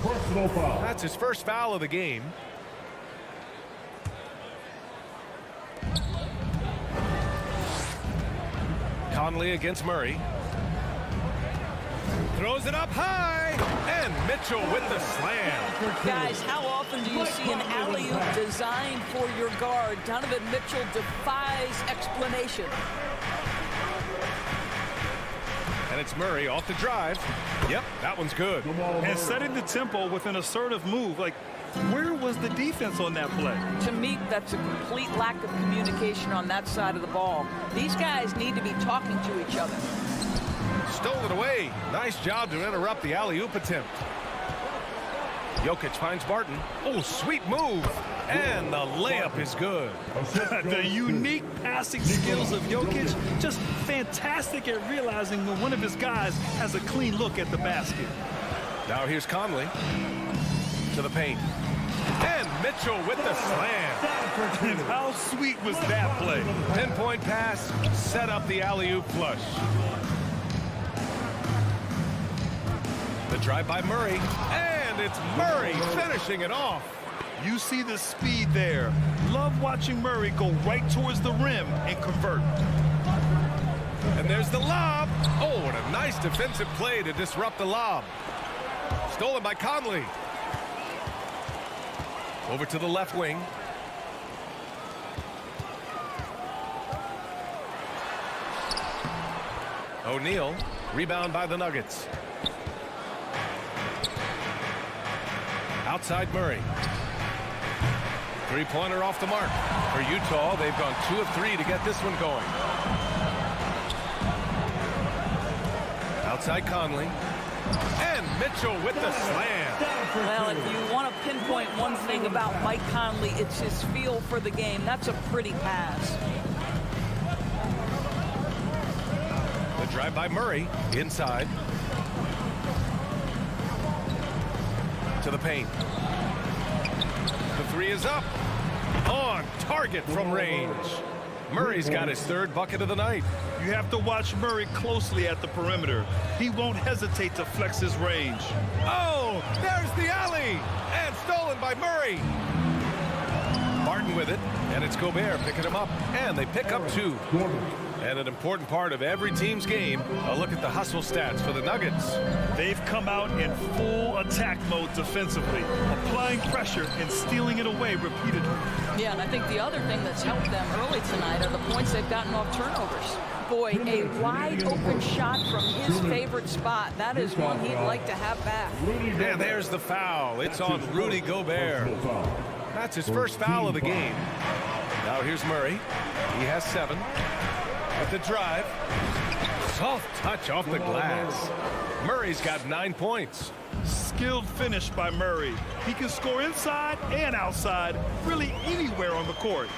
That's his first foul of the game. Conley against Murray. Throws it up high. And Mitchell with the slam. Guys, how often do you see an alley-oop designed for your guard? Donovan Mitchell defies explanation. And it's Murray off the drive. Yep, that one's good. And setting the tempo with an assertive move. Like, where was the defense on that play? To me, that's a complete lack of communication on that side of the ball. These guys need to be talking to each other. Stole it away. Nice job to interrupt the alley-oop attempt. Jokic finds Barton. Oh, sweet move. And the layup is good. The unique passing skills of Jokic, just fantastic at realizing when one of his guys has a clean look at the basket. Now here's Conley to the paint. And Mitchell with the slam. And how sweet was that play? 10-point pass, set up the alley-oop flush. The drive by Murray, and it's Murray finishing it off. You see the speed there. Love watching Murray go right towards the rim and convert. And there's the lob. Oh, and a nice defensive play to disrupt the lob. Stolen by Conley. Over to the left wing. O'Neal, rebound by the Nuggets. Outside Murray. Three-pointer off the mark. For Utah, they've gone 2 of 3 to get this one going. Outside Conley. And Mitchell with the slam. Well, if you want to pinpoint one thing about Mike Conley, it's his feel for the game. That's a pretty pass. The drive by Murray. Inside. To the paint. The three is up. On target from range. Murray's got his 3rd bucket of the night. You have to watch Murray closely at the perimeter. He won't hesitate to flex his range. Oh, there's the alley. And stolen by Murray. Barton with it. And it's Gobert picking him up. And they pick up 2. And an important part of every team's game, a look at the hustle stats for the Nuggets. They've come out in full attack mode defensively, applying pressure and stealing it away repeatedly. Yeah, and I think the other thing that's helped them early tonight are the points they've gotten off turnovers. Boy, a wide open shot from his favorite spot. That is one he'd like to have back. And there's the foul. It's on Rudy Gobert. That's his first foul of the game. Now here's Murray. He has 7. With the drive. Soft touch off the glass. Murray's got 9 points. Skilled finish by Murray. He can score inside and outside, really anywhere on the court.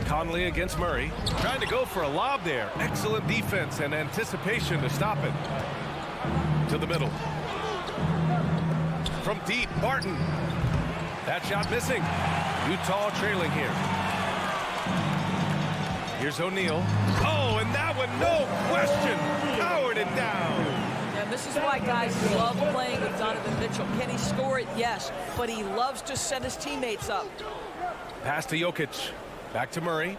Conley against Murray. Trying to go for a lob there. Excellent defense and anticipation to stop it. To the middle. From deep, Barton. That shot missing. Utah trailing here. Here's O'Neal. Oh, and that one, no question, powered it down. And this is why guys love playing with Donovan Mitchell. Can he score it? Yes, but he loves to set his teammates up. Pass to Jokic. Back to Murray.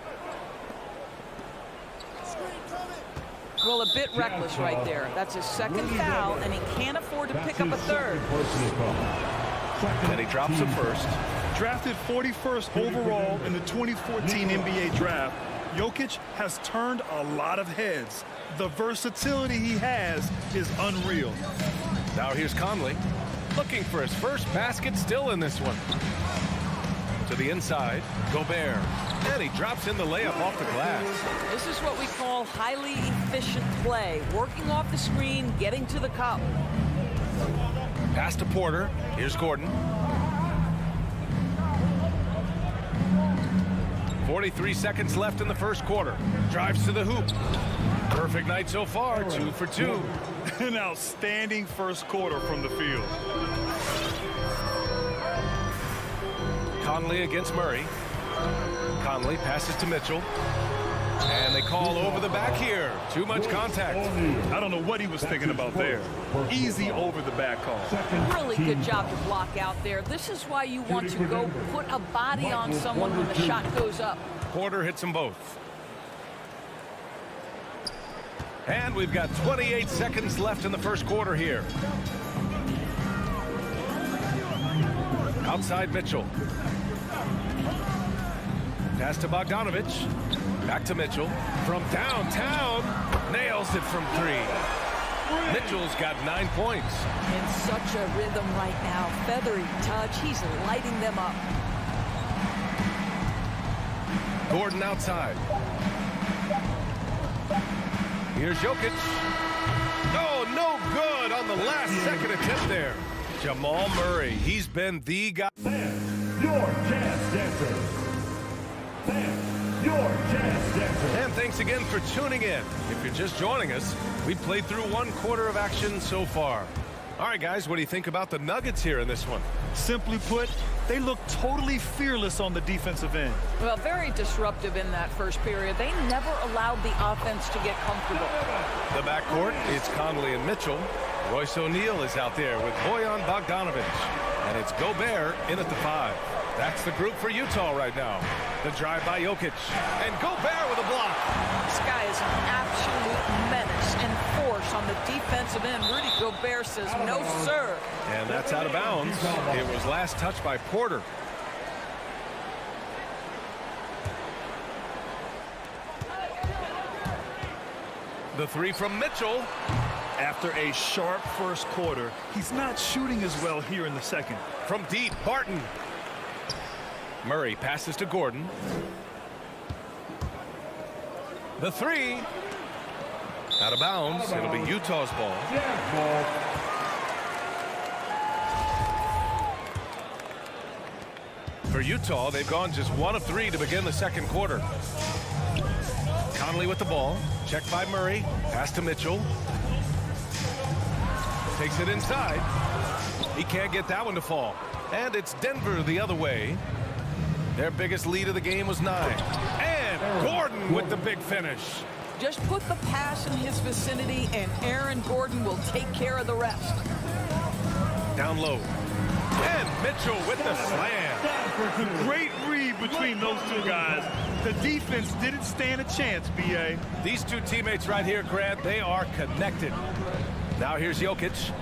Well, a bit reckless right there. That's his 2nd foul, and he can't afford to pick up a 3rd. And he drops the 1st. Drafted 41st overall in the 2014 NBA draft, Jokic has turned a lot of heads. The versatility he has is unreal. Now here's Conley. Looking for his first basket still in this one. To the inside, Gobert. And he drops in the layup off the glass. This is what we call highly efficient play. Working off the screen, getting to the cup. Pass to Porter. Here's Gordon. 43 seconds left in the first quarter. Drives to the hoop. Perfect night so far, 2 for 2. An outstanding first quarter from the field. Conley against Murray. Conley passes to Mitchell. And they call over the back here. Too much contact. I don't know what he was thinking about there. Easy over the back call. Really good job to block out there. This is why you want to go put a body on someone when the shot goes up. Porter hits them both. And we've got 28 seconds left in the first quarter here. Outside Mitchell. Pass to Bogdanovich. Back to Mitchell. From downtown. Nails it from 3. Mitchell's got 9 points. In such a rhythm right now. Feathery touch. He's lighting them up. Gordon outside. Here's Jokic. Oh, no good on the last second attempt there. Jamal Murray. He's been the guy. Your Jazz Dancer. Your Jazz Dancer. And thanks again for tuning in. If you're just joining us, we've played through 1 quarter of action so far. All right, guys, what do you think about the Nuggets here in this one? Simply put, they look totally fearless on the defensive end. Well, very disruptive in that first period. They never allowed the offense to get comfortable. The backcourt, it's Conley and Mitchell. Royce O'Neal is out there with Bojan Bogdanovich. And it's Gobert in at the 5. That's the group for Utah right now. The drive by Jokic. And Gobert with a block. This guy is an absolute menace and force on the defensive end. Rudy Gobert says no, sir. And that's out of bounds. It was last touched by Porter. The 3 from Mitchell. After a sharp first quarter, he's not shooting as well here in the second. From deep, Barton. Murray passes to Gordon. The 3. Out of bounds. It'll be Utah's ball. For Utah, they've gone just 1 of 3 to begin the second quarter. Conley with the ball. Checked by Murray. Pass to Mitchell. Takes it inside. He can't get that one to fall. And it's Denver the other way. Their biggest lead of the game was 9. And Gordon with the big finish. Just put the pass in his vicinity, and Aaron Gordon will take care of the rest. Down low. And Mitchell with the slam. Great read between those 2 guys. The defense didn't stand a chance, B.A. These 2 teammates right here, Grant, they are connected. Now here's Jokic.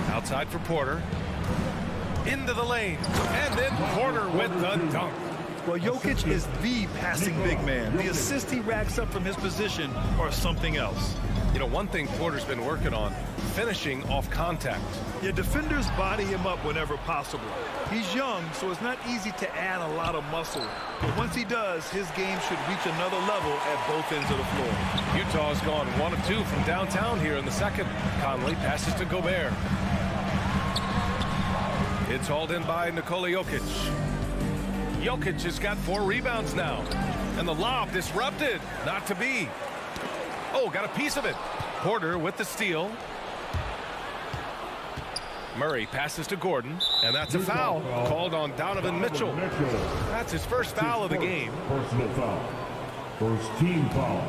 Outside for Porter. Into the lane. And then Porter with the dunk. Well, Jokic is the passing big man. The assists he racks up from his position are something else. You know, one thing Porter's been working on, finishing off contact. Yeah, defenders body him up whenever possible. He's young, so it's not easy to add a lot of muscle. But once he does, his game should reach another level at both ends of the floor. Utah's gone 1 of 2 from downtown here in the second. Conley passes to Gobert. It's hauled in by Nikola Jokic. Jokic has got 4 rebounds now. And the lob disrupted. Not to be. Oh, got a piece of it. Porter with the steal. Murray passes to Gordon. And that's a foul called on Donovan Mitchell. That's his first foul of the game. Personal foul. First team foul.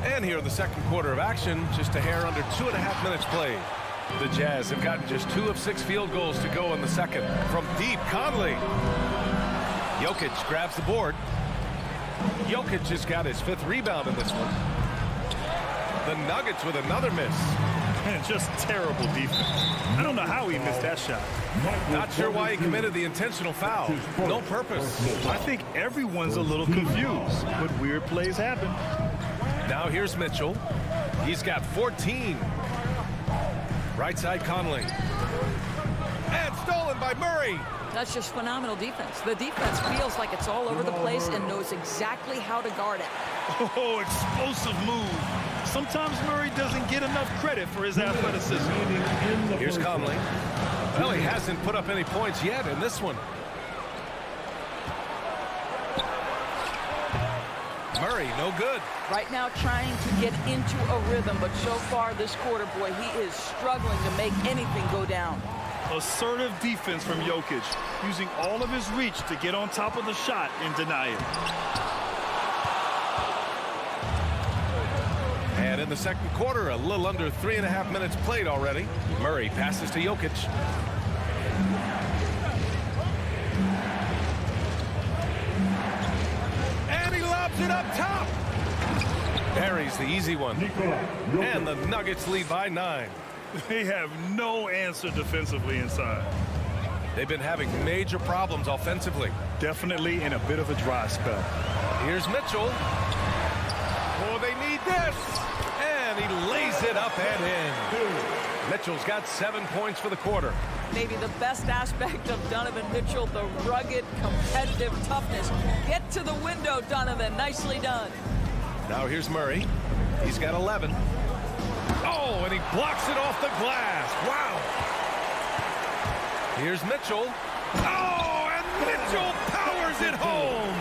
And here in the second quarter of action, just a hair under 2.5 minutes played. The Jazz have gotten just 2 of 6 field goals to go in the second. From deep, Conley. Jokic grabs the board. Jokic has got his 5th rebound in this one. The Nuggets with another miss. Man, just terrible defense. I don't know how he missed that shot. Not sure why he committed the intentional foul. No purpose. I think everyone's a little confused, but weird plays happen. Now here's Mitchell. He's got 14. Right side Conley. And stolen by Murray. That's just phenomenal defense. The defense feels like it's all over the place and knows exactly how to guard it. Oh, explosive move. Sometimes Murray doesn't get enough credit for his athleticism. Here's Conley. Well, he hasn't put up any points yet in this one. Murray, no good. Right now trying to get into a rhythm, but so far this quarter, boy, he is struggling to make anything go down. Assertive defense from Jokic, using all of his reach to get on top of the shot and deny it. And in the second quarter, a little under 3.5 minutes played already. Murray passes to Jokic. And he lobs it up top. Buries the easy one. And the Nuggets lead by 9. They have no answer defensively inside. They've been having major problems offensively. Definitely in a bit of a dry spell. Here's Mitchell. Oh, they need this. And he lays it up and in. Mitchell's got 7 points for the quarter. Maybe the best aspect of Donovan Mitchell, the rugged, competitive toughness. Get to the window, Donovan. Nicely done. Now here's Murray. He's got 11. Oh, and he blocks it off the glass. Wow. Here's Mitchell. Oh, and Mitchell powers it home.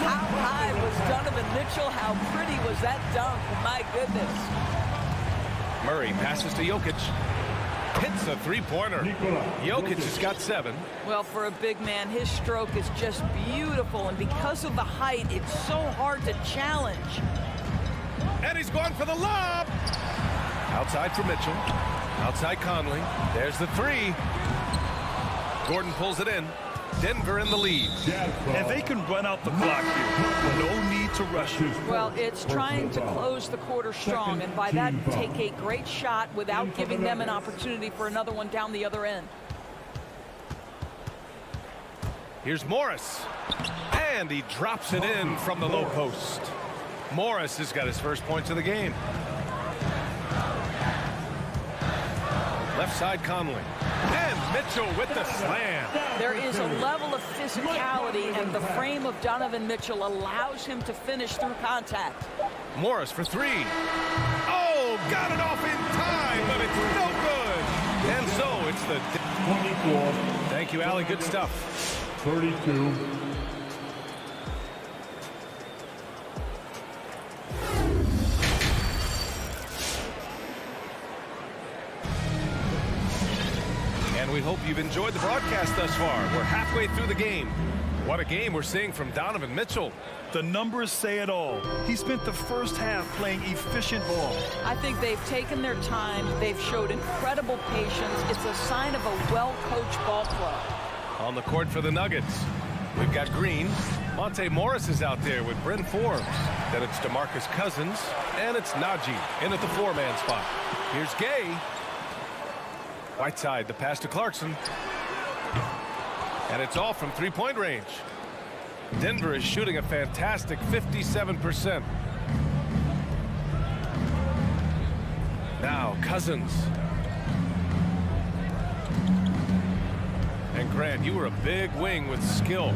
How high was Donovan Mitchell? How pretty was that dunk? My goodness. Murray passes to Jokic. Hits a three-pointer. Jokic has got 7. Well, for a big man, his stroke is just beautiful, and because of the height, it's so hard to challenge. And he's going for the lob. Outside for Mitchell. Outside Conley. There's the 3. Gordon pulls it in. Denver in the lead. And they can run out the clock here. No need to rush it. Well, it's trying to close the quarter strong, and by that, take a great shot without giving them an opportunity for another one down the other end. Here's Morris. And he drops it in from the low post. Morris has got his first points of the game. Left side Conley. And Mitchell with the slam. There is a level of physicality, and the frame of Donovan Mitchell allows him to finish through contact. Morris for 3. Oh, got it off in time, but it's no good. And so it's the 24. Thank you, Allie. Good stuff. 32. And we hope you've enjoyed the broadcast thus far. We're halfway through the game. What a game we're seeing from Donovan Mitchell. The numbers say it all. He spent the first half playing efficient ball. I think they've taken their time. They've showed incredible patience. It's a sign of a well-coached ball club. On the court for the Nuggets, we've got Green. Monte Morris is out there with Bryn Forbes. Then it's DeMarcus Cousins. And it's Najee in at the 4-man spot. Here's Gay. Whiteside, the pass to Clarkson. And it's all from three-point range. Denver is shooting a fantastic 57%. Now Cousins. And Grant, you were a big wing with skill.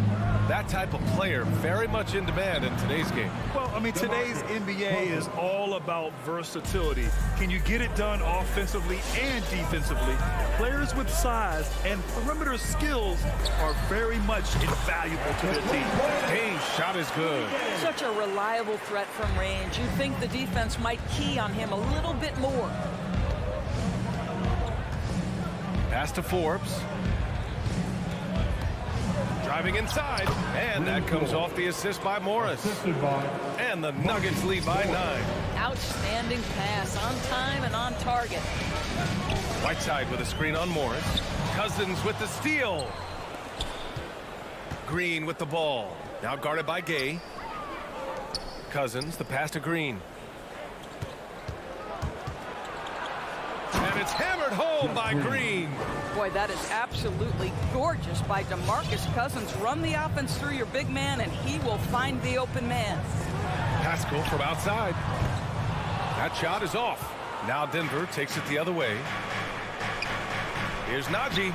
That type of player very much in demand in today's game. Well, I mean, today's NBA is all about versatility. Can you get it done offensively and defensively? Players with size and perimeter skills are very much invaluable to their team. Hayes' shot is good. Such a reliable threat from range. You'd think the defense might key on him a little bit more. Pass to Forbes. Driving inside, and that comes off the assist by Morris. And the Nuggets lead by 9. Outstanding pass, on time and on target. Whiteside with a screen on Morris. Cousins with the steal. Green with the ball. Now guarded by Gay. Cousins, the pass to Green. And it's hammered home by Green. Boy, that is absolutely gorgeous by DeMarcus Cousins. Run the offense through your big man, and he will find the open man. Pascal from outside. That shot is off. Now Denver takes it the other way. Here's Najee.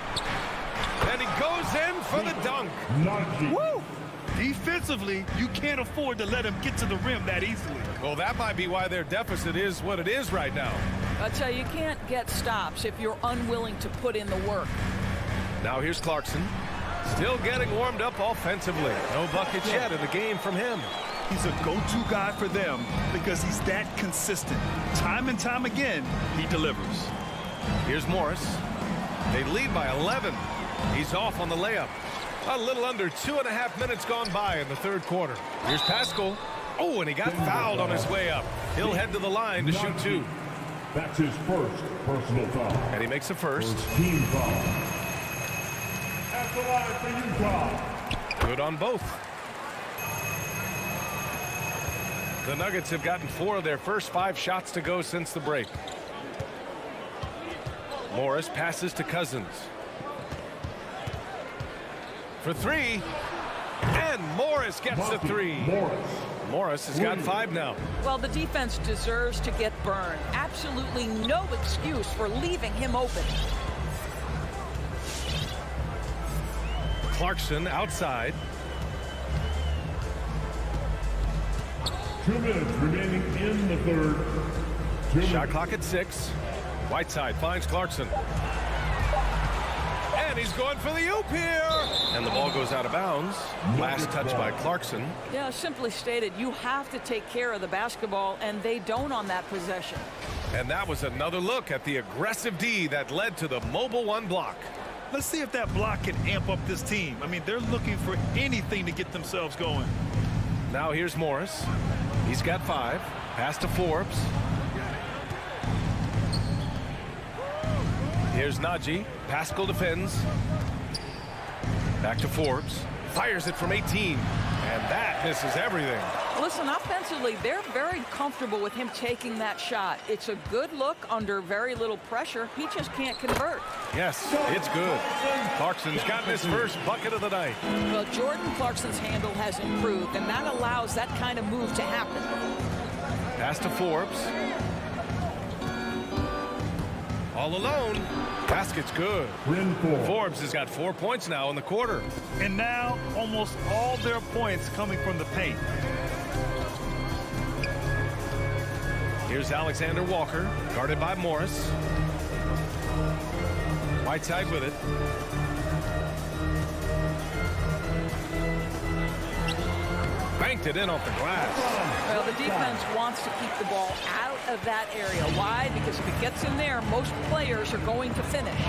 And he goes in for the dunk. Woo! Defensively, you can't afford to let him get to the rim that easily. Well, that might be why their deficit is what it is right now. I tell you, you can't get stops if you're unwilling to put in the work. Now here's Clarkson. Still getting warmed up offensively. No buckets yet in the game from him. He's a go-to guy for them because he's that consistent. Time and time again, he delivers. Here's Morris. They lead by 11. He's off on the layup. A little under 2.5 minutes gone by in the third quarter. Here's Pascal. Oh, and he got fouled on his way up. He'll head to the line to shoot 2. That's his first personal foul. And he makes the first. Team foul. At the line for Utah. Good on both. The Nuggets have gotten 4 of their first 5 shots to go since the break. Morris passes to Cousins. For 3. And Morris gets the 3. Morris has got 5 now. Well, the defense deserves to get burned. Absolutely no excuse for leaving him open. Clarkson outside. 2 minutes remaining in the third. Shot clock at 6. Whiteside finds Clarkson. And he's going for the oop here. And the ball goes out of bounds. Last touch by Clarkson. Yeah, simply stated, you have to take care of the basketball, and they don't on that possession. And that was another look at the aggressive D that led to the mobile 1 block. Let's see if that block can amp up this team. I mean, they're looking for anything to get themselves going. Now here's Morris. He's got 5. Pass to Forbes. Here's Najee. Pascal defends. Back to Forbes. Fires it from 18. And that misses everything. Listen, offensively, they're very comfortable with him taking that shot. It's a good look under very little pressure. He just can't convert. Yes, it's good. Clarkson's gotten his first bucket of the night. Well, Jordan Clarkson's handle has improved, and that allows that kind of move to happen. Pass to Forbes. All alone. Basket's good. Forbes has got 4 points now in the quarter. And now almost all their points coming from the paint. Here's Alexander Walker, guarded by Morris. Whiteside with it. Banked it in off the glass. Well, the defense wants to keep the ball out of that area. Why? Because if it gets in there, most players are going to finish.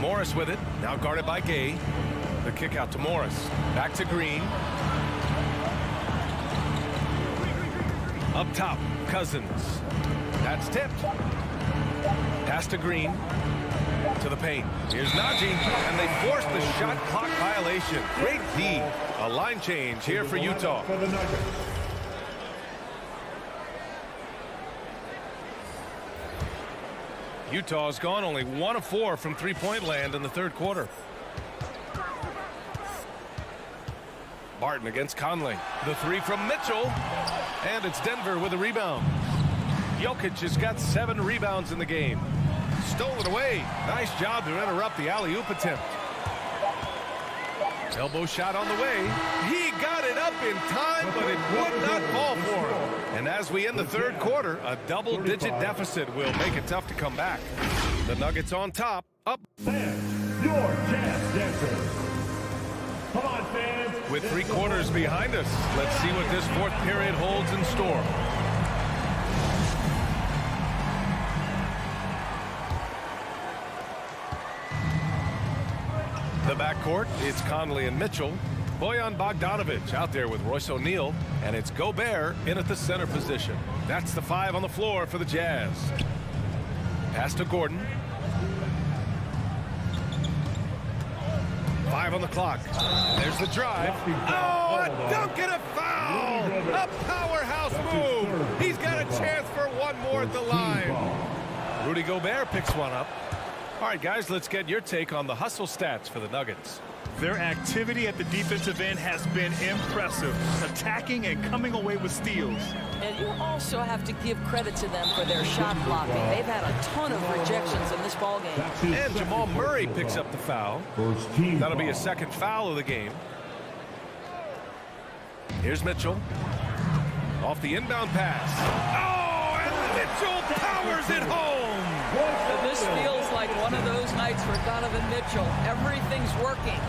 Morris with it, now guarded by Gay. The kick out to Morris. Back to Green. Up top, Cousins. That's tipped. Pass to Green. To the paint. Here's Najee, and they force the shot clock violation. Great D. A line change here for Utah. Utah's gone only 1 of 4 from three-point land in the third quarter. Barton against Conley. The 3 from Mitchell. And it's Denver with a rebound. Jokic has got 7 rebounds in the game. Stolen away. Nice job to interrupt the alley-oop attempt. Elbow shot on the way. He got it up in time, but it would not fall for him. And as we end the third quarter, a double-digit deficit will make it tough to come back. The Nuggets on top, up. Fans, your Jazz Dancers. Come on, fans. With 3 quarters behind us, let's see what this fourth period holds in store. The backcourt, it's Conley and Mitchell. Bojan Bogdanovic out there with Royce O'Neal. And it's Gobert in at the center position. That's the 5 on the floor for the Jazz. Pass to Gordon. 5 on the clock. There's the drive. Oh, a dunk and a foul! A powerhouse move! He's got a chance for one more at the line. Rudy Gobert picks one up. All right, guys, let's get your take on the hustle stats for the Nuggets. Their activity at the defensive end has been impressive, attacking and coming away with steals. And you also have to give credit to them for their shot blocking. They've had a ton of rejections in this ballgame. And Jamal Murray picks up the foul. That'll be a second foul of the game. Here's Mitchell. Off the inbound pass. Oh, and Mitchell powers it home. So this feels like one of those nights for Donovan Mitchell. Everything's working.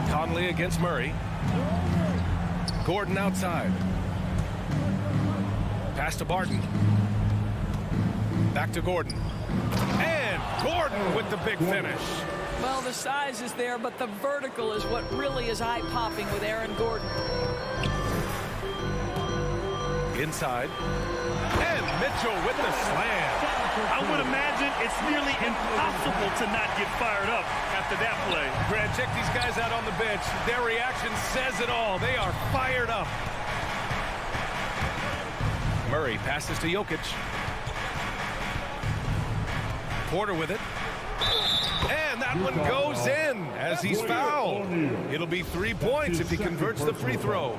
Conley against Murray. Gordon outside. Pass to Barton. Back to Gordon. And Gordon with the big finish. Well, the size is there, but the vertical is what really is eye-popping with Aaron Gordon. Inside. And Mitchell with the slam. I would imagine it's nearly impossible to not get fired up after that play. Brad, check these guys out on the bench. Their reaction says it all. They are fired up. Murray passes to Jokic. Porter with it. And that one goes in as he's fouled. It'll be 3 points if he converts the free throw.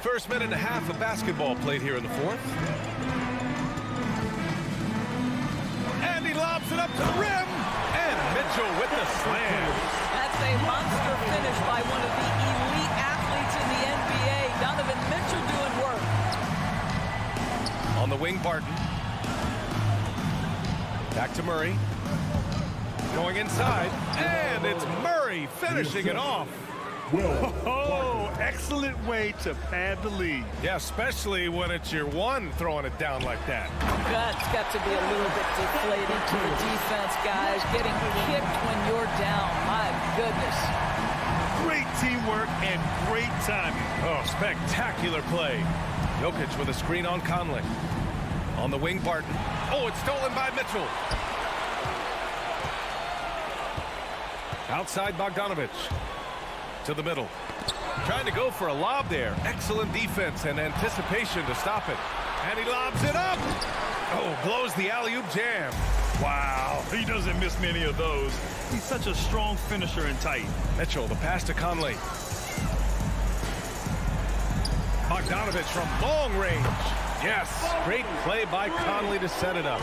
First minute and a half of basketball played here in the fourth. And he lobs it up to the rim. And Mitchell with the slam. That's a monster finish by one of the elite athletes in the NBA. Donovan Mitchell doing work. On the wing, Barton. Back to Murray. Going inside. And it's Murray finishing it off. Oh, excellent way to pad the lead. Yeah, especially when it's your one throwing it down like that. That's got to be a little bit deflated to the defense, guys. Getting kicked when you're down. My goodness. Great teamwork and great timing. Oh, spectacular play. Jokic with a screen on Conley. On the wing, Barton. Oh, it's stolen by Mitchell. Outside Bogdanovich. To the middle. Trying to go for a lob there. Excellent defense and anticipation to stop it. And he lobs it up. Oh, blows the alley-oop jam. Wow, he doesn't miss many of those. He's such a strong finisher and tight. Mitchell, the pass to Conley. Bogdanovich from long range. Yes, great play by Conley to set it up.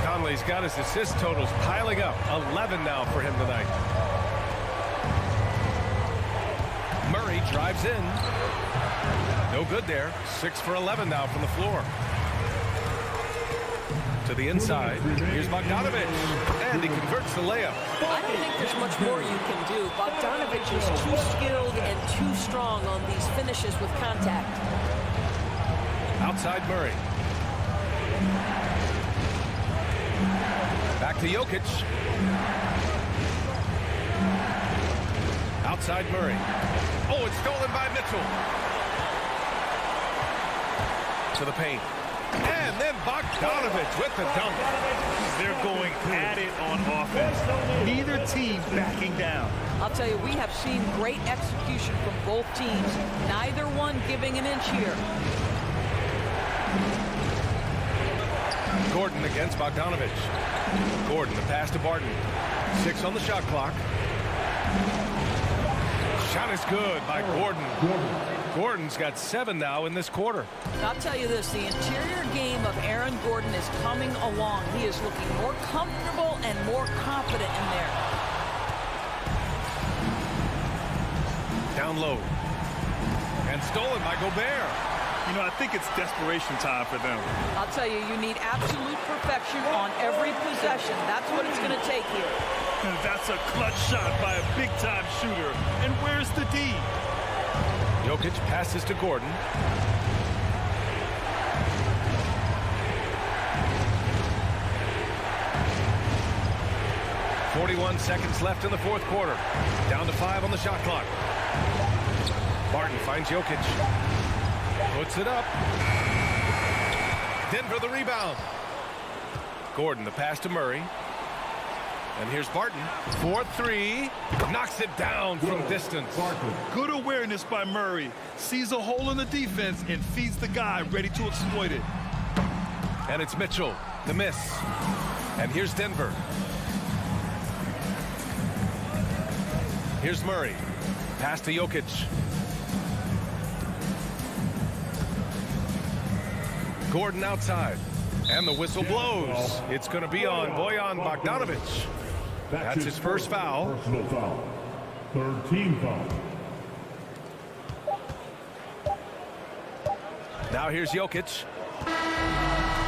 Conley's got his assist totals piling up. 11 now for him tonight. Murray drives in. No good there. 6 for 11 now from the floor. To the inside. Here's Bogdanovich. And he converts the layup. I don't think there's much more you can do. Bogdanovich is too skilled and too strong on these finishes with contact. Outside Murray. Back to Jokic. Outside Murray. Oh, it's stolen by Mitchell. To the paint. And then Bogdanovich with the dunk. They're going at it on offense. Neither team backing down. I'll tell you, we have seen great execution from both teams. Neither one giving an inch here. Gordon against Bogdanovich. Gordon, the pass to Barton. 6 on the shot clock. Shot is good by Gordon. Gordon's got 7 now in this quarter. I'll tell you this, the interior game of Aaron Gordon is coming along. He is looking more comfortable and more confident in there. Down low. And stolen by Gobert. You know, I think it's desperation time for them. I'll tell you, you need absolute perfection on every possession. That's what it's going to take here. That's a clutch shot by a big-time shooter. And where's the D? Jokic passes to Gordon. .41 seconds left in the fourth quarter. Down to 5 on the shot clock. Barton finds Jokic. Puts it up. Denver the rebound. Gordon the pass to Murray. And here's Barton. 4-3. Knocks it down from distance. Good awareness by Murray. Sees a hole in the defense and feeds the guy ready to exploit it. And it's Mitchell. The miss. And here's Denver. Here's Murray. Pass to Jokic. Gordon outside. And the whistle blows. It's going to be on Bojan Bogdanovich. That's his first foul. Personal foul. Third team foul. Now here's Jokic.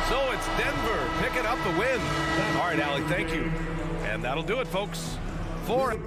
So it's Denver picking up the win. All right, Allie, thank you. And that'll do it, folks. Cool.